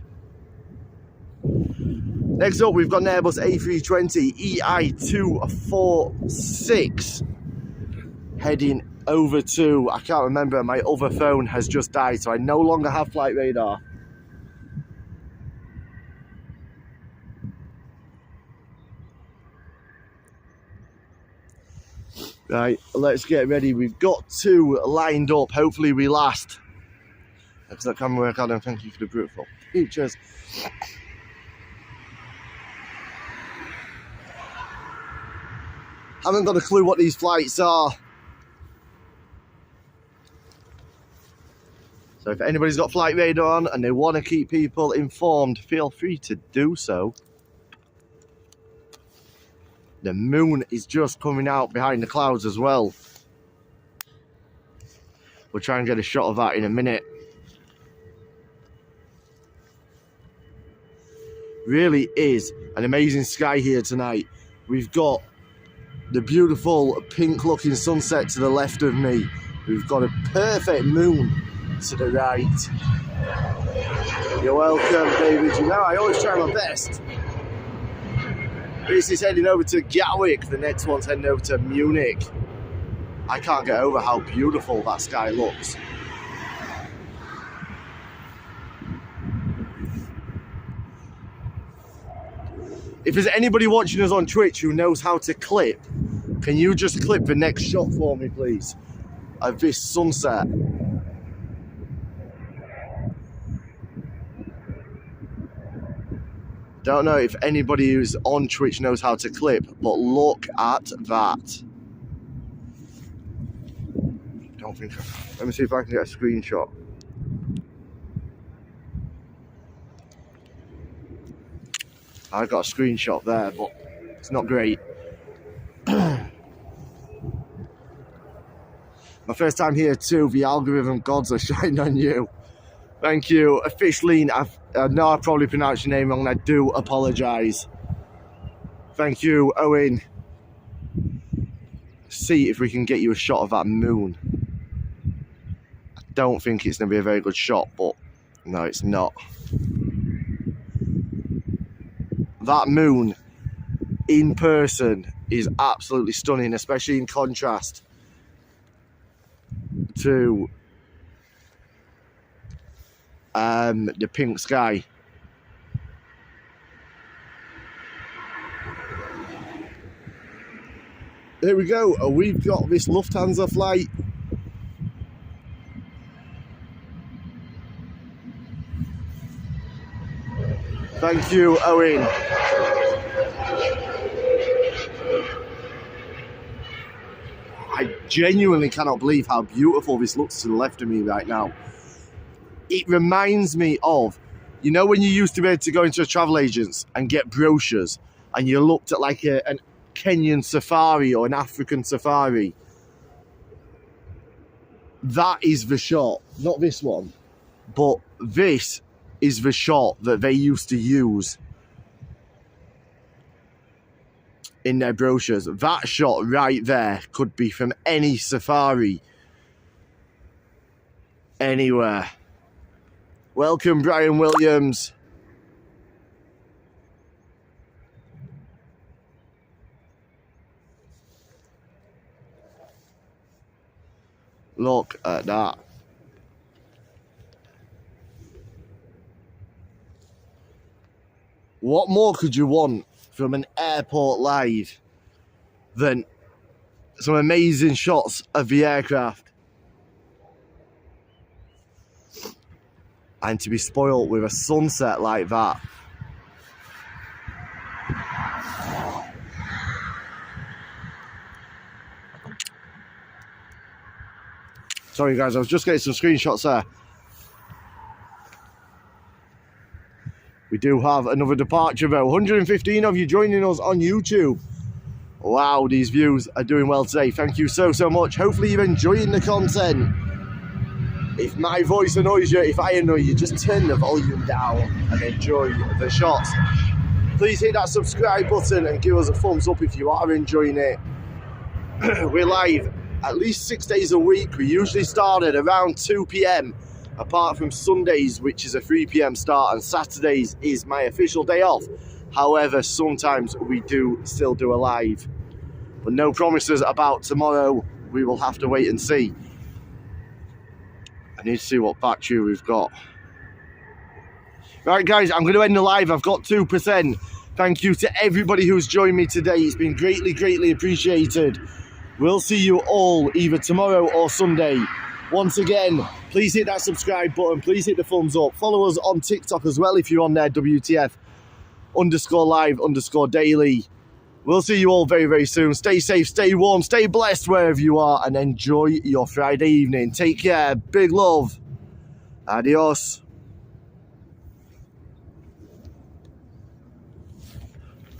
S1: Next up, we've got an Airbus A320 EI246 heading over to, I can't remember, my other phone has just died, so I no longer have flight radar. Right, let's get ready. We've got two lined up. Hopefully we last. If that can work, Adam, thank you for the beautiful pictures. Haven't got a clue what these flights are. So if anybody's got flight radar on and they want to keep people informed, feel free to do so. The moon is just coming out behind the clouds as well. We'll try and get a shot of that in a minute. Really is an amazing sky here tonight. We've got the beautiful pink looking sunset to the left of me. We've got a perfect moon to the right. You're welcome, David. You know, I always try my best. This is heading over to Gatwick. The next one's heading over to Munich. I can't get over how beautiful that sky looks. If there's anybody watching us on Twitch who knows how to clip, can you just clip the next shot for me, please, of this sunset? Don't know if anybody who's on Twitch knows how to clip, but look at that. Don't think so. Let me see if I can get a screenshot. I got a screenshot there, but it's not great. My first time here too. The algorithm gods are shining on you. Thank you, Fishleen. I know I probably pronounced your name wrong. I do apologise. Thank you, Owen. See if we can get you a shot of that moon. I don't think it's going to be a very good shot, but no, it's not. That moon in person is absolutely stunning, especially in contrast to the pink sky. There we go. We've got this Lufthansa flight. Thank you, Owen. I genuinely cannot believe how beautiful this looks to the left of me right now. It reminds me of, you know, when you used to be able to go into a travel agent's and get brochures and you looked at like an Kenyan safari or an African safari. That is the shot, not this one, but this is the shot that they used to use in their brochures. That shot right there could be from any safari anywhere. Welcome, Brian Williams. Look at that. What more could you want from an airport live than some amazing shots of the aircraft? And to be spoiled with a sunset like that. Sorry guys, I was just getting some screenshots there. We do have another departure though. 115 of you joining us on YouTube. Wow, these views are doing well today. Thank you so much. Hopefully you're enjoying the content. If my voice annoys you, if I annoy you, just turn the volume down and enjoy the shots. Please hit that subscribe button and give us a thumbs up if you are enjoying it. We're live at least 6 days a week. We usually start at around 2 p.m. apart from Sundays, which is a 3 p.m. start, and Saturdays is my official day off. However, sometimes we do still do a live. But no promises about tomorrow. We will have to wait and see. I need to see what battery we've got. Right, guys, I'm going to end the live. I've got 2%. Thank you to everybody who's joined me today. It's been greatly appreciated. We'll see you all either tomorrow or Sunday. Once again, please hit that subscribe button. Please hit the thumbs up. Follow us on TikTok as well if you're on there, WTF_live_daily. We'll see you all very soon. Stay safe, stay warm, stay blessed wherever you are, and enjoy your Friday evening. Take care. Big love. Adios.